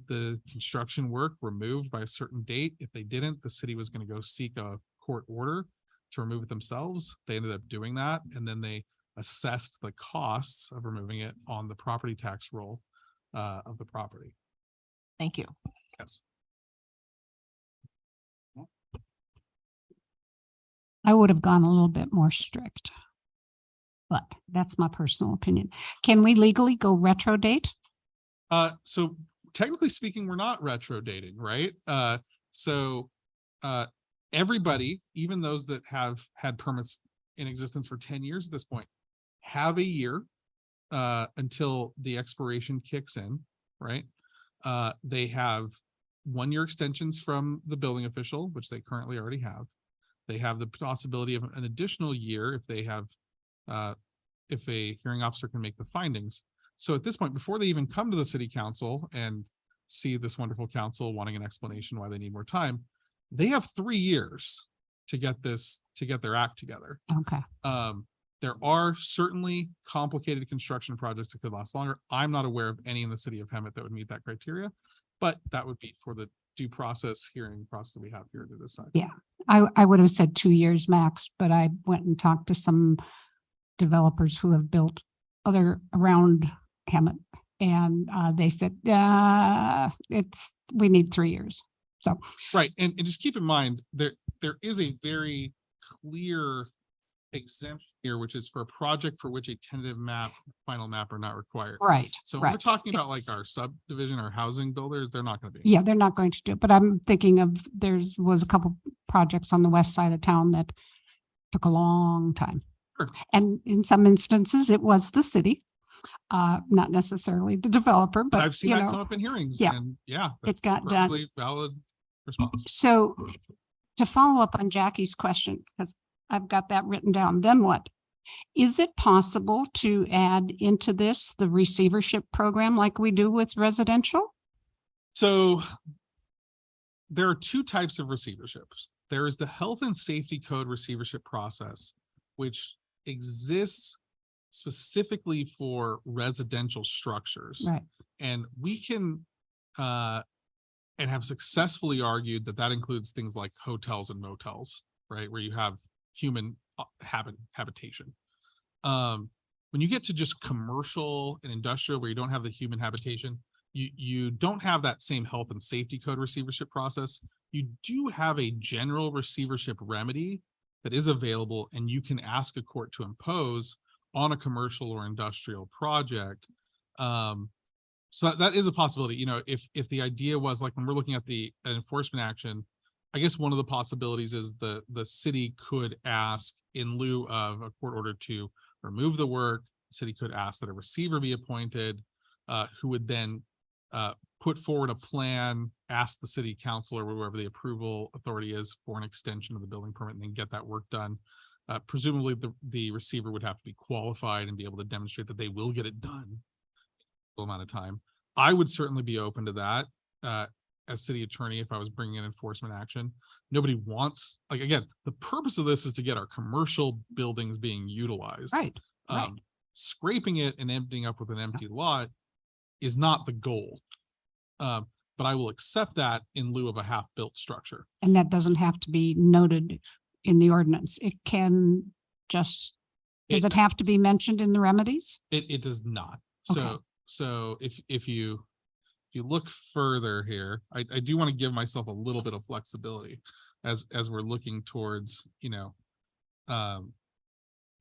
the construction work removed by a certain date. If they didn't, the city was going to go seek a court order to remove it themselves. They ended up doing that, and then they assessed the costs of removing it on the property tax roll of the property.
Thank you.
Yes.
I would have gone a little bit more strict. But that's my personal opinion. Can we legally go retro date?
So technically speaking, we're not retro dating, right? Everybody, even those that have had permits in existence for 10 years at this point, have a year until the expiration kicks in, right? They have 1-year extensions from the building official, which they currently already have. They have the possibility of an additional year if they have, if a hearing officer can make the findings. So at this point, before they even come to the city council and see this wonderful council wanting an explanation why they need more time, they have 3 years to get their act together.
Okay.
There are certainly complicated construction projects that could last longer. I'm not aware of any in the city of Hemet that would meet that criteria, but that would be for the due process hearing process that we have here to decide.
Yeah, I would have said 2 years max, but I went and talked to some developers who have built other around Hemet, and they said, we need 3 years. So.
Right. And just keep in mind there is a very clear exemption here, which is for a project for which a tentative map, final map are not required.
Right.
So when we're
right.
talking about like our subdivision or housing builders, they're not going to be.
Yeah, they're not going to do it, but I'm thinking of, was a couple projects on the west side of town that took a long time.
Sure.
And in some instances, it was the city, not necessarily the developer, but
I've seen that come up in hearings.
Yeah,
and yeah,
it got done.
Valid response.
So to follow up on Jackie's question, because I've got that written down, then what? Is it possible to add into this the receivership program like we do with residential?
So there are 2 types of receiverships. There is the health and safety code receivership process, which exists specifically for residential structures.
Right.
And we can, and have successfully argued that includes things like hotels and motels, right? Where you have human habitation. When you get to just commercial and industrial where you don't have the human habitation, you don't have that same health and safety code receivership process. You do have a general receivership remedy that is available and you can ask a court to impose on a commercial or industrial project. So that is a possibility. You know, if the idea was like when we're looking at the enforcement action, I guess one of the possibilities is the city could ask in lieu of a court order to remove the work, the city could ask that a receiver be appointed, who would then put forward a plan, ask the city council or whoever the approval authority is for an extension of the building permit and then get that work done. Presumably the receiver would have to be qualified and be able to demonstrate that they will get it done amount of time. I would certainly be open to that as city attorney if I was bringing in enforcement action. Nobody wants, like, again, the purpose of this is to get our commercial buildings being utilized.
Right. Right.
Scraping it and emptying up with an empty lot is not the goal. But I will accept that in lieu of a half-built structure.
And that doesn't have to be noted in the ordinance. It can just, does it have to be mentioned in the remedies?
It does not.
Okay.
So if you look further here, I do want to give myself a little bit of flexibility as we're looking towards, you know,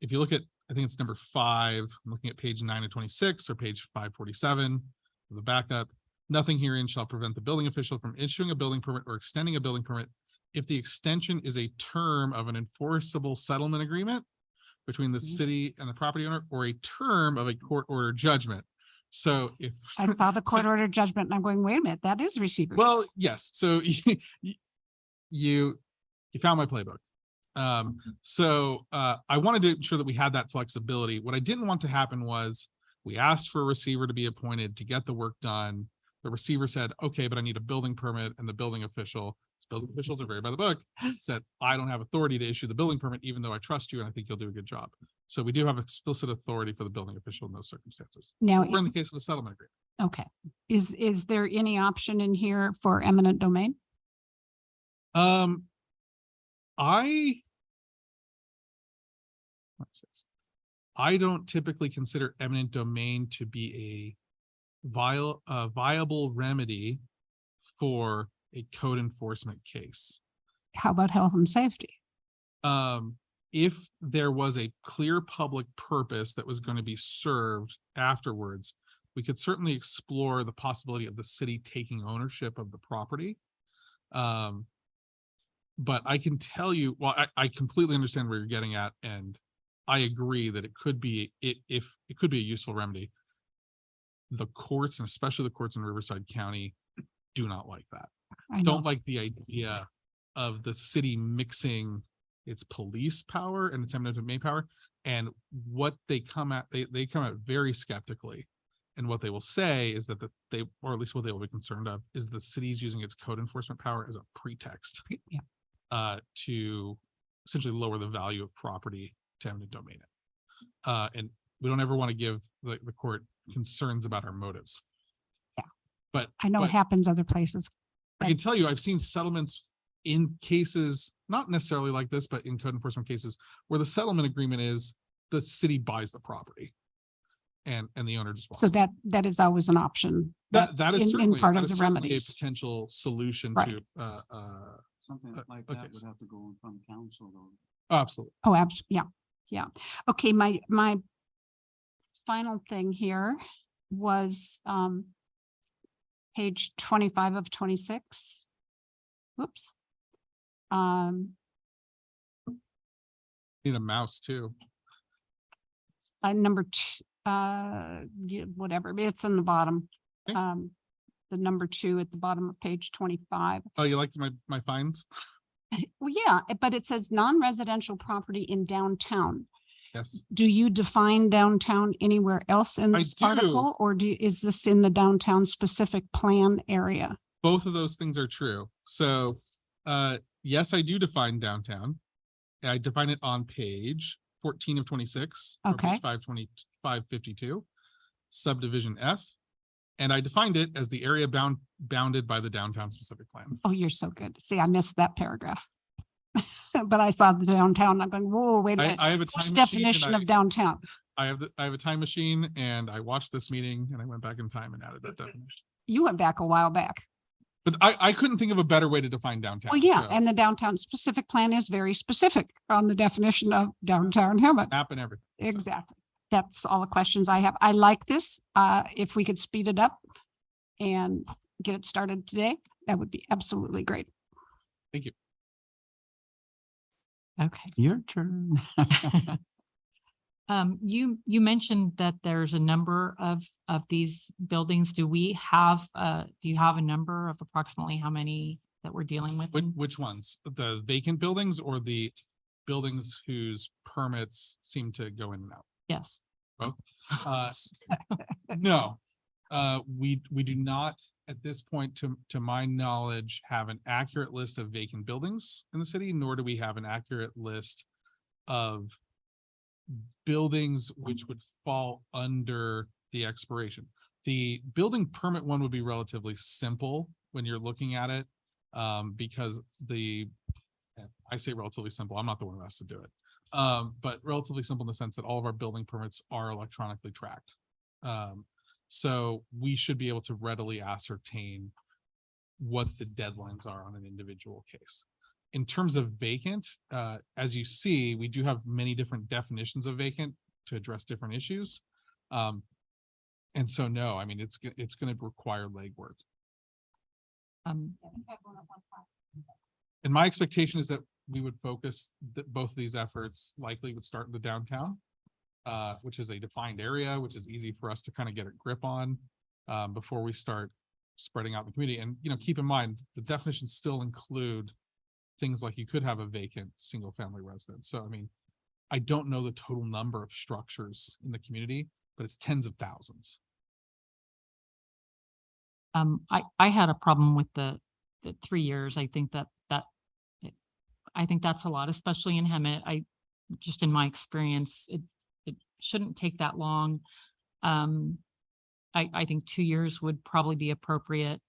if you look at, I think it's number 5, I'm looking at page 9 of 26 or page 547, the backup. Nothing herein shall prevent the building official from issuing a building permit or extending a building permit if the extension is a term of an enforceable settlement agreement between the city and the property owner or a term of a court order judgment. So if
I saw the court order judgment and I'm going, wait a minute, that is receivership.
well, yes. So you found my playbook. So I wanted to ensure that we had that flexibility. What I didn't want to happen was we asked for a receiver to be appointed to get the work done. The receiver said, okay, but I need a building permit, and the building officials are very by the book, said, I don't have authority to issue the building permit, even though I trust you and I think you'll do a good job. So we do have explicit authority for the building official in those circumstances.
Now,
We're in the case of a settlement agreement.
okay. Is there any option in here for eminent domain?
I don't typically consider eminent domain to be a viable remedy for a code enforcement case.
How about health and safety?
If there was a clear public purpose that was going to be served afterwards, we could certainly explore the possibility of the city taking ownership of the property. But I can tell you, well, I completely understand where you're getting at, and I agree that it could be, if it could be a useful remedy. The courts, and especially the courts in Riverside County, do not like that.
I know.
Don't like the idea of the city mixing its police power and its eminent domain power. And what they come at, they come at very skeptically. And what they will say is that or at least what they will be concerned of, is the city's using its code enforcement power as a pretext to essentially lower the value of property to eminent domain it. And we don't ever want to give the court concerns about our motives.
Yeah.
But
I know it happens other places.
I can tell you, I've seen settlements in cases, not necessarily like this, but in code enforcement cases where the settlement agreement is the city buys the property and the owner just walks.
So that is always an option.
That is
in
certainly
part
that
of
is
the
certainly
remedies.
a potential solution
Right.
to
Something like
okay.
that would have to go in front of council though.
Absolutely.
Oh, absolutely. Yeah. Yeah. Okay. My final thing here was, page 25 of 26. Whoops.
Need a mouse too.
Number 2, yeah, whatever, it's in the bottom.
Okay.
The number 2 at the bottom of page 25.
Oh, you liked my finds?
Well, yeah, but it says non-residential property in downtown.
Yes.
Do you define downtown anywhere else in
I
this
do.
article, or is this in the downtown specific plan area?
Both of those things are true. So, yes, I do define downtown. I define it on page 14 of 26. or
Okay.
page 552, subdivision F. And I defined it as the area bounded by the downtown specific plan.
Oh, you're so good. See, I missed that paragraph. But I saw the downtown. I'm going, whoa, wait a minute.
I have a
Which
time machine.
definition of downtown?
I have a time machine, and I watched this meeting and I went back in time and added that definition.
You went back a while back.
But I couldn't think of a better way to define downtown.
Well, yeah,
so
and the downtown specific plan is very specific on the definition of downtown Hemet.
map and everything. so.
Exactly. That's all the questions I have. I like this. If we could speed it up and get it started today, that would be absolutely great.
Thank you.
Okay.
Your turn.
You mentioned that there's a number of these buildings. Do you have a number of approximately how many that we're dealing with?
Which ones? The vacant buildings or the buildings whose permits seem to go in and out?
Yes.
Both? No, we do not at this point, to my knowledge, have an accurate list of vacant buildings in the city, nor do we have an accurate list of buildings which would fall under the expiration. The building permit one would be relatively simple when you're looking at it, because I say relatively simple, I'm not the one who has to do it. But relatively simple in the sense that all of our building permits are electronically tracked. So we should be able to readily ascertain what the deadlines are on an individual case. In terms of vacant, as you see, we do have many different definitions of vacant to address different issues. And so, no, I mean, it's going to require legwork. And my expectation is that we would focus that both of these efforts likely would start in the downtown, which is a defined area, which is easy for us to kind of get a grip on before we start spreading out in the community. And, keep in mind, the definitions still include things like you could have a vacant single family residence. So, I mean, I don't know the total number of structures in the community, but it's tens of thousands.
I had a problem with the 3 years. I think I think that's a lot, especially in Hemet. Just in my experience, it shouldn't take that long. I think 2 years would probably be appropriate.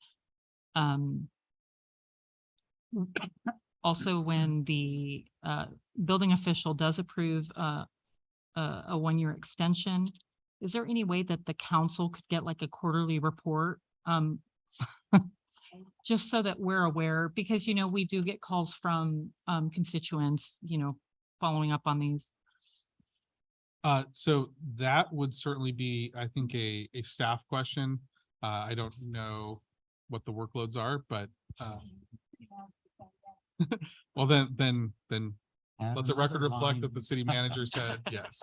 Also, when the building official does approve a 1-year extension, is there any way that the council could get like a quarterly report? Just so that we're aware, because, we do get calls from constituents, following up on these.
So that would certainly be, I think, a staff question. I don't know what the workloads are, but well, then let the record reflect that the city manager said yes.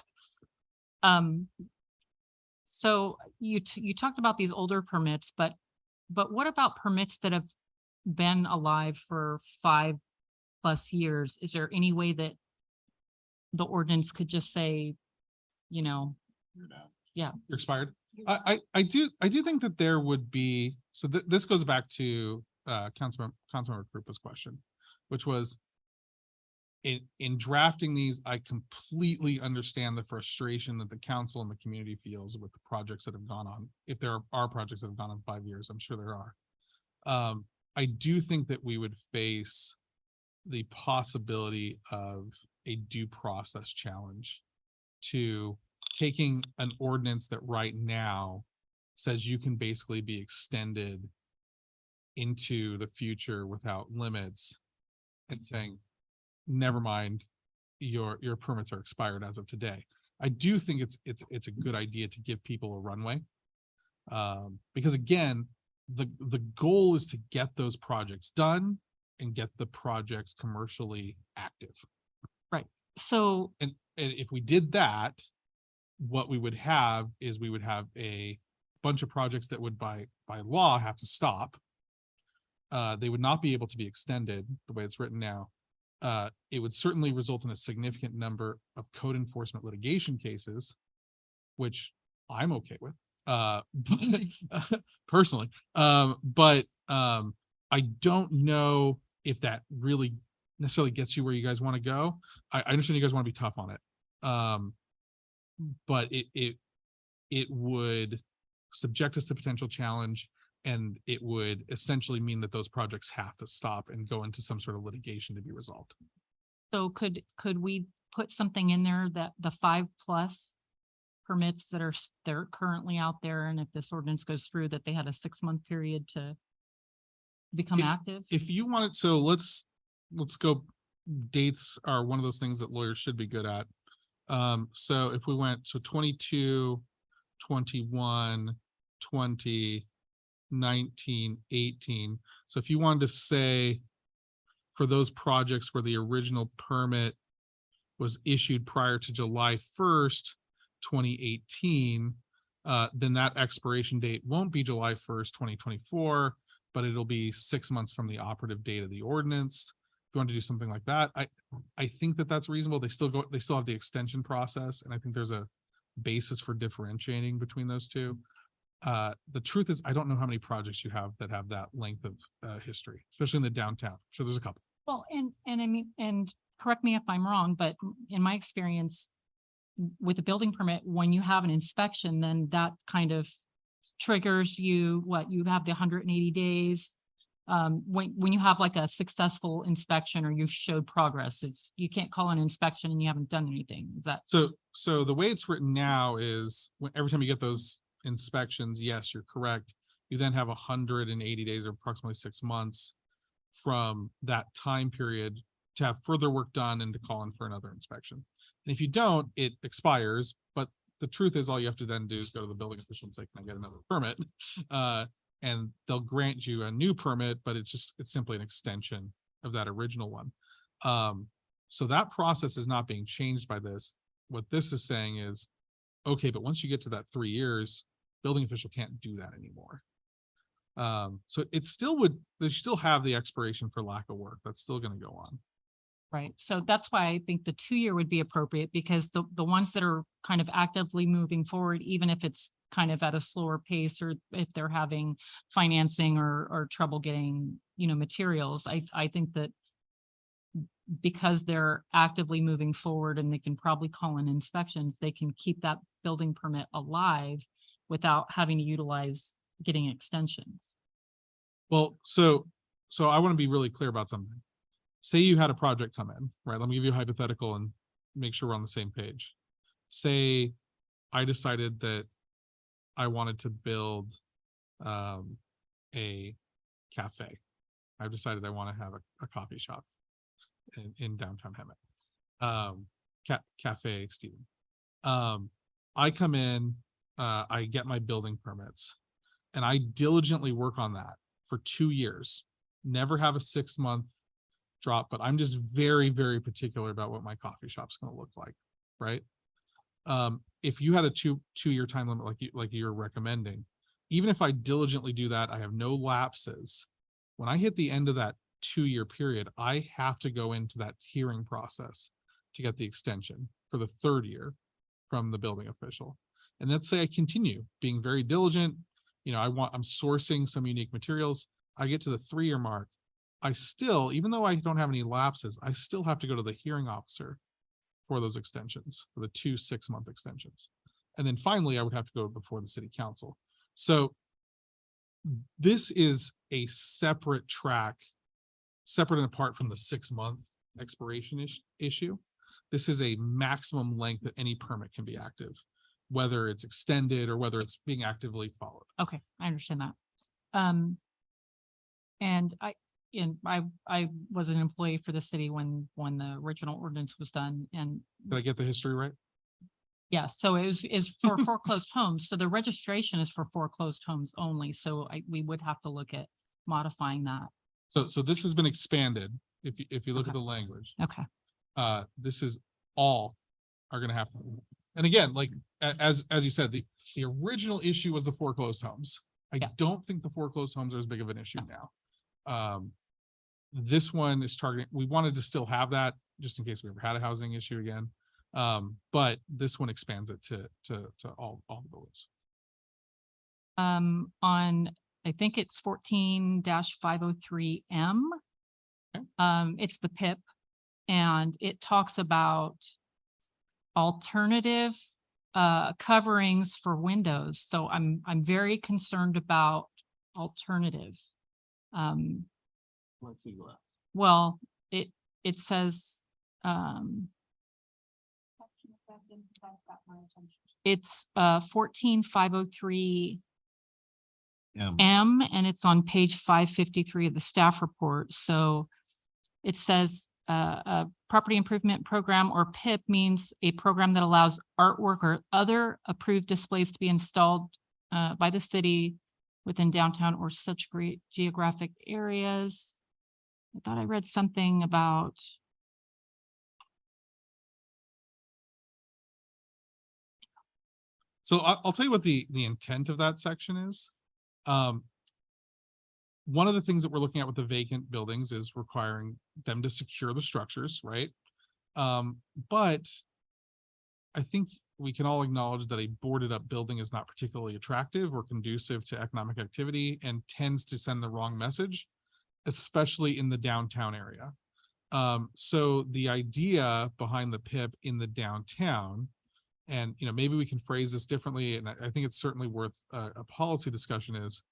So you talked about these older permits, but what about permits that have been alive for 5+ years? Is there any way that the ordinance could just say, yeah,
You're expired? I do think that there would be, so this goes back to Councilmember Krupa's question, which was in drafting these, I completely understand the frustration that the council and the community feels with the projects that have gone on. If there are projects that have gone on 5 years, I'm sure there are. I do think that we would face the possibility of a due process challenge to taking an ordinance that right now says you can basically be extended into the future without limits and saying, never mind, your permits are expired as of today. I do think it's a good idea to give people a runway. Because again, the goal is to get those projects done and get the projects commercially active.
Right. So,
and if we did that, what we would have is we would have a bunch of projects that would by law have to stop. They would not be able to be extended the way it's written now. It would certainly result in a significant number of code enforcement litigation cases, which I'm okay with, personally. But I don't know if that really necessarily gets you where you guys want to go. I understand you guys want to be tough on it. But it would subject us to potential challenge, and it would essentially mean that those projects have to stop and go into some sort of litigation to be resolved.
So could we put something in there that the 5+ permits that are currently out there, and if this ordinance goes through, that they had a 6-month period to become active?
If you wanted, so let's go. Dates are one of those things that lawyers should be good at. So if we went to 22, 21, 20, 19, 18. So if you wanted to say for those projects where the original permit was issued prior to July 1st, 2018, then that expiration date won't be July 1st, 2024, but it'll be 6 months from the operative date of the ordinance. If you want to do something like that, I think that that's reasonable. They still have the extension process, and I think there's a basis for differentiating between those two. The truth is, I don't know how many projects you have that have that length of history, especially in the downtown. So there's a couple.
Well, and I mean, and correct me if I'm wrong, but in my experience with a building permit, when you have an inspection, then that kind of triggers you, you have the 180 days. When you have like a successful inspection or you've showed progress, you can't call an inspection and you haven't done anything. Is that?
So the way it's written now is every time you get those inspections, yes, you're correct. You then have 180 days or approximately 6 months from that time period to have further work done and to call in for another inspection. And if you don't, it expires. But the truth is, all you have to then do is go to the building official and say, can I get another permit? And they'll grant you a new permit, but it's simply an extension of that original one. So that process is not being changed by this. What this is saying is, okay, but once you get to that 3 years, building official can't do that anymore. So it still they still have the expiration for lack of work. That's still going to go on.
Right. So that's why I think the 2-year would be appropriate, because the ones that are kind of actively moving forward, even if it's kind of at a slower pace, or if they're having financing or trouble getting, materials, I think that because they're actively moving forward and they can probably call in inspections, they can keep that building permit alive without having to utilize getting extensions.
Well, so I want to be really clear about something. Say you had a project come in, right? Let me give you a hypothetical and make sure we're on the same page. Say I decided that I wanted to build a cafe. I've decided I want to have a coffee shop in downtown Hemet. Cafe Stephen. I come in, I get my building permits, and I diligently work on that for 2 years. Never have a 6-month drop, but I'm just very, very particular about what my coffee shop's going to look like, right? If you had a two-year time limit like you're recommending, even if I diligently do that, I have no lapses. When I hit the end of that 2-year period, I have to go into that hearing process to get the extension for the 3rd year from the building official. And let's say I continue being very diligent. I'm sourcing some unique materials. I get to the 3-year mark. I still, even though I don't have any lapses, I still have to go to the hearing officer for those extensions, for the 2 6-month extensions. And then finally, I would have to go before the city council. So this is a separate track, separate and apart from the 6-month expiration issue. This is a maximum length that any permit can be active, whether it's extended or whether it's being actively followed.
Okay, I understand that. And I was an employee for the city when the original ordinance was done, and
Did I get the history right?
yeah, so is for foreclosed homes. So the registration is for foreclosed homes only. So we would have to look at modifying that.
So this has been expanded. If you look at
Okay.
the language,
Okay.
this is all are going to have. And again, like as you said, the original issue was the foreclosed homes. I don't think the foreclosed homes are as big of an issue now. This one is targeting, we wanted to still have that just in case we ever had a housing issue again. But this one expands it to all the buildings.
On, I think it's 14-503M. It's the PIP, and it talks about alternative coverings for windows. So I'm very concerned about alternative. Well, it says it's 14-503 M, and it's on page 553 of the staff report. So it says a property improvement program, or PIP, means a program that allows artwork or other approved displays to be installed by the city within downtown or such great geographic areas. I thought I read something about.
So I'll tell you what the intent of that section is. One of the things that we're looking at with the vacant buildings is requiring them to secure the structures, right? But I think we can all acknowledge that a boarded up building is not particularly attractive or conducive to economic activity and tends to send the wrong message, especially in the downtown area. So the idea behind the PIP in the downtown, and maybe we can phrase this differently, and I think it's certainly worth a policy discussion, is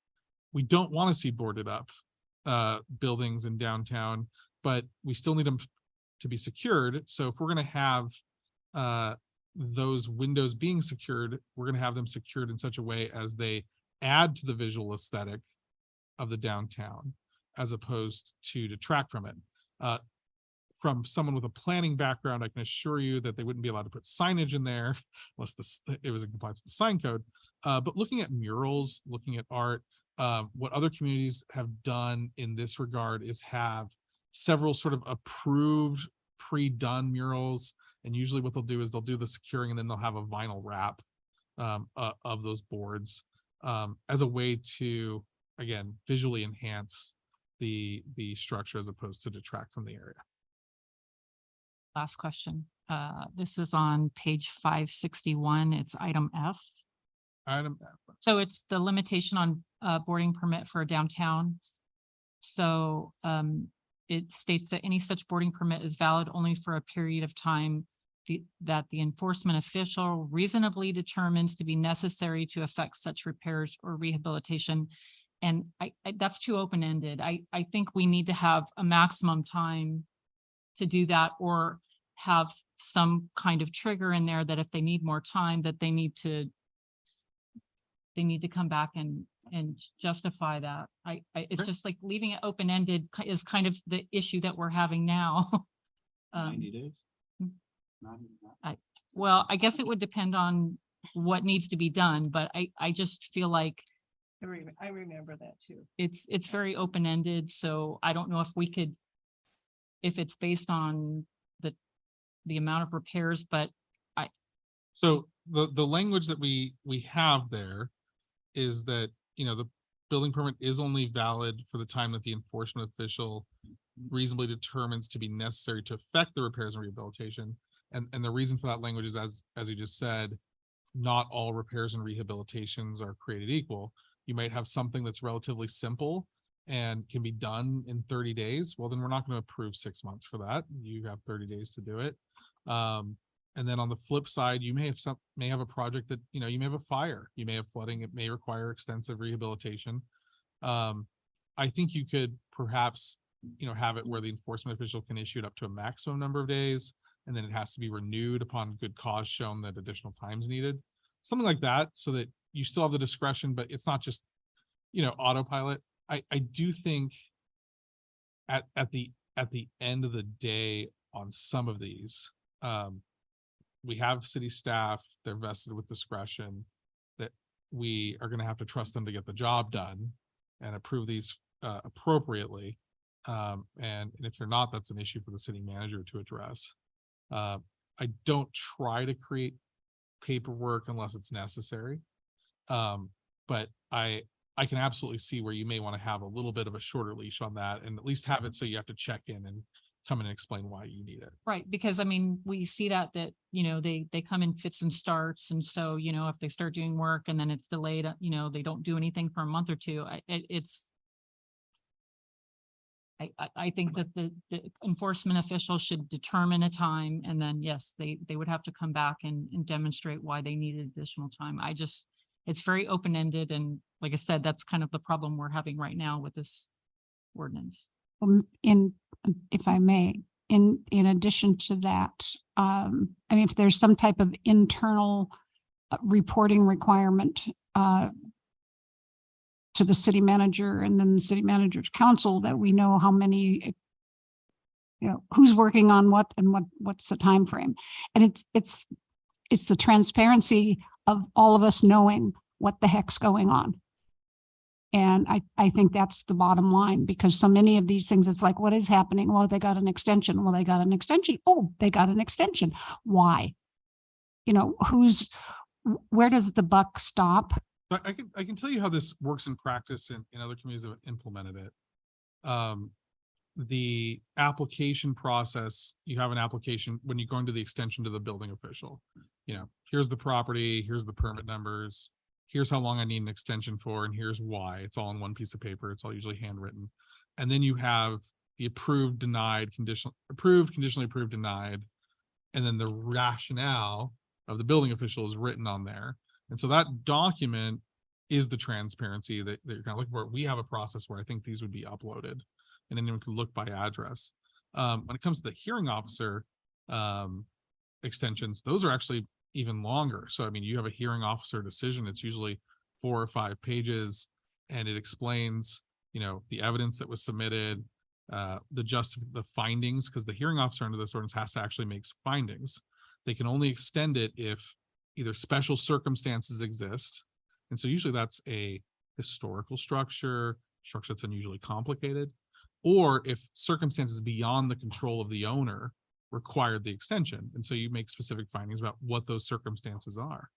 we don't want to see boarded up buildings in downtown, but we still need them to be secured. So if we're going to have those windows being secured, we're going to have them secured in such a way as they add to the visual aesthetic of the downtown, as opposed to detract from it. From someone with a planning background, I can assure you that they wouldn't be allowed to put signage in there unless it was in compliance with the sign code. But looking at murals, looking at art, what other communities have done in this regard is have several sort of approved, pre-done murals. And usually what they'll do is they'll do the securing, and then they'll have a vinyl wrap of those boards as a way to, again, visually enhance the structure as opposed to detract from the area.
Last question. This is on page 561. It's item F.
Item F.
So it's the limitation on boarding permit for a downtown. So it states that any such boarding permit is valid only for a period of time that the enforcement official reasonably determines to be necessary to effect such repairs or rehabilitation. And that's too open-ended. I think we need to have a maximum time to do that, or have some kind of trigger in there that if they need more time, that they need to come back and justify that. It's just like leaving it open-ended is kind of the issue that we're having now.
90 days?
Well, I guess it would depend on what needs to be done, but I just feel like
I remember that too.
it's very open-ended, so I don't know if we could, if it's based on the amount of repairs, but
So the language that we have there is that, the building permit is only valid for the time that the enforcement official reasonably determines to be necessary to effect the repairs and rehabilitation. And the reason for that language is, as you just said, not all repairs and rehabilitations are created equal. You might have something that's relatively simple and can be done in 30 days. Well, then we're not going to approve 6 months for that. You have 30 days to do it. And then on the flip side, you may have a project that, you may have a fire, you may have flooding, it may require extensive rehabilitation. I think you could perhaps, have it where the enforcement official can issue it up to a maximum number of days, and then it has to be renewed upon good cause shown that additional time is needed. Something like that, so that you still have the discretion, but it's not just, autopilot. I do think at the end of the day on some of these, we have city staff, they're vested with discretion, that we are going to have to trust them to get the job done and approve these appropriately. And if they're not, that's an issue for the city manager to address. I don't try to create paperwork unless it's necessary. But I can absolutely see where you may want to have a little bit of a shorter leash on that, and at least have it so you have to check in and come in and explain why you need it.
right, because I mean, we see that they come in fits and starts. And so, if they start doing work and then it's delayed, they don't do anything for a month or two. I think that the enforcement official should determine a time, and then yes, they would have to come back and demonstrate why they needed additional time. It's very open-ended, and like I said, that's kind of the problem we're having right now with this ordinance.
If I may, in addition to that, if there's some type of internal reporting requirement, to the city manager and then the city manager's council, that we know how many, you know, who's working on what and what's the time frame. And it's the transparency of all of us knowing what the heck's going on. And I think that's the bottom line, because so many of these things, it's like, what is happening? Well, they got an extension. Well, they got an extension. Oh, they got an extension. Why? You know, where does the buck stop?
But I can tell you how this works in practice in other communities that have implemented it. The application process, you have an application when you're going to the extension to the building official. You know, here's the property, here's the permit numbers, here's how long I need an extension for, and here's why. It's all in one piece of paper. It's all usually handwritten. And then you have the approved, denied, approved, conditionally approved, denied. And then the rationale of the building official is written on there. And so that document is the transparency that you're kind of looking for. We have a process where I think these would be uploaded and anyone can look by address. When it comes to the hearing officer extensions, those are actually even longer. So, I mean, you have a hearing officer decision. It's usually 4 or 5 pages, and it explains, you know, the evidence that was submitted, the findings, because the hearing officer under this ordinance has to actually make findings. They can only extend it if either special circumstances exist. And so usually that's a historical structure that's unusually complicated, or if circumstances beyond the control of the owner required the extension. And so you make specific findings about what those circumstances are.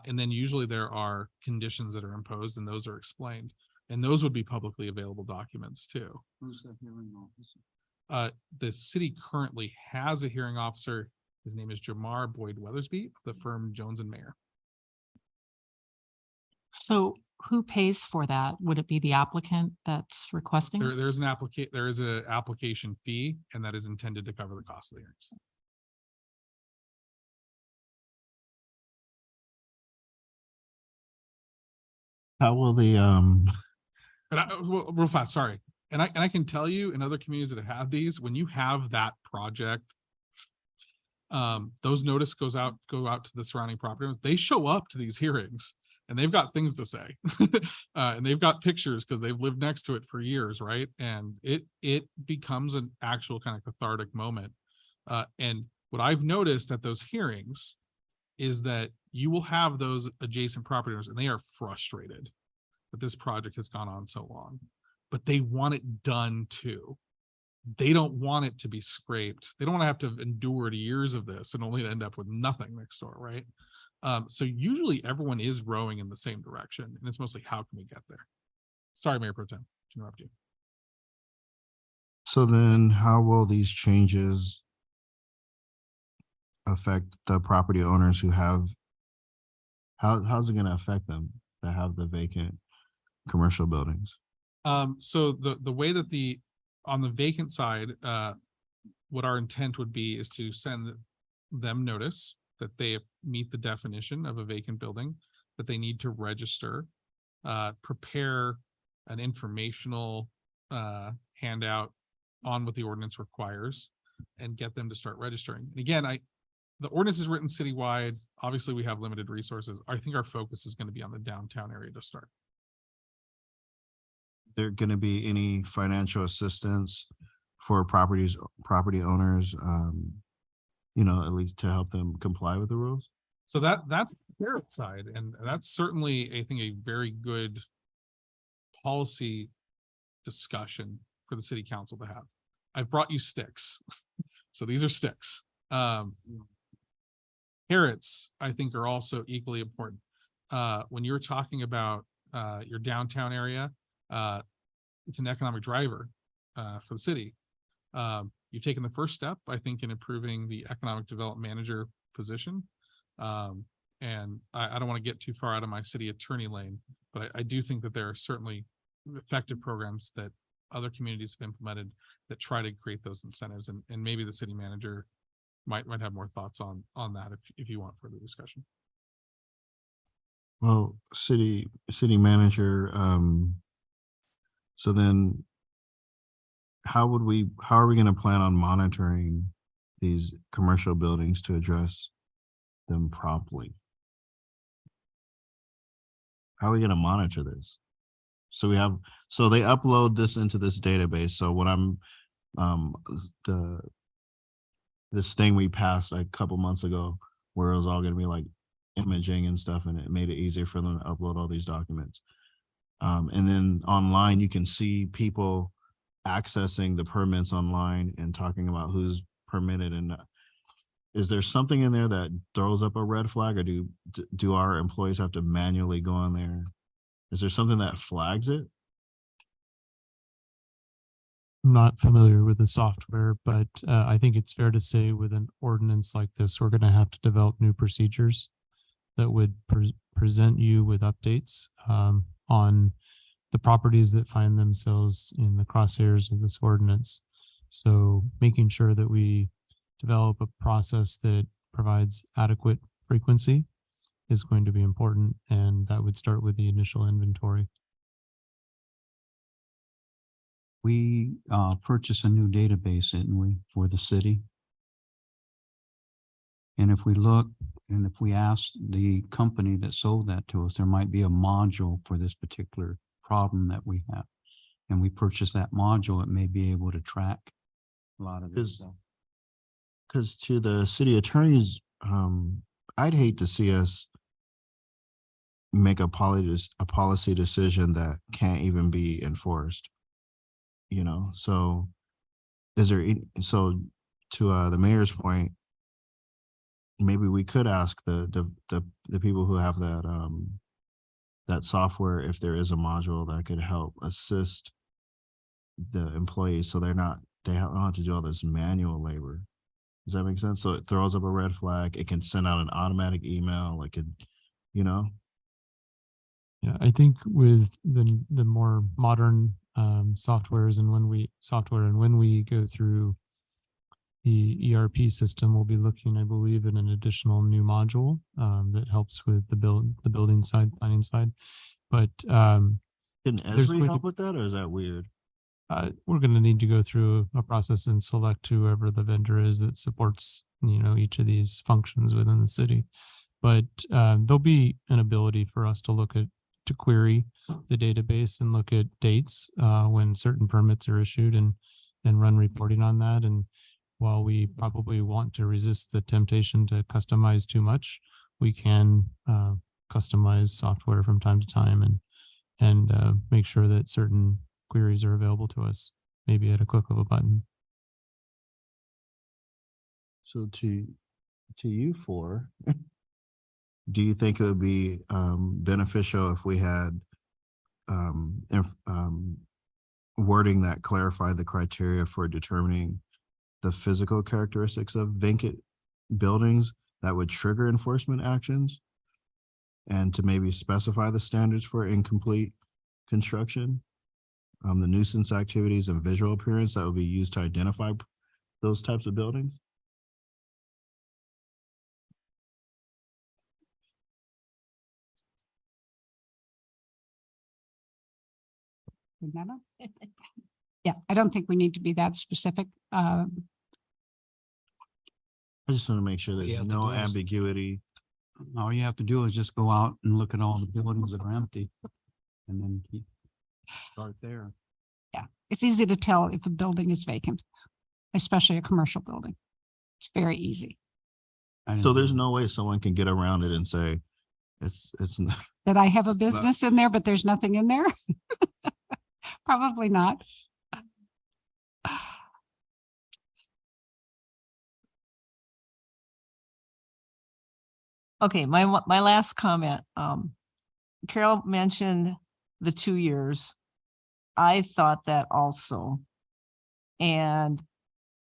And then usually there are conditions that are imposed, and those are explained. And those would be publicly available documents too.
Who's the hearing officer?
The city currently has a hearing officer. His name is Jamar Boyd Weathersby of the firm Jones and Mayer.
So who pays for that? Would it be the applicant that's requesting?
There is an application fee, and that is intended to cover the cost of the hearings.
How will the
Real fast, sorry. And I can tell you in other communities that have these, when you have that project, those notice go out to the surrounding property owners. They show up to these hearings and they've got things to say. And they've got pictures because they've lived next to it for years, right? And it becomes an actual kind of cathartic moment. And what I've noticed at those hearings is that you will have those adjacent property owners, and they are frustrated that this project has gone on so long, but they want it done too. They don't want it to be scraped. They don't want to have to endure years of this and only end up with nothing next door, right? So usually everyone is rowing in the same direction, and it's mostly how can we get there? Sorry, Mayor Pro Tem, to interrupt you.
So then how will these changes affect the property owners who have, how's it going to affect them that have the vacant commercial buildings?
So the way that on the vacant side, what our intent would be is to send them notice that they meet the definition of a vacant building, that they need to register, prepare an informational handout on what the ordinance requires, and get them to start registering. And again, the ordinance is written citywide. Obviously, we have limited resources. I think our focus is going to be on the downtown area to start.
There going to be any financial assistance for property owners, you know, at least to help them comply with the rules?
So that's the carrot side, and that's certainly, I think, a very good policy discussion for the city council to have. I've brought you sticks. So these are sticks. Carrots, I think, are also equally important. When you're talking about your downtown area, it's an economic driver for the city. You've taken the first step, I think, in improving the economic development manager position. And I don't want to get too far out of my city attorney lane, but I do think that there are certainly effective programs that other communities have implemented that try to create those incentives, and maybe the city manager might have more thoughts on that if you want further discussion.
Well, city manager, so then how are we going to plan on monitoring these commercial buildings to address them promptly? How are we going to monitor this? So we have, so they upload this into this database. So when I'm, this thing we passed a couple months ago where it was all gonna be like imaging and stuff, and it made it easier for them to upload all these documents. And then online, you can see people accessing the permits online and talking about who's permitted and not. Is there something in there that throws up a red flag, or do our employees have to manually go on there? Is there something that flags it?
I'm not familiar with the software, but I think it's fair to say with an ordinance like this, we're going to have to develop new procedures that would present you with updates on the properties that find themselves in the crosshairs of this ordinance. So making sure that we develop a process that provides adequate frequency is going to be important, and that would start with the initial inventory.
We purchased a new database, didn't we, for the city? And if we look, and if we ask the company that sold that to us, there might be a module for this particular problem that we have. And we purchase that module, it may be able to track a lot of this stuff.
Because to the city attorneys, I'd hate to see us make a policy decision that can't even be enforced. You know, so is there, so to the mayor's point, maybe we could ask the people who have that that software if there is a module that could help assist the employees so they don't have to do all this manual labor. Does that make sense? So it throws up a red flag. It can send out an automatic email. Like it, you know.
Yeah, I think with the more modern softwares and when we go through the ERP system, we'll be looking, I believe, at an additional new module that helps with the building side, planning side. But
can Esri help with that, or is that weird?
We're going to need to go through a process and select whoever the vendor is that supports, each of these functions within the city. But there'll be an ability for us to query the database and look at dates when certain permits are issued and run reporting on that. And while we probably want to resist the temptation to customize too much, we can customize software from time to time and make sure that certain queries are available to us, maybe at a click of a button.
So to you four, do you think it would be beneficial if we had wording that clarified the criteria for determining the physical characteristics of vacant buildings that would trigger enforcement actions, and to maybe specify the standards for incomplete construction, the nuisance activities and visual appearance that would be used to identify those types of buildings?
Remember? Yeah, I don't think we need to be that specific.
I just want to make sure
you
there's
have to
no
do is-
ambiguity.
All you have to do is just go out and look at all the buildings that are empty and then start there.
Yeah, it's easy to tell if a building is vacant, especially a commercial building. It's very easy.
So there's no way someone can get around it and say it's
That I have a
It's not-
business in there, but there's nothing in there? Probably not.
Okay, my last comment, Carol mentioned the 2 years. I thought that also. And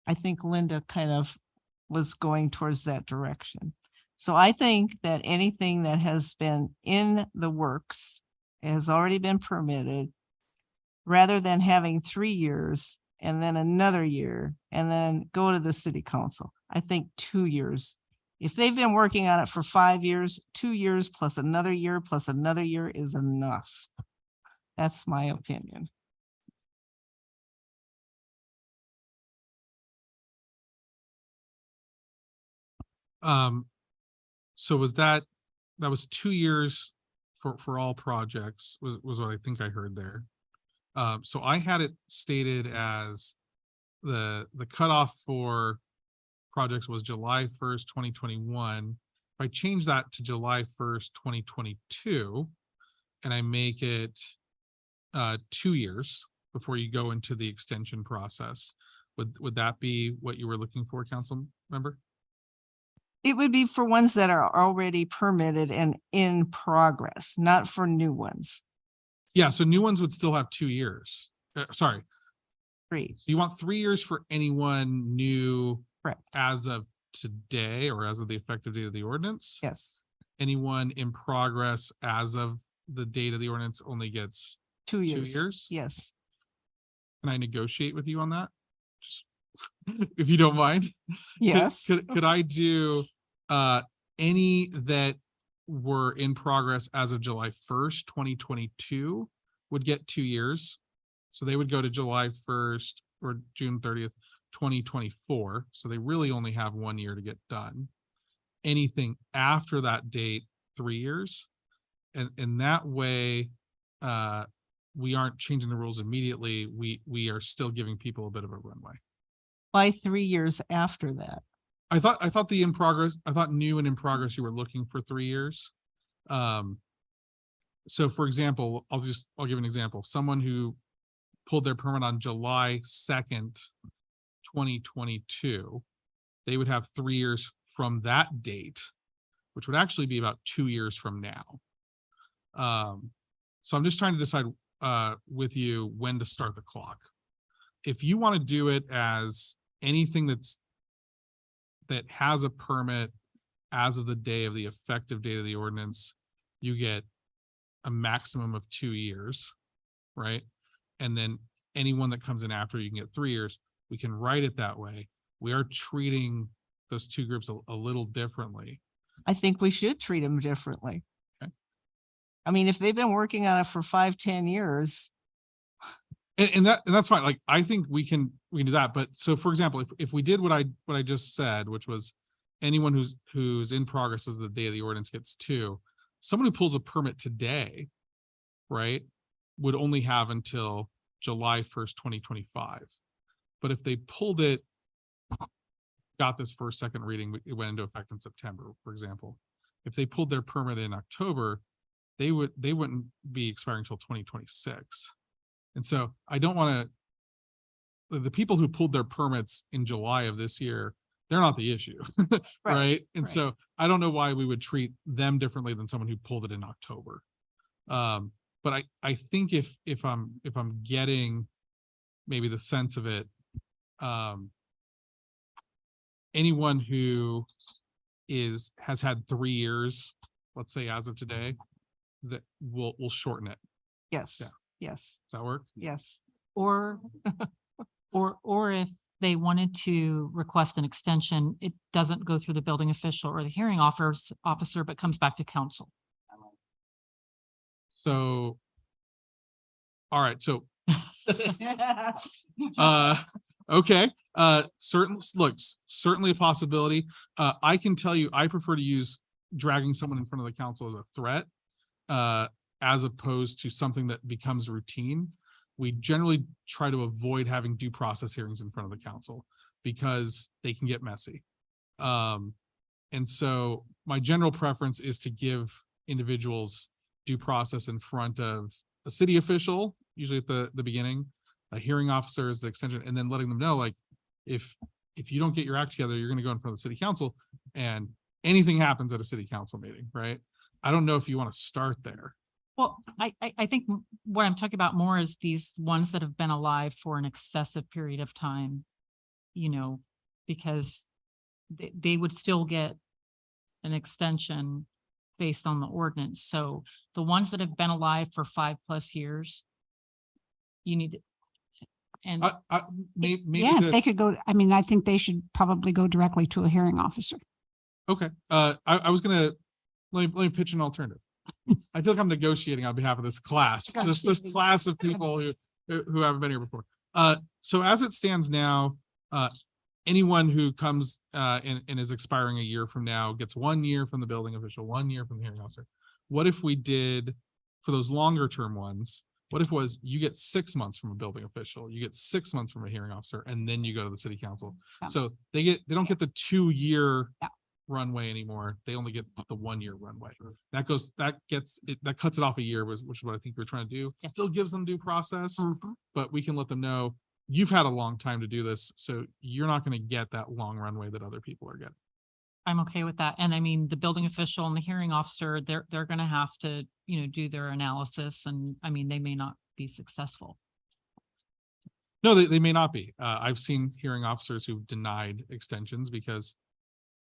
I think Linda kind of was going towards that direction. So I think that anything that has been in the works has already been permitted, rather than having 3 years and then another year and then go to the city council. I think 2 years. If they've been working on it for 5 years, 2 years plus another year is enough. That's my opinion.
So was that was 2 years for all projects was what I think I heard there. So I had it stated as the cutoff for projects was July 1st, 2021. If I change that to July 1st, 2022, and I make it 2 years before you go into the extension process, would that be what you were looking for, council member?
It would be for ones that are already permitted and in progress, not for new ones.
Yeah, so new ones would still have 2 years. Sorry.
3.
So you want 3 years for anyone new
Correct.
as of today or as of the effective date of the ordinance?
Yes.
Anyone in progress as of the date of the ordinance only gets
2
2
years.
years?
Yes.
Can I negotiate with you on that? Just if you don't mind.
Yes.
Could I do any that were in progress as of July 1st, 2022 would get 2 years. So they would go to July 1st or June 30th, 2024. So they really only have 1 year to get done. Anything after that date, 3 years. And that way, we aren't changing the rules immediately. We are still giving people a bit of a runway.
By 3 years after that.
I thought the in progress, I thought new and in progress, you were looking for 3 years. So for example, I'll give an example. Someone who pulled their permit on July 2nd, 2022, they would have 3 years from that date, which would actually be about 2 years from now. So I'm just trying to decide with you when to start the clock. If you want to do it as anything that has a permit as of the day of the effective date of the ordinance, you get a maximum of 2 years, right? And then anyone that comes in after, you can get 3 years. We can write it that way. We are treating those two groups a little differently.
I think we should treat them differently.
Okay.
I mean, if they've been working on it for 5-10 years.
And that's fine. Like, I think we can do that. But so for example, if we did what I just said, which was anyone who's in progress as the day of the ordinance gets 2, someone who pulls a permit today, right, would only have until July 1st, 2025. But if they pulled it, got this first, second reading, it went into effect in September, for example. If they pulled their permit in October, they wouldn't be expiring until 2026. And so I don't want to, the people who pulled their permits in July of this year, they're not the issue, right? And so I don't know why we would treat them differently than someone who pulled it in October. But I think if I'm getting maybe the sense of it, anyone who has had 3 years, let's say as of today, that will shorten it.
Yes.
Yeah.
Yes.
Does that work?
Yes.
Or if they wanted to request an extension, it doesn't go through the building official or the hearing officer, but comes back to council.
So, all right, so, okay, certainly a possibility. I can tell you, I prefer to use dragging someone in front of the council as a threat, as opposed to something that becomes routine. We generally try to avoid having due process hearings in front of the council because they can get messy. And so my general preference is to give individuals due process in front of a city official, usually at the beginning, a hearing officer is the extension, and then letting them know, like, if you don't get your act together, you're going to go in front of the city council and anything happens at a city council meeting, right? I don't know if you want to start there.
Well, I think what I'm talking about more is these ones that have been alive for an excessive period of time, because they would still get an extension based on the ordinance. So the ones that have been alive for 5+ years, you need to, and
maybe
Yeah, if they could go, I mean, I think they should probably go directly to a hearing officer.
Okay. I was gonna let me pitch an alternative. I feel like I'm negotiating on behalf of this class, this class of people who haven't been here before. So as it stands now, anyone who comes and is expiring a year from now gets 1 year from the building official, 1 year from the hearing officer. what if we did for those longer term ones? What if it was you get 6 months from a building official, you get 6 months from a hearing officer, and then you go to the city council?
Yeah.
So they don't get the 2-year
Yeah.
runway anymore. They only get the 1-year runway. That cuts it off a year, which is what I think we're trying to do.
Yeah.
Still gives them due process,
Mhm.
but we can let them know you've had a long time to do this, so you're not going to get that long runway that other people are getting.
I'm okay with that. And I mean, the building official and the hearing officer, they're gonna have to, do their analysis, and I mean, they may not be successful.
No, they may not be. I've seen hearing officers who've denied extensions because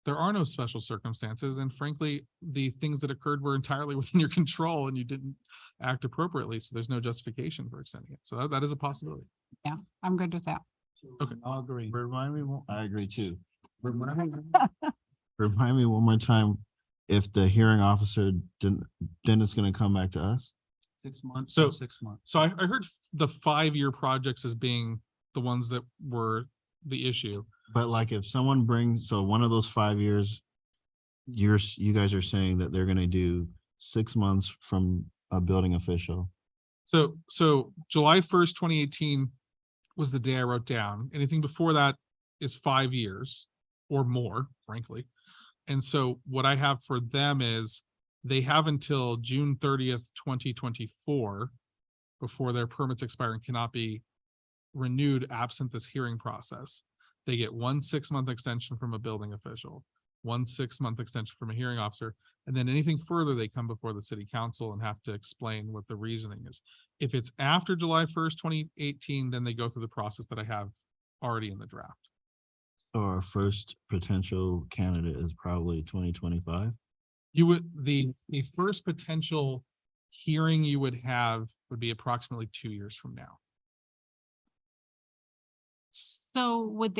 there are no special circumstances. And frankly, the things that occurred were entirely within your control and you didn't act appropriately. So there's no justification for extending it. So that is a possibility.
Yeah, I'm good with that.
Okay.
I'll agree. Remind me, I agree too. Remind me one more time, if the hearing officer didn't, then it's gonna come back to us?
6 months.
So-
6 months.
So I heard the 5-year projects as being the ones that were the issue.
But like if someone brings, so one of those 5 years, you guys are saying that they're gonna do 6 months from a building official.
So July 1st, 2018 was the day I wrote down. Anything before that is 5 years or more, frankly. And so what I have for them is they have until June 30th, 2024 before their permits expire and cannot be renewed absent this hearing process. They get 1 6-month extension from a building official, 1 6-month extension from a hearing officer, and then anything further, they come before the city council and have to explain what the reasoning is. If it's after July 1st, 2018, then they go through the process that I have already in the draft.
So our first potential candidate is probably 2025.
You would, the first potential hearing you would have would be approximately 2 years from now.
So would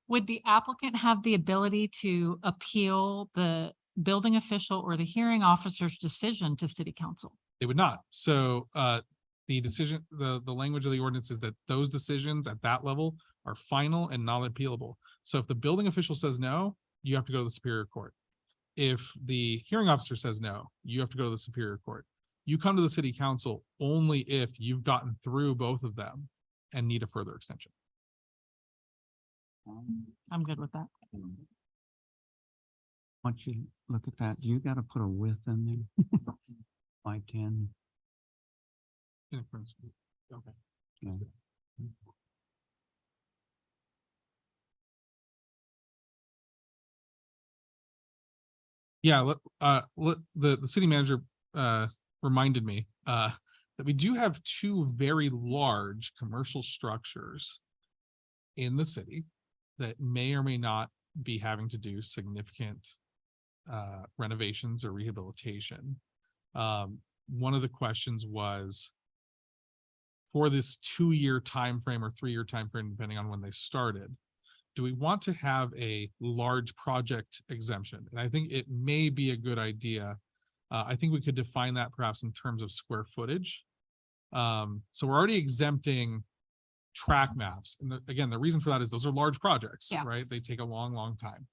would the applicant have the ability to appeal the building official or the hearing officer's decision to city council?
They would not. So the decision, the language of the ordinance is that those decisions at that level are final and not appealable. So if the building official says no, you have to go to the Superior Court. If the hearing officer says no, you have to go to the Superior Court. You come to the city council only if you've gotten through both of them and need a further extension.
I'm good with that.
Once you look at that, you got to put a width in there. 510.
Okay.
Yeah.
Yeah, the city manager reminded me that we do have 2 very large commercial structures in the city that may or may not be having to do significant renovations or rehabilitation. One of the questions was, for this 2-year time frame or 3-year time frame, depending on when they started, do we want to have a large project exemption? And I think it may be a good idea. I think we could define that perhaps in terms of square footage. So we're already exempting track maps. And again, the reason for that is those are large projects,
Yeah.
right? They take a long, long time.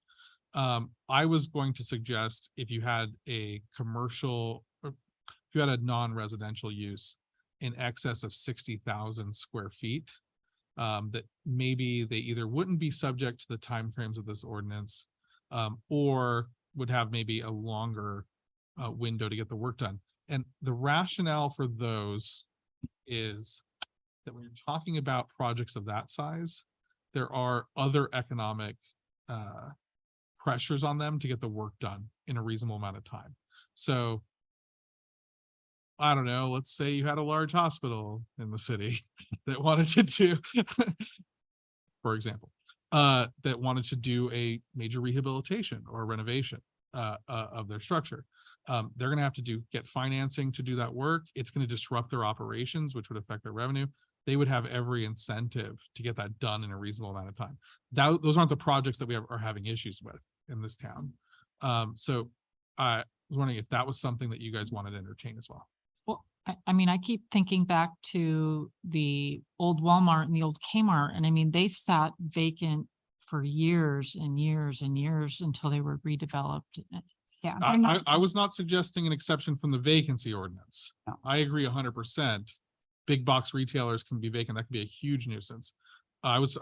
I was going to suggest if you had a commercial, or if you had a non-residential use in excess of 60,000 square feet, that maybe they either wouldn't be subject to the timeframes of this ordinance, or would have maybe a longer window to get the work done. And the rationale for those is that when you're talking about projects of that size, there are other economic pressures on them to get the work done in a reasonable amount of time. So I don't know, let's say you had a large hospital in the city that wanted to do, for example, that wanted to do a major rehabilitation or renovation of their structure. They're going to have to get financing to do that work. It's going to disrupt their operations, which would affect their revenue. They would have every incentive to get that done in a reasonable amount of time. Those aren't the projects that we are having issues with in this town. So I was wondering if that was something that you guys wanted to entertain as well.
Well, I mean, I keep thinking back to the old Walmart and the old Kmart, and I mean, they sat vacant for years and years and years until they were redeveloped.
Yeah. they're not-
I was not suggesting an exception from the vacancy ordinance.
No.
I agree 100%. Big box retailers can be vacant. That can be a huge nuisance. I was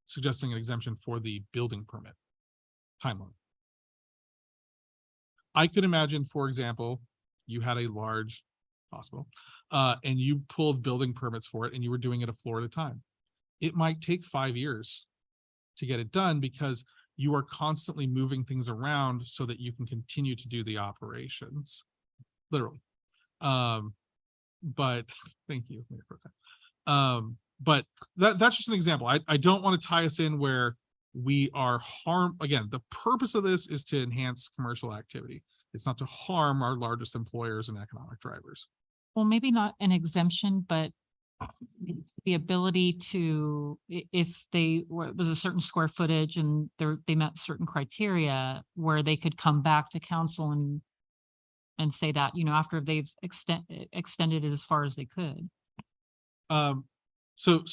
suggesting an exemption for the building permit timeline. I could imagine, for example, you had a large hospital and you pulled building permits for it and you were doing it a floor at a time. It might take 5 years to get it done because you are constantly moving things around so that you can continue to do the operations, literally. But thank you, Mayor Pro Tem. But that's just an example. I don't want to tie us in where we are again, the purpose of this is to enhance commercial activity. It's not to harm our largest employers and economic drivers.
Well, maybe not an exemption, but the ability to, if it was a certain square footage and they met certain criteria, where they could come back to council and say that, after they've extended it as far as they could.
So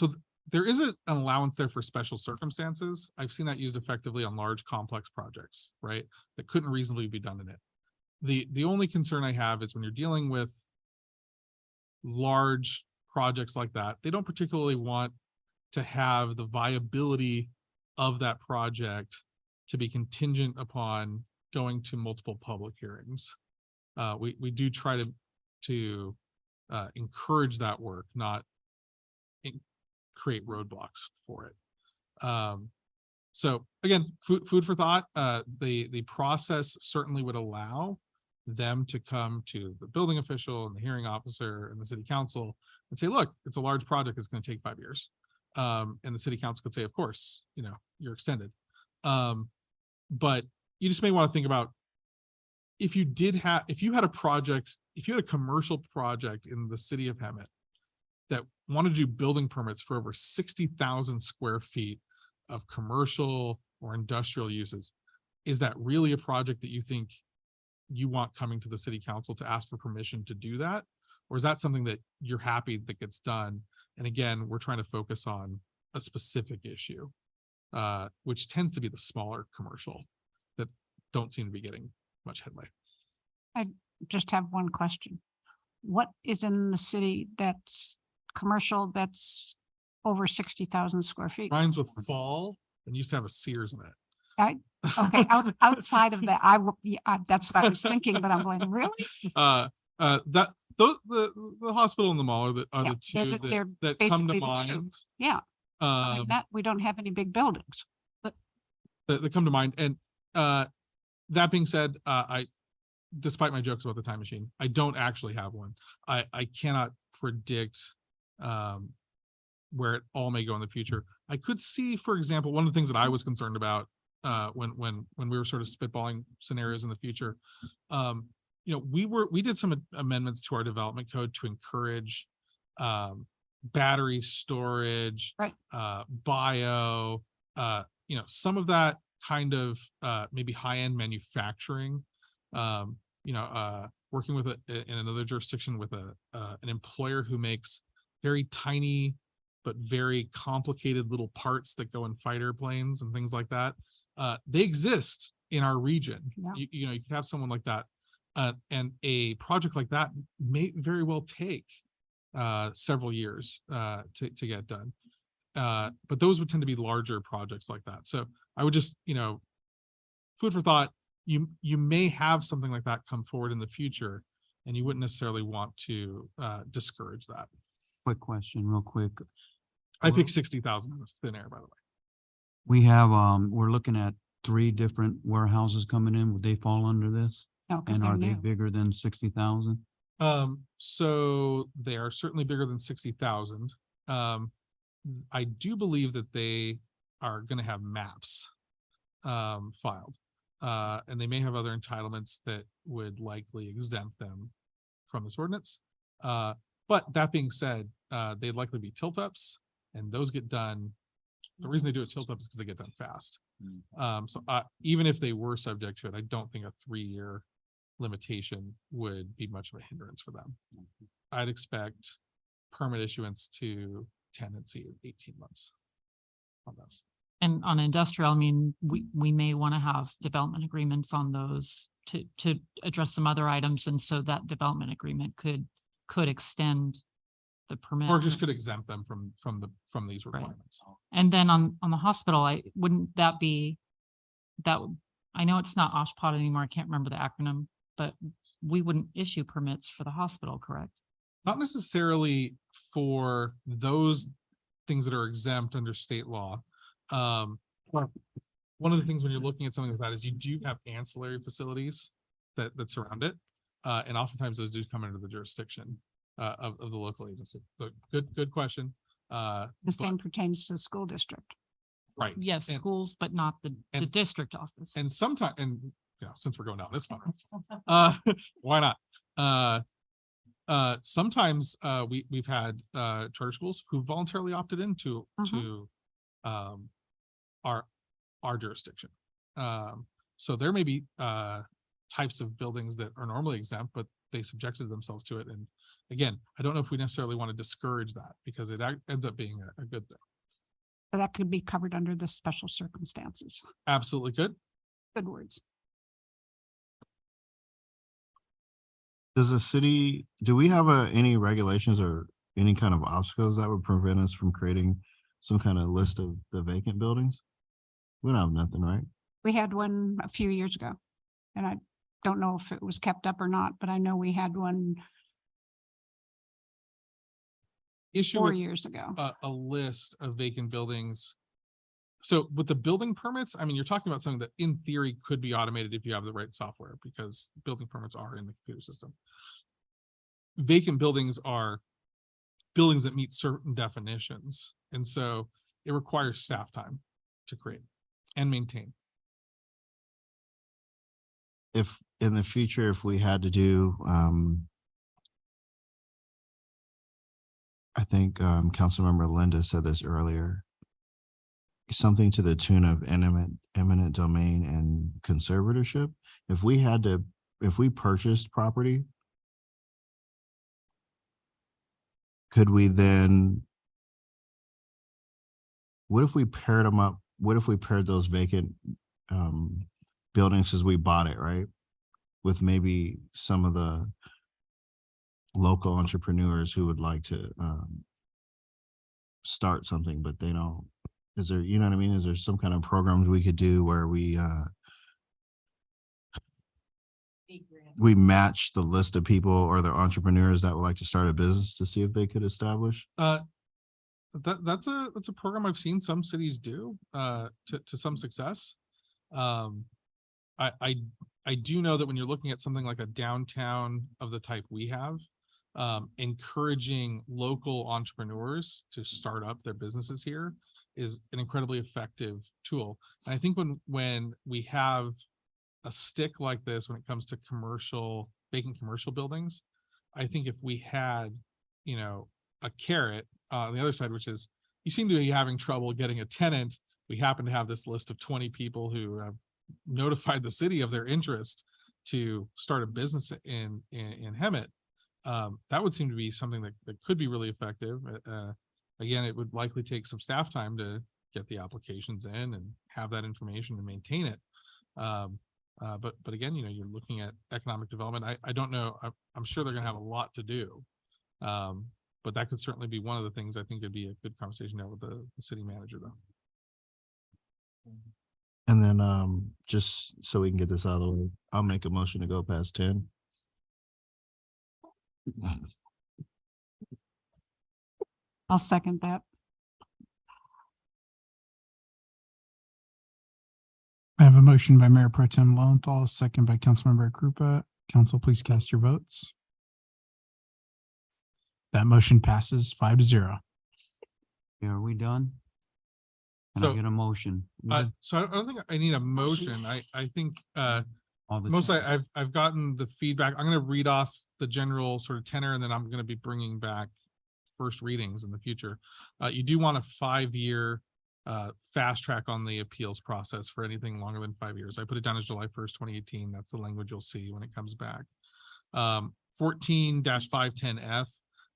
there is an allowance there for special circumstances. I've seen that used effectively on large complex projects, right? That couldn't reasonably be done in it. The only concern I have is when you're dealing with large projects like that, they don't particularly want to have the viability of that project to be contingent upon going to multiple public hearings. We do try to encourage that work, not create roadblocks for it. So again, food for thought. The process certainly would allow them to come to the building official and the hearing officer and the city council and say, look, it's a large project, it's going to take 5 years. And the city council could say, of course, you're extended. But you just may want to think about if you had a project, if you had a commercial project in the city of Hemet that wanted to do building permits for over 60,000 square feet of commercial or industrial uses, is that really a project that you think you want coming to the city council to ask for permission to do that? Or is that something that you're happy that gets done? And again, we're trying to focus on a specific issue, which tends to be the smaller commercial that don't seem to be getting much headway.
I just have one question. What is in the city that's commercial that's over 60,000 square feet?
Rhymes with fall and used to have a Sears in it.
Okay, outside of that, that's what I was thinking, but I'm going, really?
The hospital and the mall are the two
they're
that come to
basically the two.
mind.
Yeah. I mean, we don't have any big buildings, but
That come to mind. And that being said, despite my jokes about the time machine, I don't actually have one. I cannot predict where it all may go in the future. I could see, for example, one of the things that I was concerned about when we were sort of spitballing scenarios in the future, we did some amendments to our development code to encourage battery storage,
right.
Bio, some of that kind of maybe high-end manufacturing, working with in another jurisdiction with an employer who makes very tiny but very complicated little parts that go in fighter planes and things like that. They exist in our region.
Yeah.
You could have someone like that. And a project like that may very well take several years to get done. But those would tend to be larger projects like that. So I would just, food for thought, you may have something like that come forward in the future, and you wouldn't necessarily want to discourage that.
Quick question, real quick.
I picked 60,000 in thin air, by the way.
We have, we're looking at 3 different warehouses coming in. Would they fall under this?
No, 'cause
And
they're
are they
new.
bigger than 60,000?
So they are certainly bigger than 60,000. I do believe that they are going to have maps filed, and they may have other entitlements that would likely exempt them from this ordinance. But that being said, they'd likely be tilt-ups, and those get done. The reason they do a tilt-up is because they get done fast. So even if they were subject to it, I don't think a 3-year limitation would be much of a hindrance for them. I'd expect permit issuance to tenancy of 18 months on those.
And on industrial, I mean, we may want to have development agreements on those to address some other items. And so that development agreement could extend the permit.
Or just could exempt them from these requirements.
And then on the hospital, wouldn't that be, I know it's not OSHPD anymore. I can't remember the acronym, but we wouldn't issue permits for the hospital, correct?
Not necessarily for those things that are exempt under state law. One of the things when you're looking at something like that is you do have ancillary facilities that surround it. And oftentimes those do come under the jurisdiction of the local agency. So good question.
The same pertains to the school district.
Right.
Yes,
And-
schools, but not the district office.
And sometimes, and you know, since we're going down this one, why not? Sometimes we've had charter schools who voluntarily opted into to our jurisdiction. So there may be types of buildings that are normally exempt, but they subjected themselves to it. And again, I don't know if we necessarily want to discourage that because it ends up being a good thing.
So that could be covered under the special circumstances.
Absolutely good.
Good words.
Does the city, do we have any regulations or any kind of obstacles that would prevent us from creating some kind of list of the vacant buildings? We don't have nothing, right?
We had one a few years ago, and I don't know if it was kept up or not, but I know we had one
Issue
4
with
years ago.
a list of vacant buildings. So with the building permits, I mean, you're talking about something that in theory could be automated if you have the right software, because building permits are in the computer system. Vacant buildings are buildings that meet certain definitions. And so it requires staff time to create and maintain.
If in the future, if we had to do, I think Councilmember Linda said this earlier, something to the tune of eminent domain and conservatorship. If we purchased property, could we then, what if we paired them up? What if we paired those vacant buildings as we bought it, right? With maybe some of the local entrepreneurs who would like to start something, but they don't, is there, you know what I mean? Is there some kind of programs we could do where we match the list of people or the entrepreneurs that would like to start a business to see if they could establish?
That's a program I've seen some cities do to some success. I do know that when you're looking at something like a downtown of the type we have, encouraging local entrepreneurs to start up their businesses here is an incredibly effective tool. And I think when we have a stick like this, when it comes to vacant commercial buildings, I think if we had, you know, a carrot on the other side, which is you seem to be having trouble getting a tenant. We happen to have this list of 20 people who have notified the city of their interest to start a business in Hemet. That would seem to be something that could be really effective. Again, it would likely take some staff time to get the applications in and have that information and maintain it. But again, you know, you're looking at economic development. I don't know. I'm sure they're going to have a lot to do. But that could certainly be one of the things I think would be a good conversation to have with the city manager, though.
And then just so we can get this out of the way, I'll make a motion to go past 10.
I'll second that.
I have a motion by Mayor Pro Tem Lowenthal, a second by Councilmember Krupa. Council, please cast your votes. That motion passes 5-0.
Are we done? Can I
So-
get a motion?
So I don't think I need a motion. I think mostly I've gotten the feedback. I'm going to read off the general sort of tenor, and then I'm going to be bringing back first readings in the future. You do want a 5-year fast track on the appeals process for anything longer than 5 years. I put it down as July 1st, 2018. That's the language you'll see when it comes back. 14-510F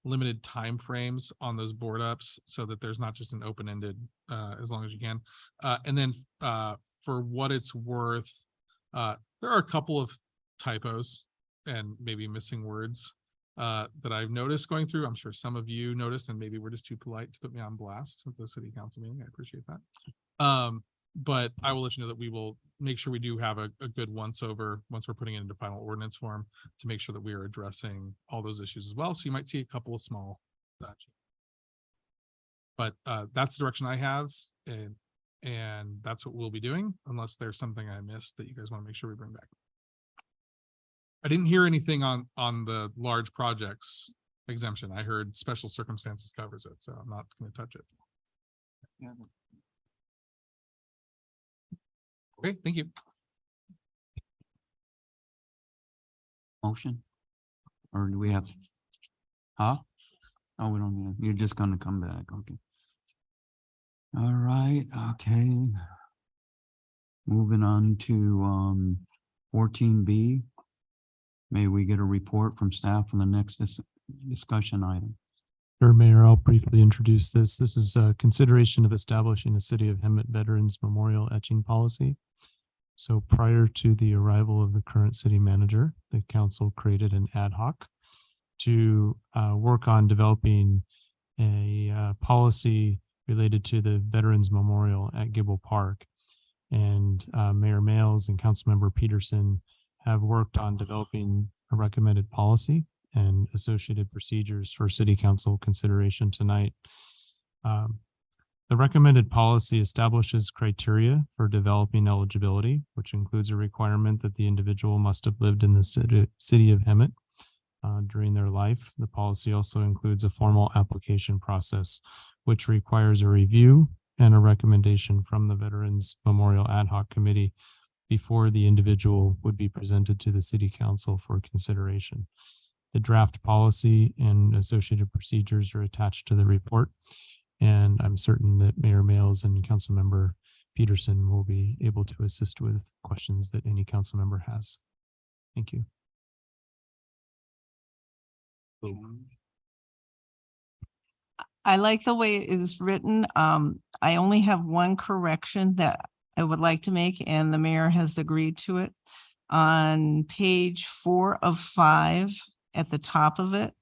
limited timeframes on those board ups so that there's not just an open-ended, as long as you can. And then, for what it's worth, there are a couple of typos and maybe missing words that I've noticed going through. I'm sure some of you noticed, and maybe we're just too polite to put me on blast at the city council meeting. I appreciate that. But I will let you know that we will make sure we do have a good once over once we're putting it into final ordinance form to make sure that we are addressing all those issues as well. So you might see a couple of small but that's the direction I have, and that's what we'll be doing unless there's something I missed that you guys want to make sure we bring back. I didn't hear anything on the large projects exemption. I heard special circumstances covers it, so I'm not going to touch it. Okay, thank you.
Motion? Or do we have? Huh? Oh, we don't need, you're just gonna come back, okay. All right, okay. Moving on to 14B. May we get a report from staff on the next discussion item?
Sure, Mayor, I'll briefly introduce this. This is a consideration of establishing a City of Hemet Veterans Memorial etching policy. So prior to the arrival of the current city manager, the council created an ad hoc to work on developing a policy related to the Veterans Memorial at Gibble Park. And Mayor Males and Councilmember Peterson have worked on developing a recommended policy and associated procedures for city council consideration tonight. The recommended policy establishes criteria for developing eligibility, which includes a requirement that the individual must have lived in the city of Hemet during their life. The policy also includes a formal application process, which requires a review and a recommendation from the Veterans Memorial Ad Hoc Committee before the individual would be presented to the city council for consideration. The draft policy and associated procedures are attached to the report, and I'm certain that Mayor Males and Councilmember Peterson will be able to assist with questions that any council member has. Thank you.
I like the way it is written. I only have one correction that I would like to make, and the mayor has agreed to it. On page 4 of 5, at the top of it,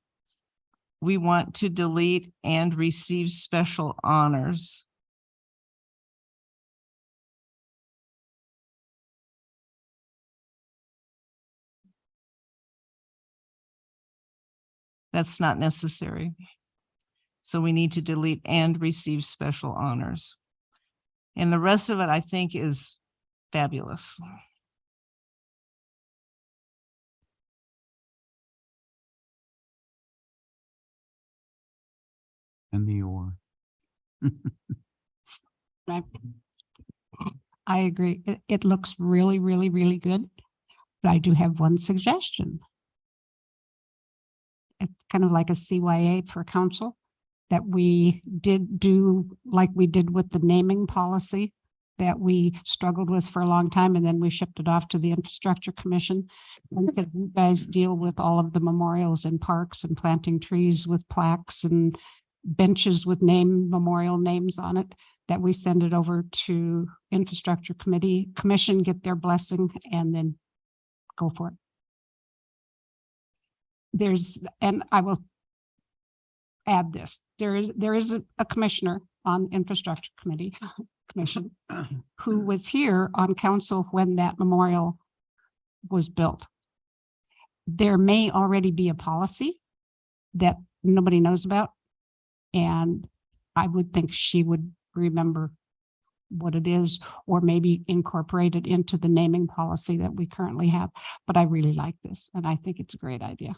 we want to delete "and receive special honors." That's not necessary. So we need to delete "and receive special honors." And the rest of it, I think, is fabulous.
And the or.
I agree. It looks really, really, really good. But I do have one suggestion. It's kind of like a CYA for council that we did do like we did with the naming policy that we struggled with for a long time, and then we shipped it off to the Infrastructure Commission. And that you guys deal with all of the memorials and parks and planting trees with plaques and benches with memorial names on it, that we send it over to Infrastructure Commission, get their blessing, and then go for it. And I will add this, there is a commissioner on Infrastructure Commission who was here on council when that memorial was built. There may already be a policy that nobody knows about, and I would think she would remember what it is, or maybe incorporate it into the naming policy that we currently have. But I really like this, and I think it's a great idea.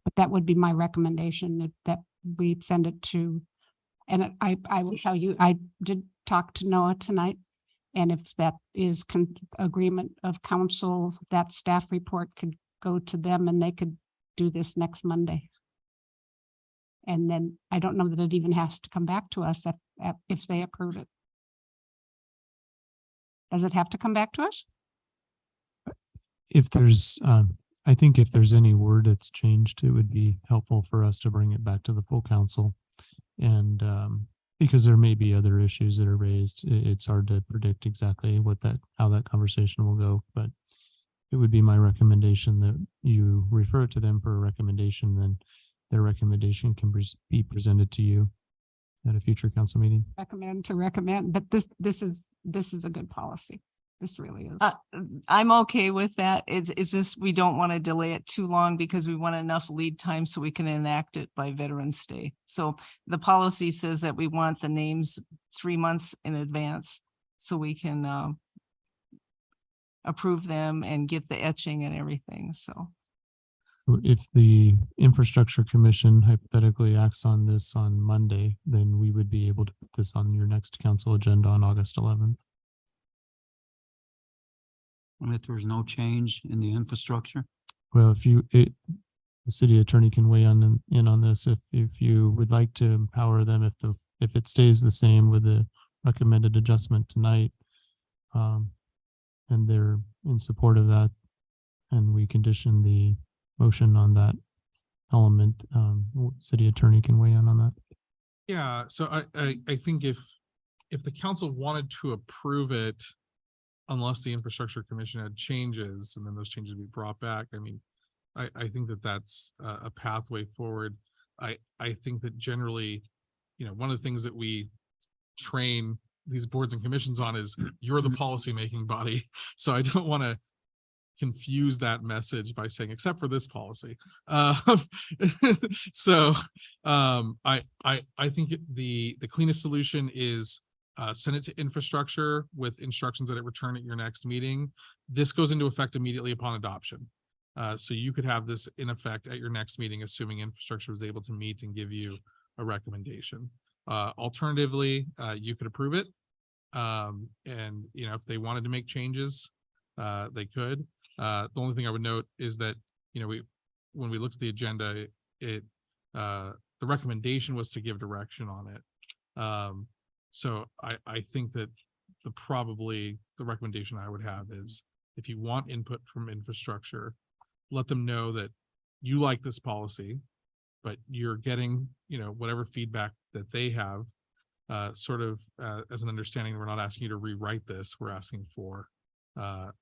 But that would be my recommendation, that we send it to, and I will tell you, I did talk to Noah tonight, and if that is agreement of council, that staff report could go to them and they could do this next Monday. And then I don't know that it even has to come back to us if they approve it. Does it have to come back to us?
If there's, I think if there's any word that's changed, it would be helpful for us to bring it back to the full council. And because there may be other issues that are raised, it's hard to predict exactly how that conversation will go. But it would be my recommendation that you refer it to them for a recommendation, then their recommendation can be presented to you at a future council meeting.
recommend, but this is a good policy. This really is.
I'm okay with that. It's just, we don't want to delay it too long because we want enough lead time so we can enact it by Veterans Day. So the policy says that we want the names 3 months in advance so we can approve them and get the etching and everything. So
If the Infrastructure Commission hypothetically acts on this on Monday, then we would be able to put this on your next council agenda on August 11th.
And if there's no change in the infrastructure?
Well, the city attorney can weigh in on this. If you would like to empower them, if it stays the same with the recommended adjustment tonight, and they're in support of that, and we condition the motion on that element, city attorney can weigh in on that.
Yeah, so I think if the council wanted to approve it, unless the Infrastructure Commission had changes and then those changes be brought back, I mean, I think that that's a pathway forward. I think that generally, one of the things that we train these boards and commissions on is you're the policy-making body. So I don't want to confuse that message by saying, except for this policy. So I think the cleanest solution is send it to infrastructure with instructions that it return at your next meeting. This goes into effect immediately upon adoption. So you could have this in effect at your next meeting, assuming infrastructure was able to meet and give you a recommendation. Alternatively, you could approve it. And if they wanted to make changes, they could. The only thing I would note is that, when we looked at the agenda, the recommendation was to give direction on it. So I think that the recommendation I would have is, if you want input from infrastructure, let them know that you like this policy, but you're getting, whatever feedback that they have, sort of as an understanding that we're not asking you to rewrite this. We're asking for,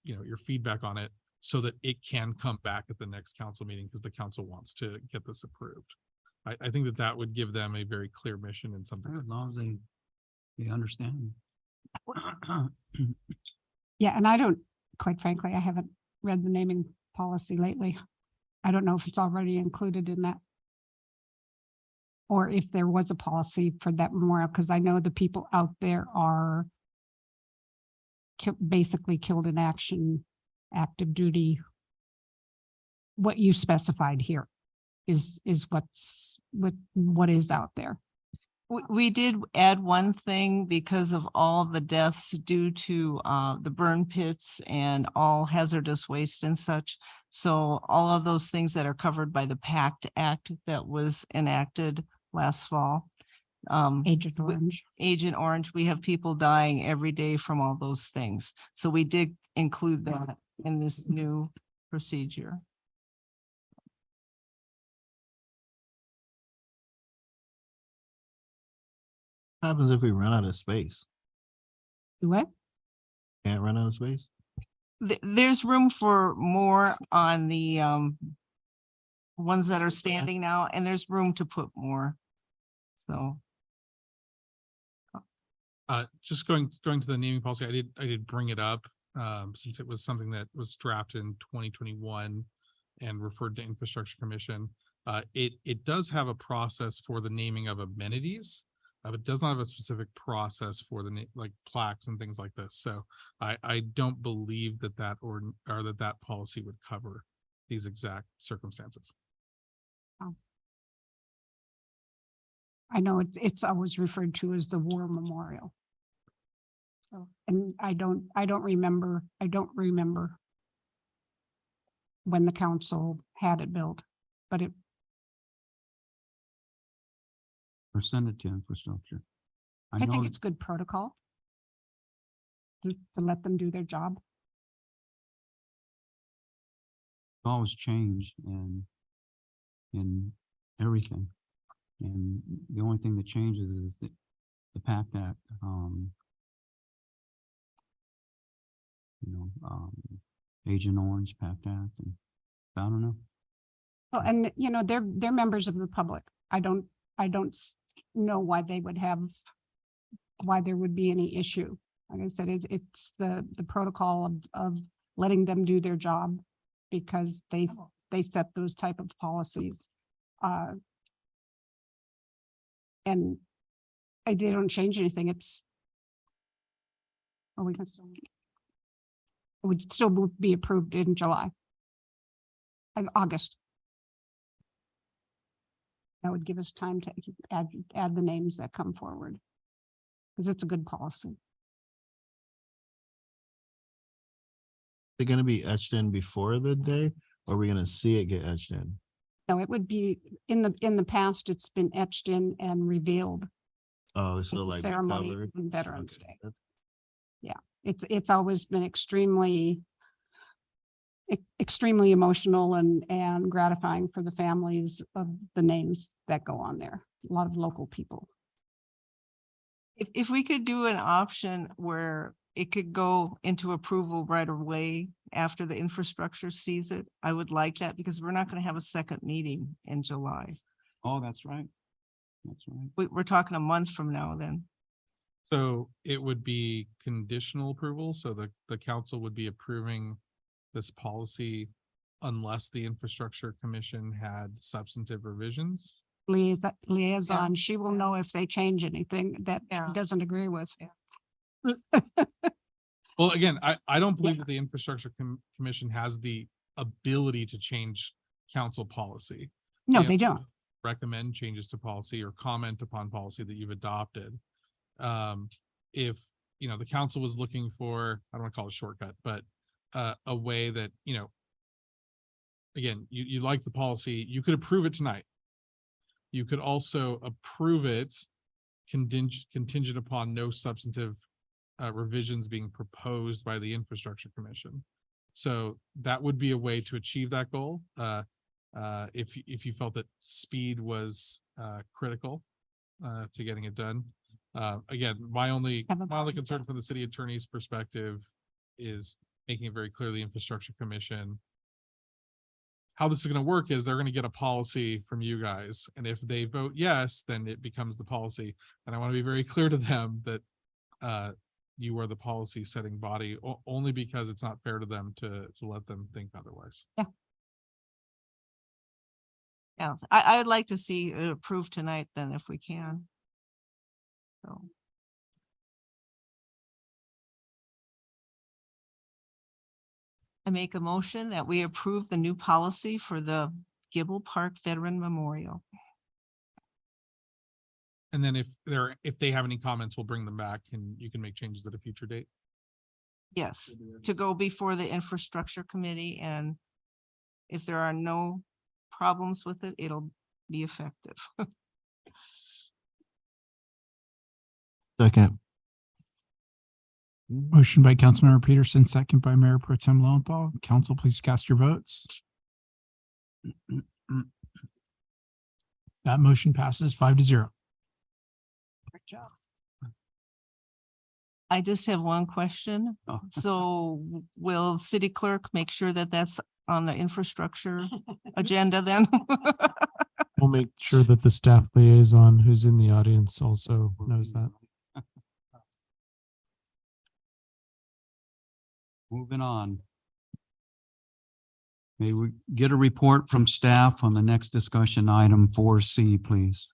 your feedback on it so that it can come back at the next council meeting because the council wants to get this approved. I think that would give them a very clear mission and something.
As long as they understand.
Yeah, and I don't, quite frankly, I haven't read the naming policy lately. I don't know if it's already included in that. Or if there was a policy for that memorial, because I know the people out there are basically killed in action, active duty. What you specified here is what is out there.
We did add one thing because of all the deaths due to the burn pits and all hazardous waste and such. So all of those things that are covered by the PACT Act that was enacted last fall.
Agent Orange.
Agent Orange, we have people dying every day from all those things. So we did include that in this new procedure.
What happens if we run out of space?
What?
Can't run out of space?
There's room for more on the ones that are standing now, and there's room to put more. So.
Just going to the naming policy, I did bring it up since it was something that was drafted in 2021 and referred to Infrastructure Commission. It does have a process for the naming of amenities. It does not have a specific process for the like plaques and things like this. So I don't believe that that policy would cover these exact circumstances.
I know it's always referred to as the War Memorial. So, and I don't remember when the council had it built, but it.
Or send it to infrastructure.
I think it's good protocol to let them do their job.
always change in everything. And the only thing that changes is the PACT Act, Agent Orange, PACT Act, and I don't know.
Well, and you know, they're members of the public. I don't know why they would have, why there would be any issue. Like I said, it's the protocol of letting them do their job because they set those type of policies. And they don't change anything. It's, we can still, it would still be approved in July. And August. That would give us time to add the names that come forward. Because it's a good policy.
They're gonna be etched in before the day, or are we gonna see it get etched in?
No, it would be, in the past, it's been etched in and revealed.
Oh, so like
Ceremony
covered?
on Veterans
Okay,
Day.
that's-
It's always been extremely emotional and gratifying for the families of the names that go on there. A lot of local people.
If we could do an option where it could go into approval right away after the infrastructure sees it, I would like that because we're not going to have a second meeting in July.
Oh, that's right. That's right.
We're talking a month from now then.
So it would be conditional approval, so the council would be approving this policy unless the infrastructure commission had substantive revisions.
Liaison, she will know if they change anything that
Yeah.
she doesn't agree with.
Well, again, I don't believe that the infrastructure commission has the ability to change council policy.
No,
They
they
have to
don't.
recommend changes to policy or comment upon policy that you've adopted. If, the council was looking for, I don't want to call it a shortcut, but a way that, again, you like the policy, you could approve it tonight. You could also approve it contingent upon no substantive revisions being proposed by the infrastructure commission. So that would be a way to achieve that goal. If you felt that speed was critical to getting it done. Again, my only concern from the city attorney's perspective is making it very clear the infrastructure commission. How this is going to work is they're going to get a policy from you guys. And if they vote yes, then it becomes the policy. And I want to be very clear to them that you are the policy setting body only because it's not fair to them to let them think otherwise.
Yeah.
Yeah, I'd like to see it approved tonight then if we can. So. I make a motion that we approve the new policy for the Gibble Park Veteran Memorial.
And then if they have any comments, we'll bring them back and you can make changes at a future date.
Yes, to go before the infrastructure committee, and if there are no problems with it, it'll be effective.
Second.
Motion by Councilmember Peterson, second by Mayor Pro Tem Lowenthal. Council, please cast your votes. That motion passes 5-0.
Great job.
I just have one question.
Oh.
So will city clerk make sure that that's on the infrastructure agenda then?
We'll make sure that the staff liaison who's in the audience also knows that.
Moving on. May we get a report from staff on the next discussion item 4C, please?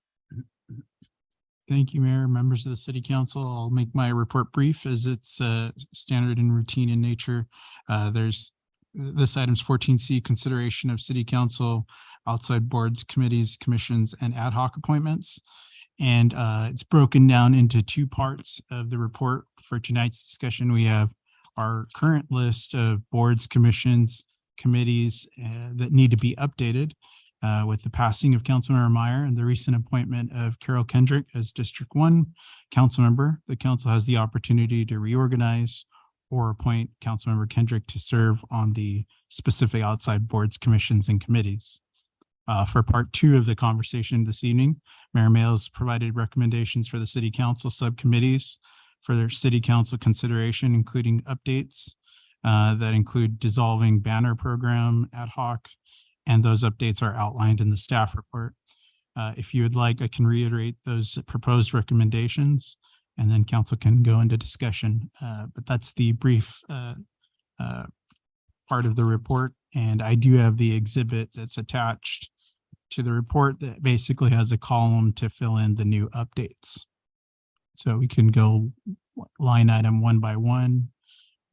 Thank you, Mayor, members of the City Council. I'll make my report brief as it's standard and routine in nature. This item's 14C, consideration of City Council, outside boards, committees, commissions, and ad hoc appointments. And it's broken down into two parts of the report. For tonight's discussion, we have our current list of boards, commissions, committees that need to be updated with the passing of Councilmember Meyer and the recent appointment of Carol Kendrick as District 1 council member. The council has the opportunity to reorganize or appoint Councilmember Kendrick to serve on the specific outside boards, commissions, and committees. For part two of the conversation this evening, Mayor Mails provided recommendations for the city council subcommittees for their city council consideration, including updates that include dissolving banner program ad hoc, and those updates are outlined in the staff report. If you would like, I can reiterate those proposed recommendations, and then council can go into discussion. But that's the brief part of the report. And I do have the exhibit that's attached to the report that basically has a column to fill in the new updates. So we can go line item one by one,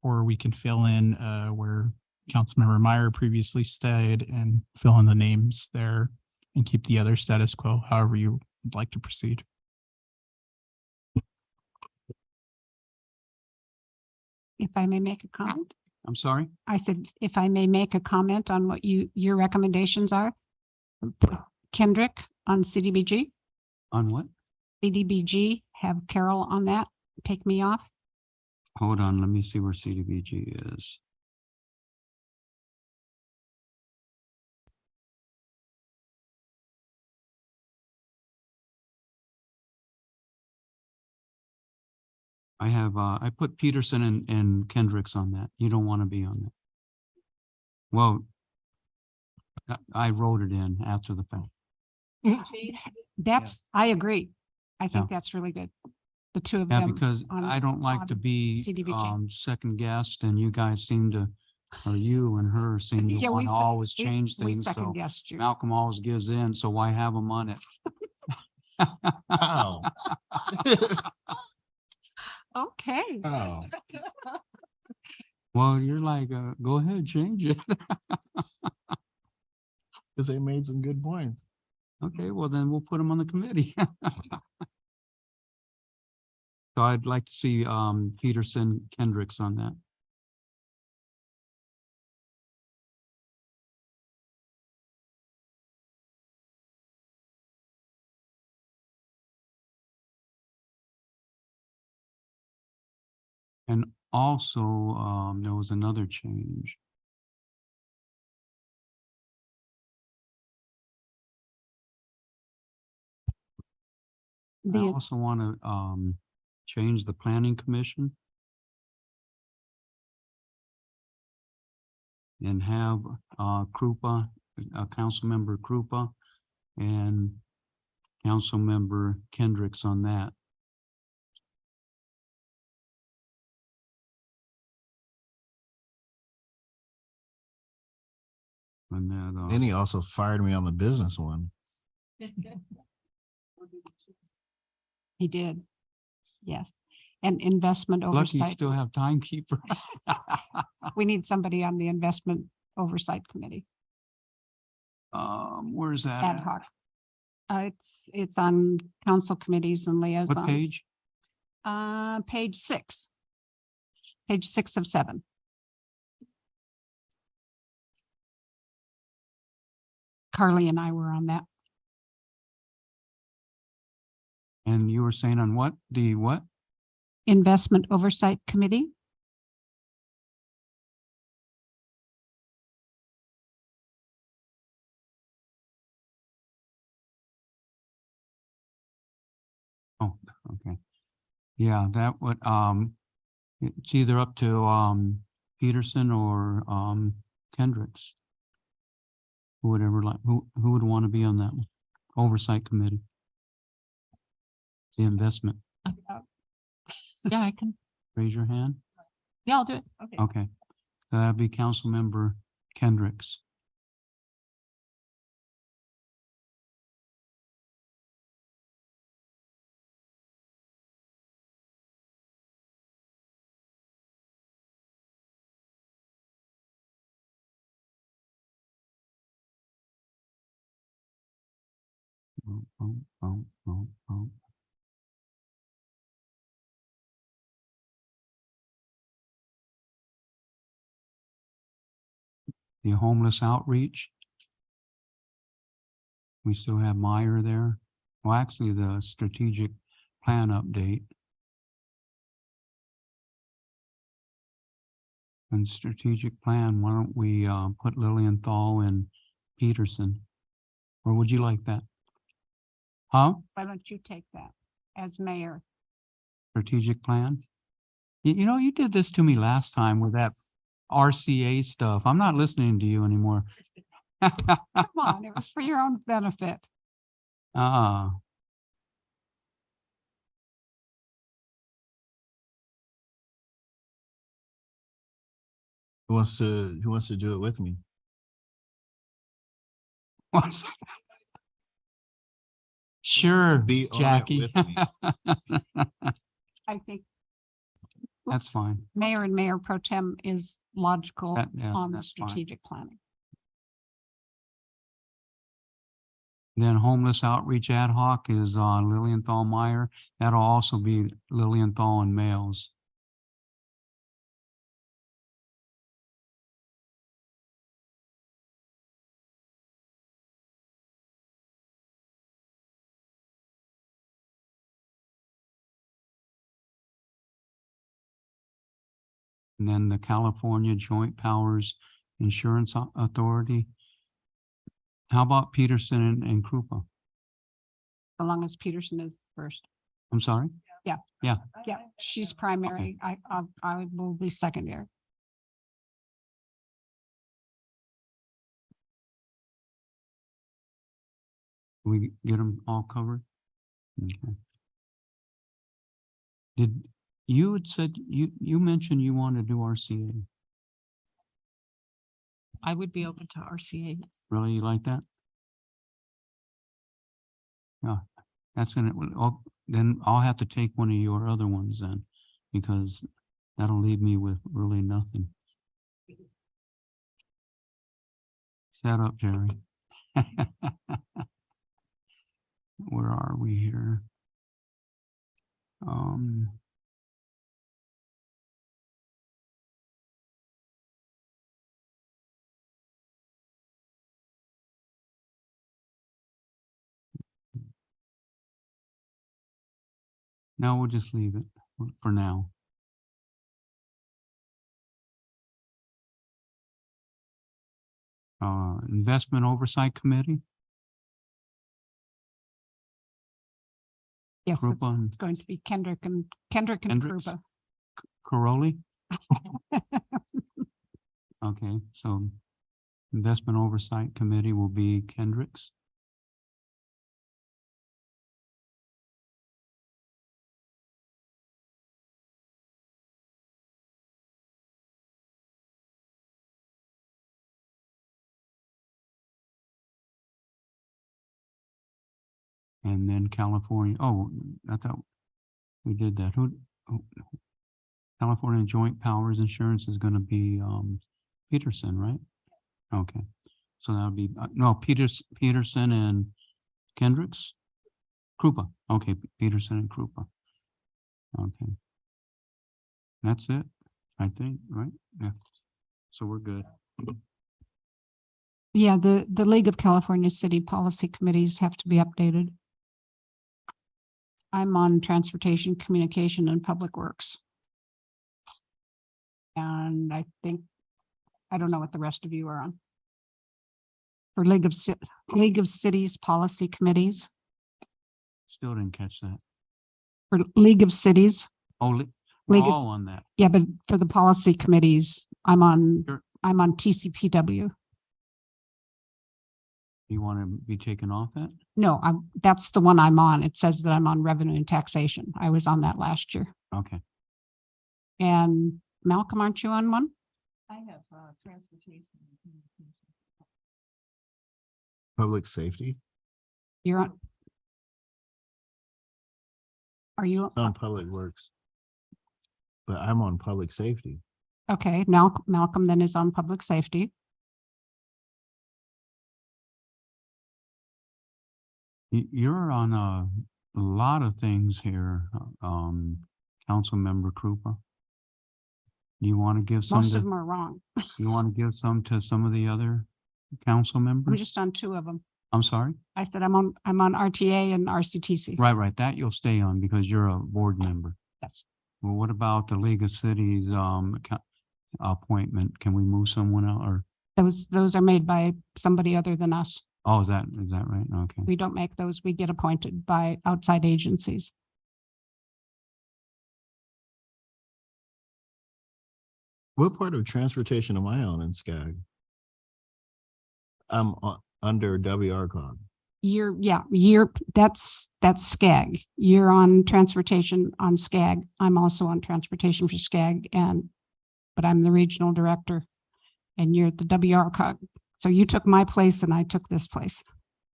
or we can fill in where Councilmember Meyer previously stayed and fill in the names there and keep the other status quo, however you would like to proceed.
If I may make a comment,
I'm sorry?
I said, if I may make a comment on what your recommendations are. Kendrick on CDBG,
On what?
CDBG, have Carol on that, take me off.
Hold on, let me see where CDBG is. I have, I put Peterson and Kendricks on that. You don't want to be on that. Well, I wrote it in after the fact.
That's, I agree. I think that's really good. The two of
Yeah,
them.
because
on-
I don't like to
on
be
CDBG.
second guessed, and you guys seem to, or you and her seem to
Yeah,
want to
we
always
we-
change
we
things. So
second guessed you.
Malcolm always gives in, so why have him on it?
Wow.
Okay.
Oh.
Well, you're like, go ahead, change it.
Because they made some good points.
Okay, well then we'll put him on the committee. So I'd like to see Peterson Kendricks on that. And also, there was another change. I
The,
also want to change the planning commission and have Krupa, Councilmember Krupa and Councilmember Kendricks on that. And that,
Then he also fired me on the business one.
he did. Yes. And investment
lucky you
oversight.
still have timekeeper.
We need somebody on the investment oversight committee,
Where's that?
ad
at?
hoc. It's on council committees and liaisons.
What page?
Page 6. Page 6 of 7. Carly and I were on that.
And you were saying on what? The what?
Investment Oversight Committee.
Oh, okay. Yeah, that would, it's either up to, Peterson or, Kendricks. Who would ever like, who would want to be on that one? Oversight Committee? The investment,
Yeah, I can.
raise your hand.
Yeah, I'll do it. Okay.
Okay. That'd be Councilmember Kendricks. Oh. The homeless outreach. We still have Meyer there. Well, actually, the strategic plan update. And strategic plan, why don't we put Lilienthal and Peterson? Or would you like that? Huh?
Why don't you take that as mayor?
Strategic plan? You know, you did this to me last time with that RCA stuff. I'm not listening to you anymore.
Come on, it was for your own benefit.
Ah,
Who wants to do it with me?
sure,
Be on it
Jackie.
with me.
I think
That's fine.
mayor and mayor pro tem is logical
Yeah,
on the
that's fine.
strategic planning.
Then homeless outreach ad hoc is Lilienthal Meyer. That'll also be Lilienthal and Males. And then the California Joint Powers Insurance Authority. How about Peterson and Krupa?
As long as Peterson is first.
I'm sorry?
Yeah.
Yeah.
Yeah, she's primary. I will be secondary.
We get them all covered? Okay. You had said, you mentioned you want to do RCA.
I would be open to RCA.
Really, you like that? Yeah, that's then I'll have to take one of your other ones then, because that'll leave me with really nothing. Shut up, Jerry. Where are we here? No, we'll just leave it for now. Investment Oversight Committee?
Yes,
Krupa and
it's going to be Kendrick and
Kendricks?
Krupa.
Caroli? Okay, so Investment Oversight Committee will be Kendricks. And then California, I thought we did that. California Joint Powers Insurance is gonna be Peterson, right? Okay, so that'll be, no, Peterson and Kendricks? Krupa, okay, Peterson and Krupa. Okay. That's it, I think, right? Yeah, so we're good.
Yeah, the League of California City Policy Committees have to be updated. I'm on Transportation, Communication, and Public Works. And I don't know what the rest of you are on. For League of Cities Policy Committees,
Still didn't catch that.
for League of Cities.
Oh, we're
League of-
all on that.
Yeah, but for the policy committees, I'm on
Sure.
TCPW.
You want to be taken off that?
No, that's the one I'm on. It says that I'm on Revenue and Taxation. I was on that last year.
Okay.
And Malcolm, aren't you on one?
I have transportation.
Public safety,
You're on. Are you,
on public works. But I'm on public safety.
okay, Malcolm then is on Public Safety.
You're on a lot of things here, Councilmember Krupa. You want to give some
Most of
to,
them are wrong.
you want to give some to some of the other council
I'm
members?
just on two of them.
I'm sorry?
I said I'm on RTA and RCTC.
Right, that you'll stay on because you're a board member.
Yes.
Well, what about the League of Cities, appointment? Can we move someone out or,
Those are made by somebody other than us.
oh, is that right? Okay.
We don't make those. We get appointed by outside agencies.
What part of transportation am I on in SCAG? I'm under WRCOG.
That's SCAG. You're on transportation on SCAG. I'm also on transportation for SCAG but I'm the regional director and you're the WRCOG. So you took my place and I took this place.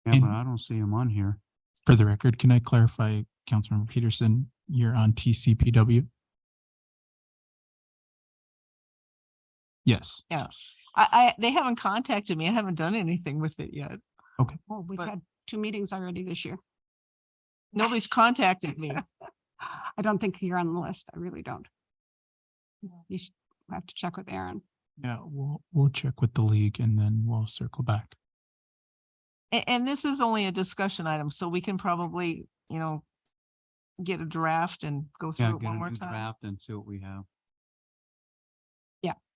Yeah,
And-
but I don't see him on here.
For the record, can I clarify, Councilmember Peterson, you're on TCPW? Yes.
Yeah. They haven't contacted me. I haven't done anything with it yet.
Oh, we've
But-
had 2 meetings already this year.
Nobody's contacted me.
I don't think you're on the list. I really don't. You should have to check with Aaron.
Yeah, we'll check with the league and then we'll circle back.
And this is only a discussion item, so we can probably, get a draft and go
Yeah,
through it
get
one
a
more
new
time.
draft and see what we have.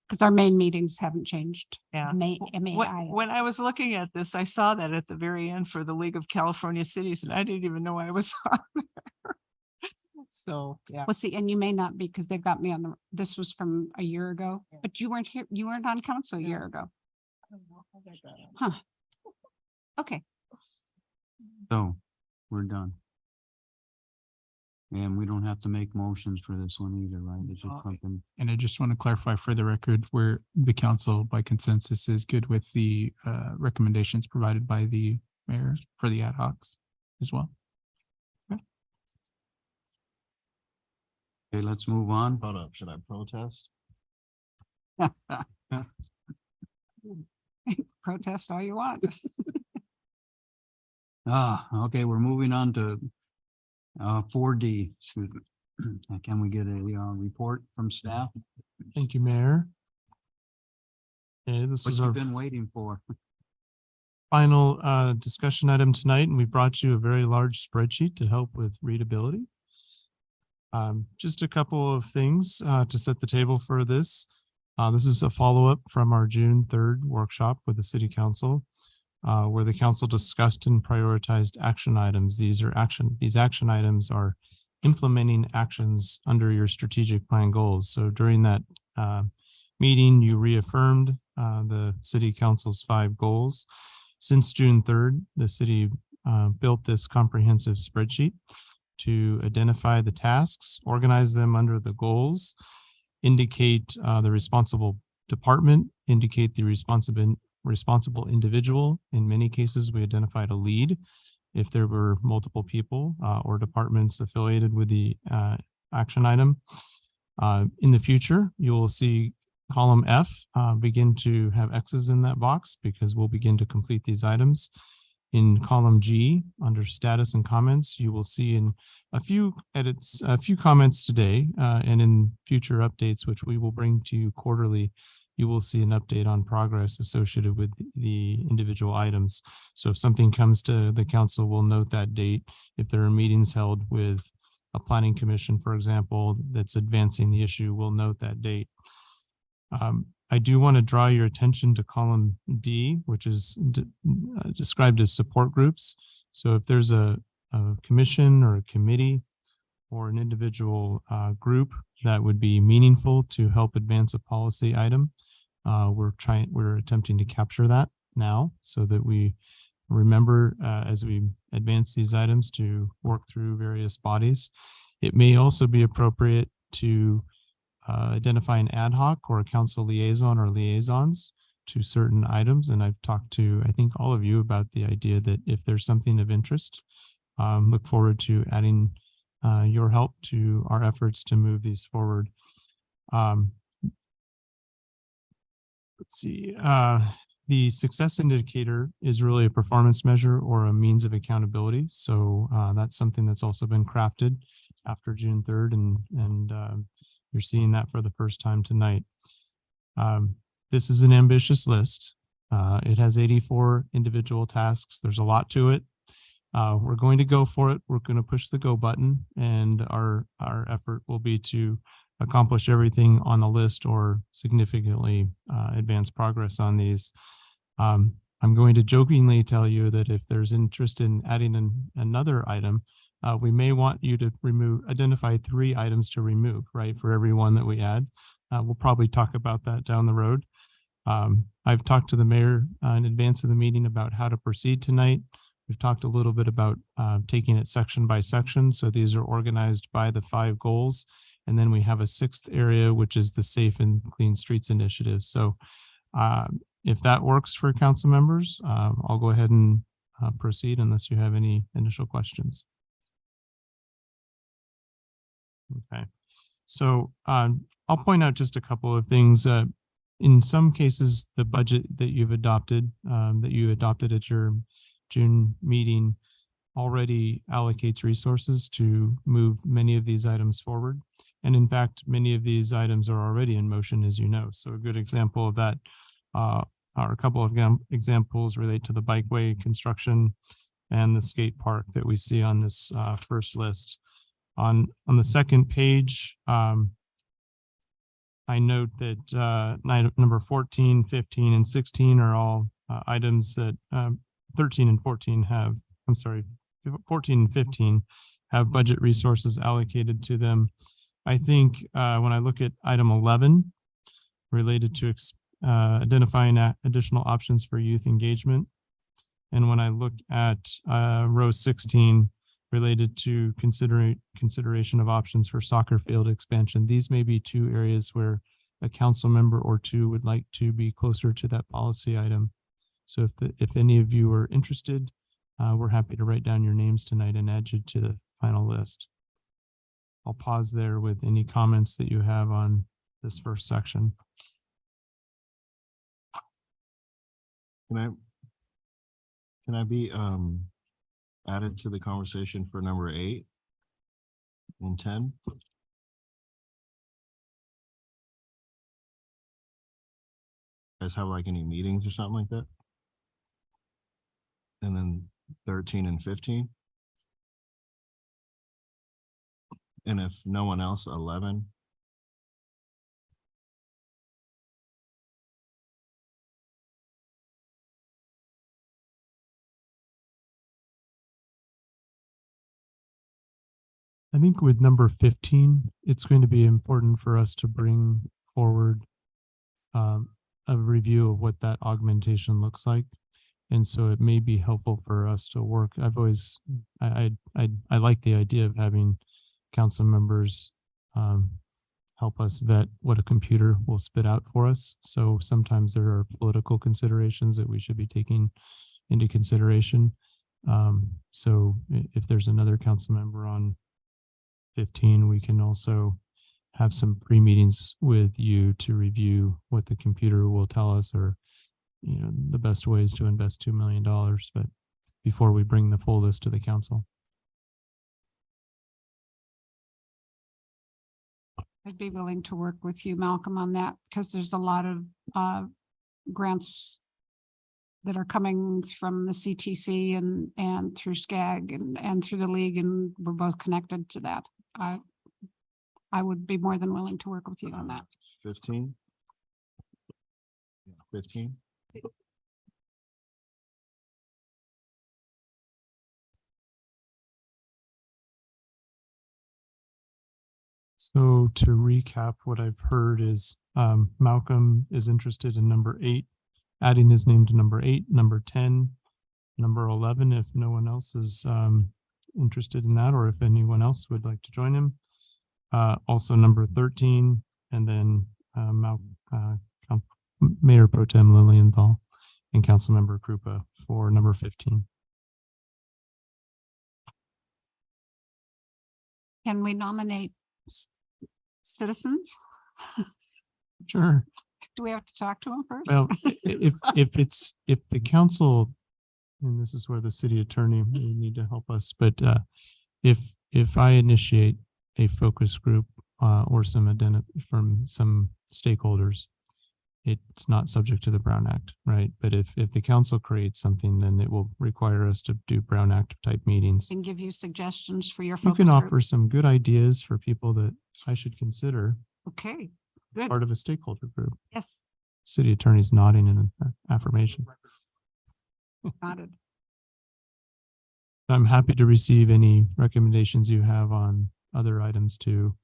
Because our main meetings haven't changed.
Yeah.
MAI.
When I was looking at this, I saw that at the very end for the League of California Cities, and I didn't even know I was on there. So, yeah.
Well, see, and you may not be because they've got me on this was from a year ago, but you weren't here, you weren't on council a year ago. Huh. Okay.
So we're done. And we don't have to make motions for this one either, right? It's just something.
And I just want to clarify for the record where the council by consensus is good with the recommendations provided by the mayor for the ad hocs as well.
Okay, let's move on.
Hold up, should I protest?
Protest all you want.
Okay, we're moving on to 4D. Excuse me. Can we get a report from staff?
Thank you, Mayor. Okay, this
What
is
you've
our
been waiting for.
final discussion item tonight, and we brought you a very large spreadsheet to help with readability. Just a couple of things to set the table for this. This is a follow-up from our June 3rd workshop with the City Council, where the council discussed and prioritized action items. These action items are implementing actions under your strategic plan goals. So during that meeting, you reaffirmed the City Council's 5 goals. Since June 3rd, the city built this comprehensive spreadsheet to identify the tasks, organize them under the goals, indicate the responsible department, indicate the responsible individual. In many cases, we identified a lead if there were multiple people or departments affiliated with the action item. In the future, you will see column F begin to have X's in that box because we'll begin to complete these items. In column G, under status and comments, you will see in a few comments today, and in future updates, which we will bring to you quarterly, you will see an update on progress associated with the individual items. So if something comes to the council, we'll note that date. If there are meetings held with a planning commission, for example, that's advancing the issue, we'll note that date. I do want to draw your attention to column D, which is described as support groups. So if there's a commission or a committee or an individual group that would be meaningful to help advance a policy item, we're attempting to capture that now so that we remember as we advance these items to work through various bodies. It may also be appropriate to identify an ad hoc or a council liaison or liaisons to certain items. And I've talked to, I think, all of you about the idea that if there's something of interest, look forward to adding your help to our efforts to move these forward. Let's see. The success indicator is really a performance measure or a means of accountability. So that's something that's also been crafted after June 3rd, and you're seeing that for the first time tonight. This is an ambitious list. It has 84 individual tasks. There's a lot to it. We're going to go for it. We're going to push the go button, and our effort will be to accomplish everything on the list or significantly advance progress on these. I'm going to jokingly tell you that if there's interest in adding another item, we may want you to identify 3 items to remove, right, for every one that we add. We'll probably talk about that down the road. I've talked to the mayor in advance of the meeting about how to proceed tonight. We've talked a little bit about taking it section by section. So these are organized by the 5 goals. And then we have a 6th area, which is the Safe and Clean Streets Initiative. So if that works for council members, I'll go ahead and proceed unless you have any initial questions. Okay, so I'll point out just a couple of things. In some cases, the budget that you adopted at your June meeting already allocates resources to move many of these items forward. And in fact, many of these items are already in motion, as you know. So a good example of that are a couple of examples relate to the bikeway construction and the skate park that we see on this first list. On the second page, I note that number 14, 15, and 16 are all items that 13 and 14 have, 14 and 15 have budget resources allocated to them. I think when I look at item 11 related to identifying additional options for youth engagement, and when I look at row 16 related to consideration of options for soccer field expansion, these may be 2 areas where a council member or 2 would like to be closer to that policy item. So if any of you are interested, we're happy to write down your names tonight and add you to the final list. I'll pause there with any comments that you have on this first section.
Can I be added to the conversation for number 8 and 10? Guys have like any meetings or something like that? And then 13 and 15? And if no one else, 11?
I think with number 15, it's going to be important for us to bring forward a review of what that augmentation looks like. And so it may be helpful for us to work. I like the idea of having council members help us vet what a computer will spit out for us. So sometimes there are political considerations that we should be taking into consideration. So if there's another council member on 15, we can also have some pre-meetings with you to review what the computer will tell us, or the best ways to invest $2 million, but before we bring the full list to the council.
I'd be willing to work with you, Malcolm, on that, because there's a lot of grants that are coming from the CTC and through SCAG and through the league, and we're both connected to that. I would be more than willing to work with you on that.
15? 15?
So to recap, what I've heard is Malcolm is interested in number 8, adding his name to number 8, number 10, number 11, if no one else is interested in that, or if anyone else would like to join him. Also number 13, and then Mayor Pro Tem Lilienthal and Councilmember Krupa for number 15.
Can we nominate citizens?
Sure.
Do we have to talk to them first?
Well, if the council, and this is where the city attorney may need to help us, but if I initiate a focus group or from some stakeholders, it's not subject to the Brown Act, right? But if the council creates something, then it will require us to do Brown Act type meetings.
And give you suggestions for your
You
focus
can
group.
offer some good ideas for people that I should consider
Okay, good.
part of a stakeholder group.
Yes,
City attorney's nodding in affirmation.
noted.
I'm happy to receive any recommendations you have on other items too.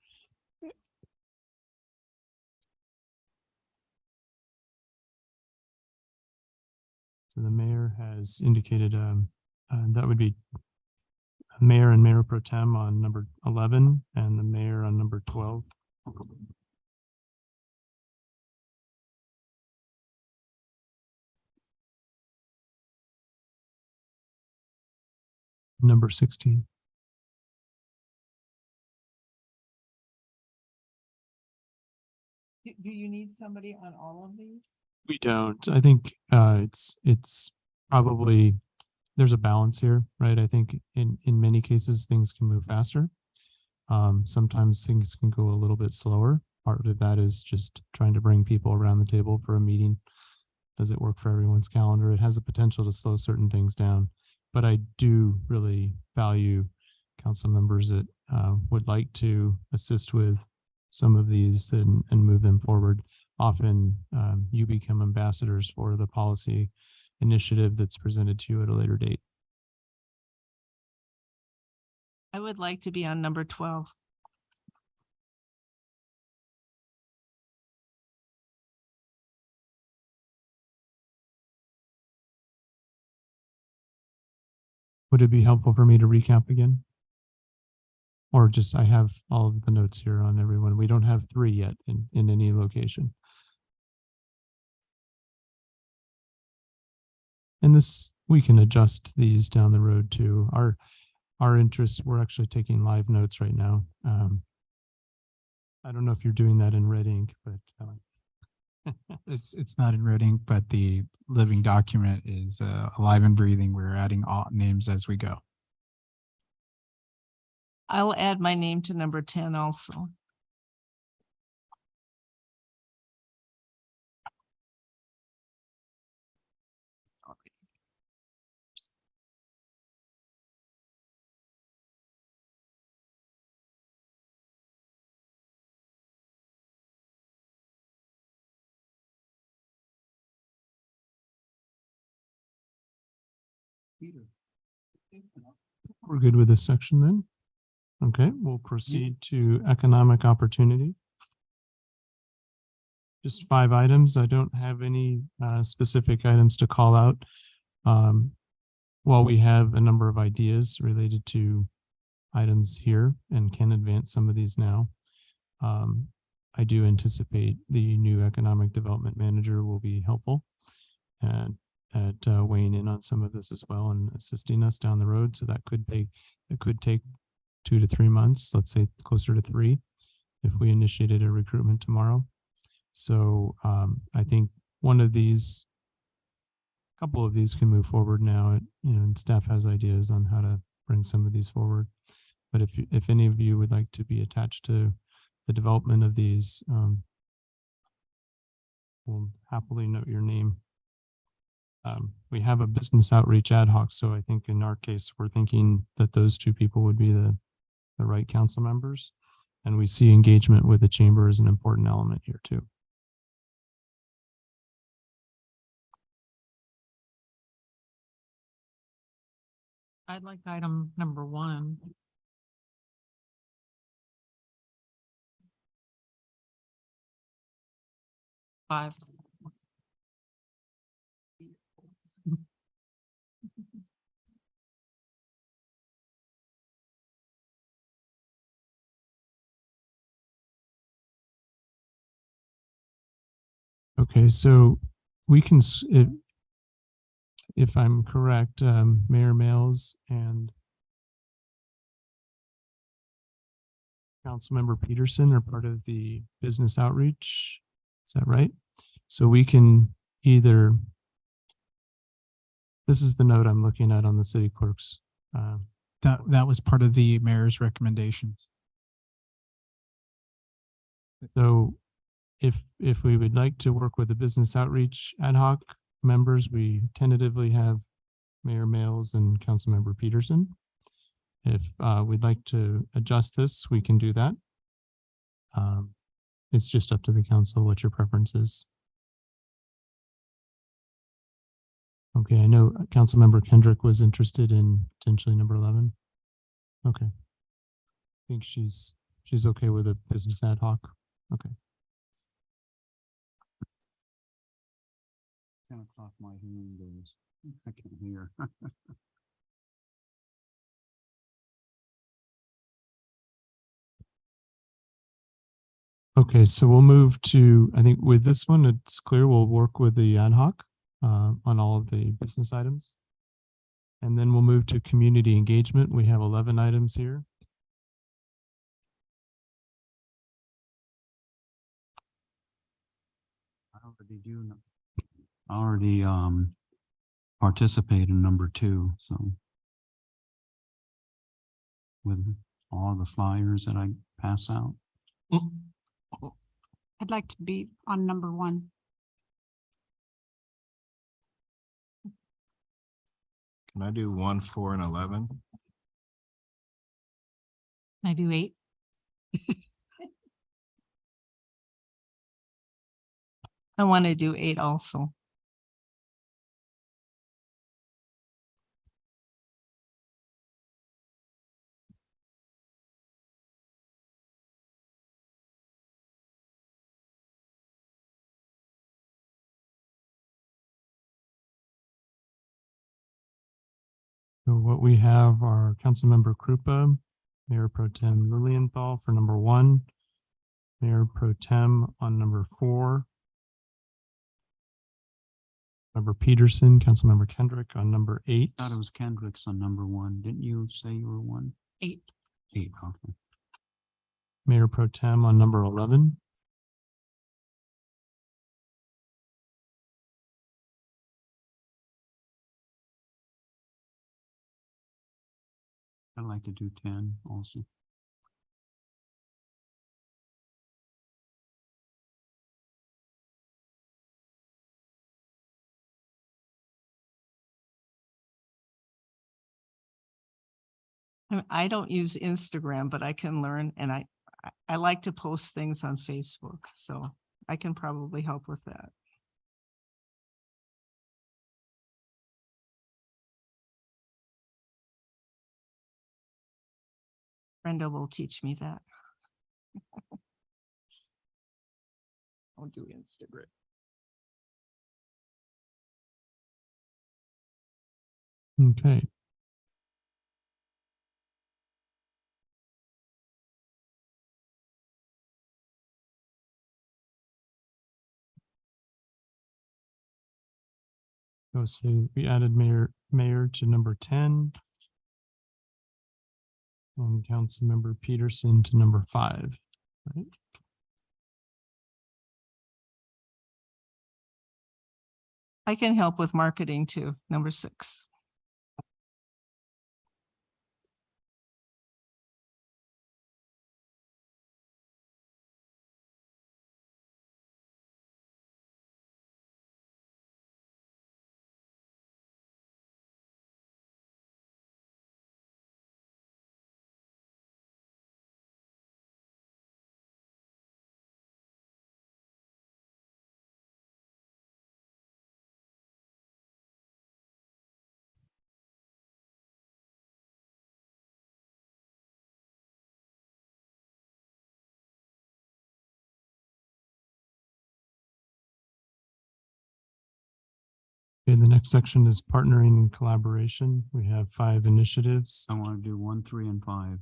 So the mayor has indicated, that would be mayor and mayor pro tem on number 11 and the mayor on number 12. Number 16.
Do you need somebody on all of these?
We don't. I think it's probably there's a balance here, right? I think in many cases things can move faster. Sometimes things can go a little bit slower. Part of that is just trying to bring people around the table for a meeting. Does it work for everyone's calendar? It has a potential to slow certain things down. But I do really value council members that would like to assist with some of these and move them forward. Often you become ambassadors for the policy initiative that's presented to you at a later date.
I would like to be on number 12.
Would it be helpful for me to recap again? Or just, I have all of the notes here on everyone. We don't have 3 yet in any location. And this, we can adjust these down the road too. Our interests, we're actually taking live notes right now. I don't know if you're doing that in red ink, but
It's not in red ink, but the living document is alive and breathing. We're adding all names as we go.
I'll add my name to number 10 also.
we're good with this section then. Okay, we'll proceed to economic opportunity. Just 5 items. I don't have any specific items to call out. While we have a number of ideas related to items here and can advance some of these now, I do anticipate the new economic development manager will be helpful and at weighing in on some of this as well and assisting us down the road. So that could take 2 to 3 months, let's say closer to 3, if we initiated a recruitment tomorrow. So I think a couple of these can move forward now. And staff has ideas on how to bring some of these forward. But if any of you would like to be attached to the development of these, we'll happily note your name. We have a business outreach ad hoc, so I think in our case, we're thinking that those 2 people would be the right council members. And we see engagement with the chamber as an important element here too.
I'd like item number 1. Five.
Okay, so we can, if I'm correct, Mayor Males and Councilmember Peterson are part of the business outreach. Is that right? So we can either, this is the note I'm looking at on the city clerk's.
That was part of the mayor's recommendations.
So if we would like to work with the business outreach ad hoc members, we tentatively have Mayor Males and Councilmember Peterson. If we'd like to adjust this, we can do that. It's just up to the council what your preference is. Okay, I know Councilmember Kendrick was interested in potentially number 11. Okay. I think she's okay with a business ad hoc. Okay.
10 o'clock, my hearing goes. I can't hear.
Okay, so we'll move to, I think with this one, it's clear we'll work with the ad hoc on all of the business items. And then we'll move to community engagement. We have 11 items here.
I already participate in number 2, so with all the flyers that I pass out.
I'd like to be on number 1.
Can I do 1, 4, and 11?
Can I do 8?
I want to do 8 also.
So what we have are Councilmember Krupa, Mayor Pro Tem Lilienthal for number 1, Mayor Pro Tem on number 4, Member Peterson, Councilmember Kendrick on number 8.
Thought it was Kendrick's on number 1. Didn't you say you were 1?
8.
8, okay.
Mayor Pro Tem on number 11.
I'd like to do 10 also.
I don't use Instagram, but I can learn, and I like to post things on Facebook, so I can probably help with that. Brenda will teach me that. I'll do Instagram.
Okay. Oh, so we added mayor to number 10. And Councilmember Peterson to number 5, right?
I can help with marketing too, number 6.
Okay, the next section is partnering and collaboration. We have 5 initiatives.
I want to do 1, 3, and 5.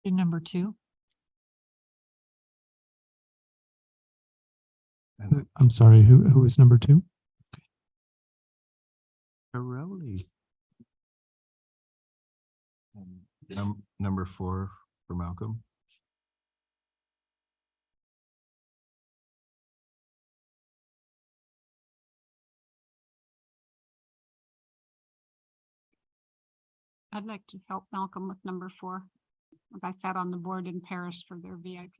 Do number 2.
I'm sorry, who is number 2?
Pirelli.
Number 4 for Malcolm.
I'd like to help Malcolm with number 4. As I sat on the board in Paris for their VIP.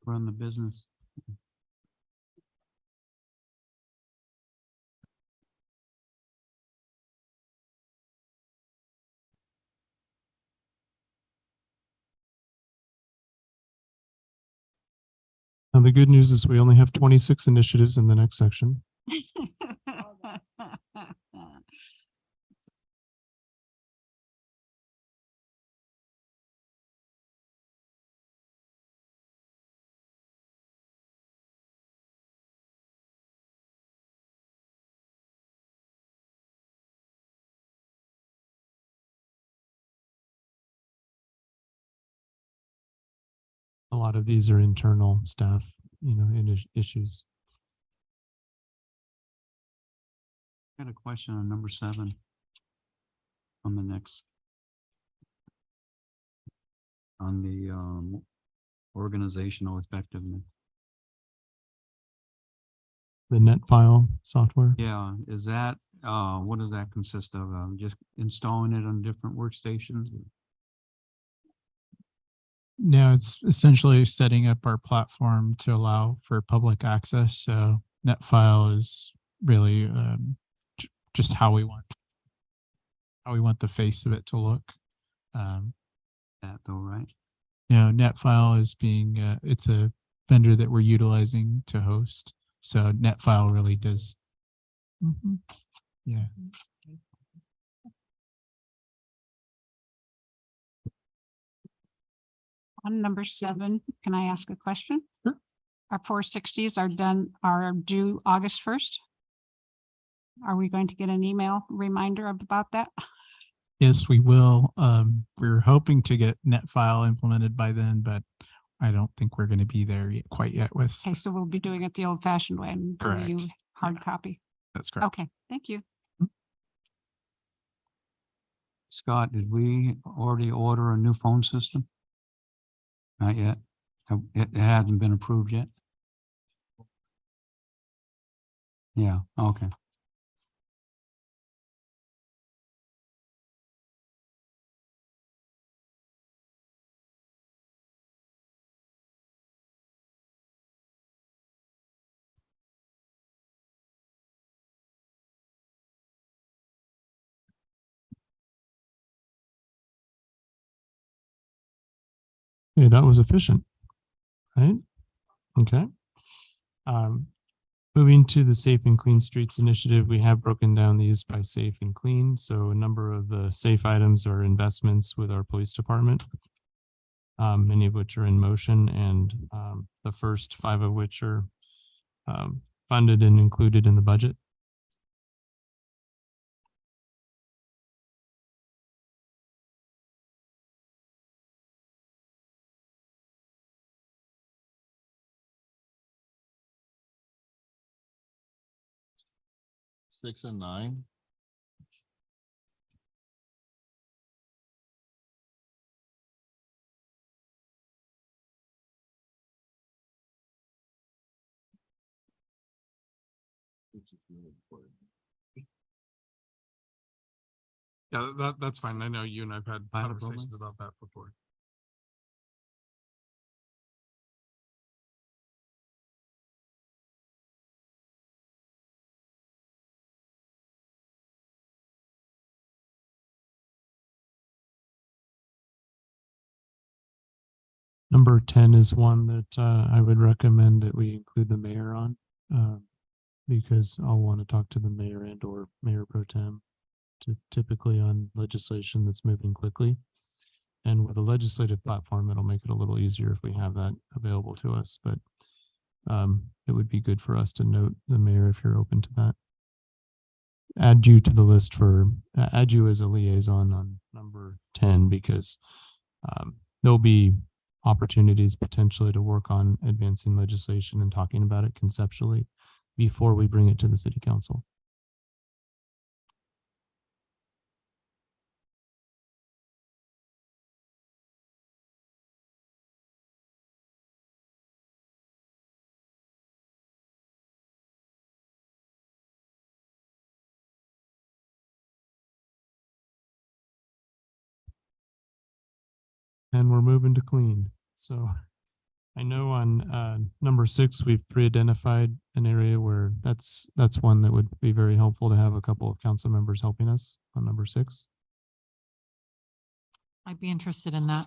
Run the business.
Now, the good news is we only have 26 initiatives in the next section. A lot of these are internal staff, issues.
I got a question on number 7. On the next. On the organizational effectiveness.
The NetFile software.
Yeah, is that, what does that consist of? Just installing it on different workstations?
No, it's essentially setting up our platform to allow for public access. So NetFile is really just how we want the face of it to look.
That though, right?
NetFile is being it's a vendor that we're utilizing to host. So NetFile really does. Yeah.
On number 7, can I ask a question?
Sure.
Our 460s are due August 1st. Are we going to get an email reminder about that?
Yes, we will. We're hoping to get NetFile implemented by then, but I don't think we're going to be there quite yet with.
Okay, so we'll be doing it the old fashioned way and bring you
Correct.
hard copy.
That's correct.
Okay, thank you.
Scott, did we already order a new phone system? Not yet. It hasn't been approved yet? Yeah, okay.
Yeah, that was efficient, right? Okay. Moving to the Safe and Clean Streets Initiative, we have broken down these by safe and clean. So a number of the safe items are investments with our police department, many of which are in motion, and the first 5 of which are funded and included in the budget.
Six and 9.
Yeah, that's fine. I know you and I've had
Pilot
conversations
program?
about that before.
Number 10 is one that I would recommend that we include the mayor on, because I'll want to talk to the mayor and or mayor pro tem typically on legislation that's moving quickly. And with a legislative platform, it'll make it a little easier if we have that available to us. But it would be good for us to note the mayor if you're open to that. add you to the list for, add you as a liaison on number 10, because there'll be opportunities potentially to work on advancing legislation and talking about it conceptually before we bring it to the city council. And we're moving to clean. So I know on number 6, we've pre-identified an area where that's one that would be very helpful to have a couple of council members helping us on number 6.
I'd be interested in that.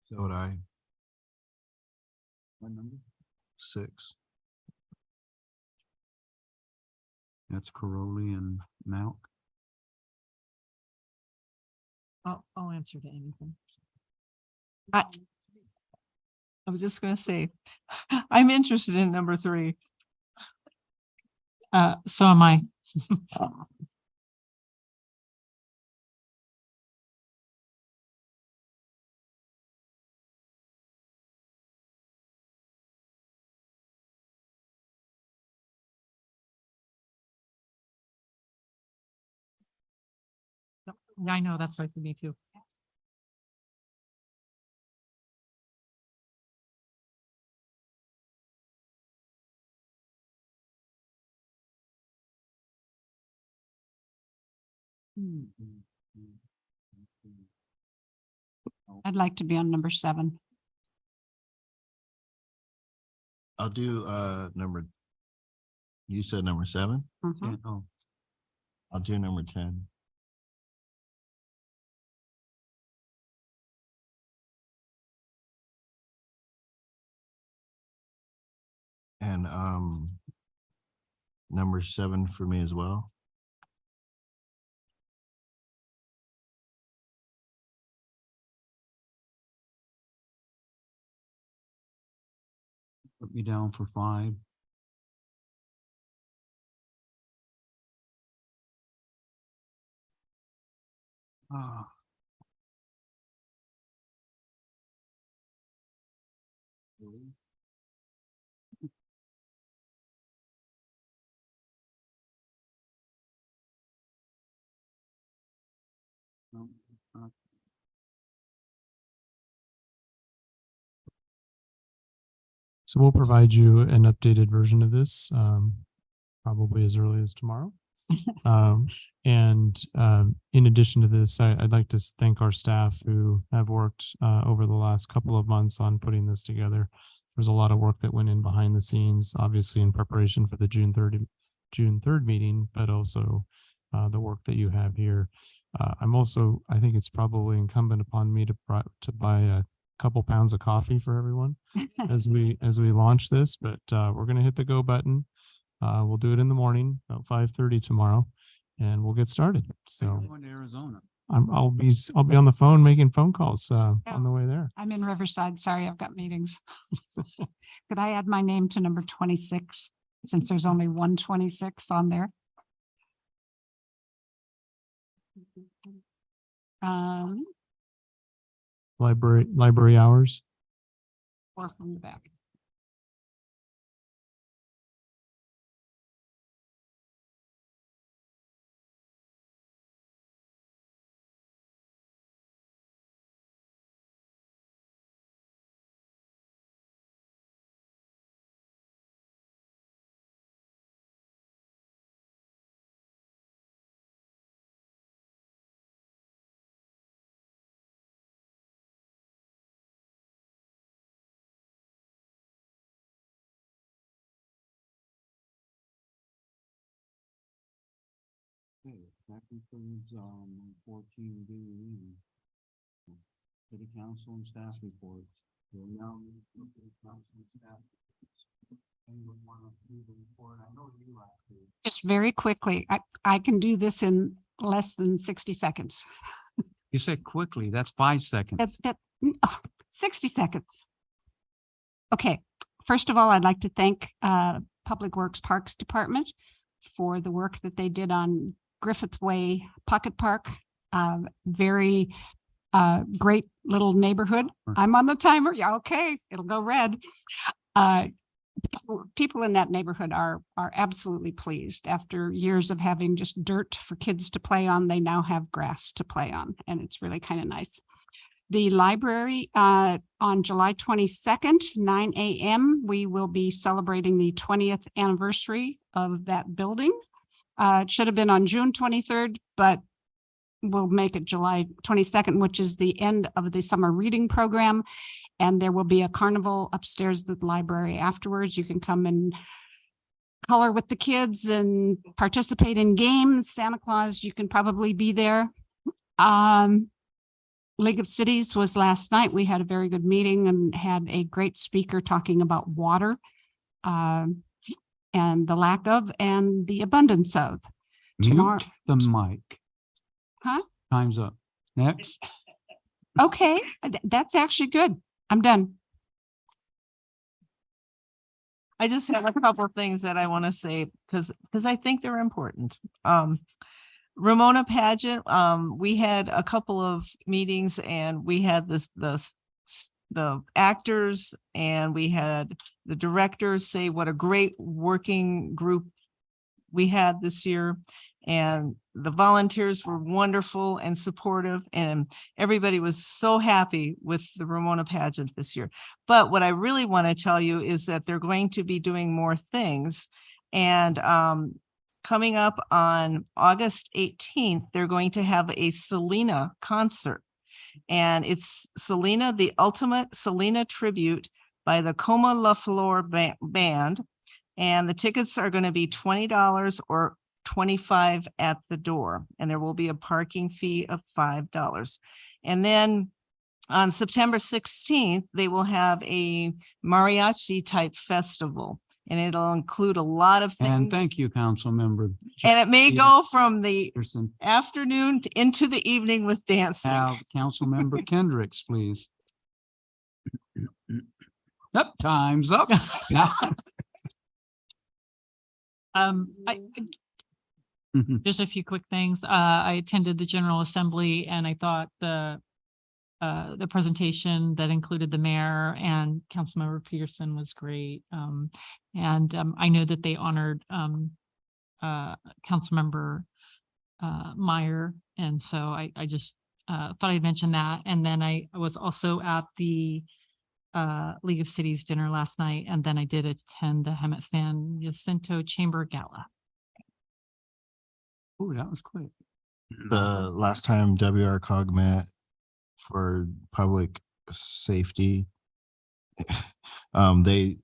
So would I. What number? 6.
That's Caroli and Malk.
I'll answer to anything.
I was just gonna say, I'm interested in number 3.
So am I. Yeah, I know, that's right for me too.
I'd like to be on number 7.
I'll do you said number 7?
Mhm.
Oh,
I'll do number 10. And number 7 for me as well.
put me down for 5. Ah. No,
So we'll provide you an updated version of this, probably as early as tomorrow. In addition to this, I'd like to thank our staff who have worked over the last couple of months on putting this together. There's a lot of work that went in behind the scenes, obviously in preparation for the June 3rd meeting, but also the work that you have here. I think it's probably incumbent upon me to buy a couple pounds of coffee for everyone as we launch this, but we're going to hit the go button. We'll do it in the morning, about 5:30 tomorrow, and we'll get started. So
I'm going to Arizona.
I'll be on the phone making phone calls on the way there.
I'm in Riverside. Sorry, I've got meetings. Could I add my name to number 26, since there's only 126 on there?
Library hours.
Or from the back.
Okay, that concludes 14B. City council and staff reports. We'll now move to the council and staff. Anyone want to do the report? I know you like to.
Just very quickly, I can do this in less than 60 seconds.
You said quickly, that's 5 seconds.
60 seconds. Okay, first of all, I'd like to thank Public Works Parks Department for the work that they did on Griffith Way Pocket Park. Very great little neighborhood. I'm on the timer. Yeah, okay, it'll go red. People in that neighborhood are absolutely pleased. After years of having just dirt for kids to play on, they now have grass to play on, and it's really kind of nice. The library, on July 22nd, 9 a.m., we will be celebrating the 20th anniversary of that building. It should have been on June 23rd, but we'll make it July 22nd, which is the end of the summer reading program. And there will be a carnival upstairs at the library afterwards. You can come and color with the kids and participate in games. Santa Claus, you can probably be there. League of Cities was last night. We had a very good meeting and had a great speaker talking about water and the lack of and the abundance of. Tomorrow,
Mute the mic.
huh?
Time's up. Next.
Okay, that's actually good. I'm done.
I just have a couple of things that I want to say because I think they're important. Ramona pageant, we had a couple of meetings and we had the actors and we had the directors say what a great working group we had this year. And the volunteers were wonderful and supportive, and everybody was so happy with the Ramona pageant this year. But what I really want to tell you is that they're going to be doing more things. And coming up on August 18th, they're going to have a Selena concert. And it's Selena, the ultimate Selena tribute by the Coma La Flor band. And the tickets are going to be $20 or $25 at the door, and there will be a parking fee of $5. And then on September 16th, they will have a mariachi type festival, and it'll include a lot of things.
And thank you, Council Member.
And it may go from the
Peterson.
afternoon into the evening with dancing.
Now, Council Member Kendricks, please. Yep, time's up. Now-
Just a few quick things. I attended the General Assembly and I thought the presentation that included the mayor and Councilmember Peterson was great. I know that they honored Councilmember Meyer. And so I just thought I'd mention that. And then I was also at the League of Cities dinner last night. And then I did attend the Hemet San Jacinto Chamber Gala.
Oh, that was quick.
The last time WRCOG met for public safety, the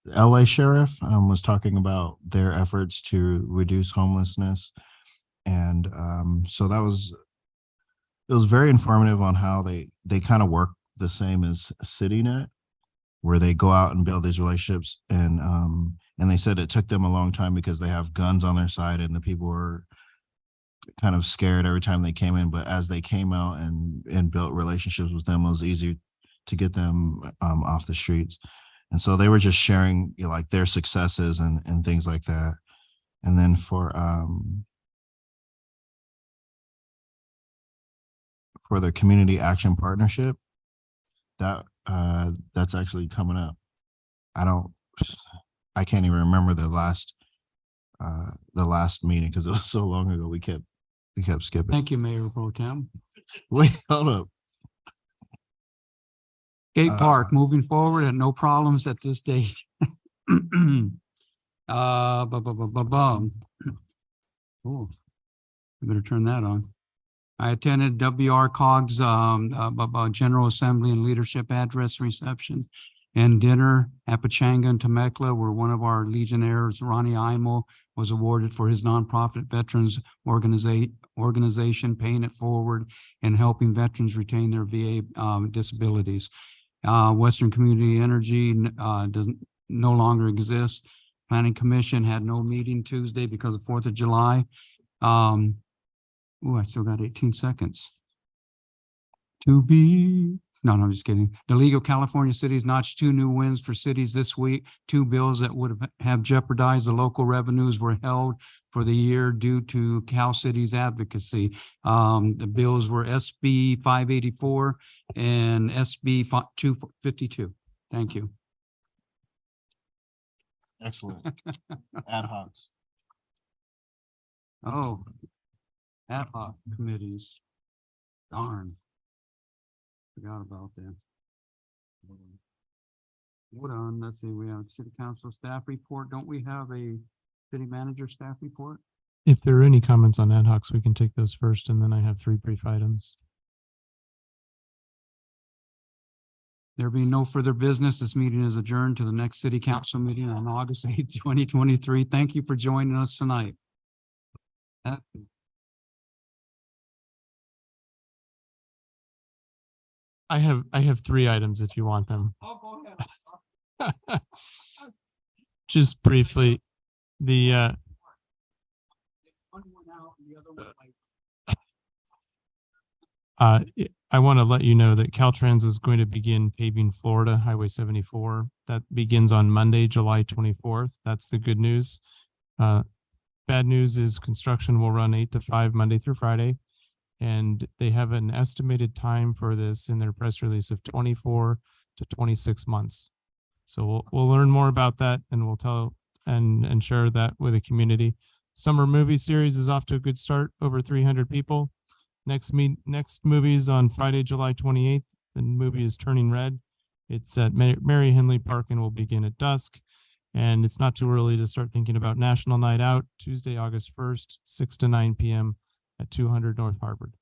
LA sheriff was talking about their efforts to reduce homelessness. And so it was very informative on how they kind of work the same as CityNet, where they go out and build these relationships. And they said it took them a long time because they have guns on their side and the people were kind of scared every time they came in. But as they came out and built relationships with them, it was easy to get them off the streets. And so they were just sharing, you know, like their successes and things like that. And then for the community action partnership, that's actually coming up. I can't even remember the last meeting because it was so long ago. We kept skipping.
Thank you, Mayor Pro Tem.
Wait, hold up.
Skate Park moving forward and no problems at this date. Oh, I better turn that on. I attended WRCOG's General Assembly and Leadership Address Reception and dinner at Pachanga and Temecula, where one of our Legionnaires, Ronnie Imel, was awarded for his nonprofit veterans organization, paying it forward and helping veterans retain their VA disabilities. Western Community Energy no longer exists. Planning Commission had no meeting Tuesday because of 4th of July. I still got 18 seconds. To be No, I'm just kidding. The League of California Cities notched 2 new wins for cities this week. 2 bills that would have jeopardized the local revenues were held for the year due to Cal Cities advocacy. The bills were SB 584 and SB 252. Thank you.
Excellent. Ad hocs.
Oh, ad hoc committees. Darn. Forgot about that. Hold on, let's see, we have city council staff report. Don't we have a city manager staff report?
If there are any comments on ad hocs, we can take those first, and then I have 3 brief items.
There being no further business, this meeting is adjourned to the next city council meeting on August 8th, 2023. Thank you for joining us tonight.
I have 3 items if you want them.
Oh, go ahead.
Just briefly, the I want to let you know that Caltrans is going to begin paving Florida Highway 74. That begins on Monday, July 24th. That's the good news. Bad news is construction will run 8 to 5 Monday through Friday. And they have an estimated time for this in their press release of 24 to 26 months. So we'll learn more about that, and we'll tell and share that with the community. Summer movie series is off to a good start, over 300 people. Next movie is on Friday, July 28th. The movie is Turning Red. It's at Mary Henley Park and will begin at dusk. And it's not too early to start thinking about National Night Out, Tuesday, August 1st, 6 to 9 p.m. at 200 North Harvard.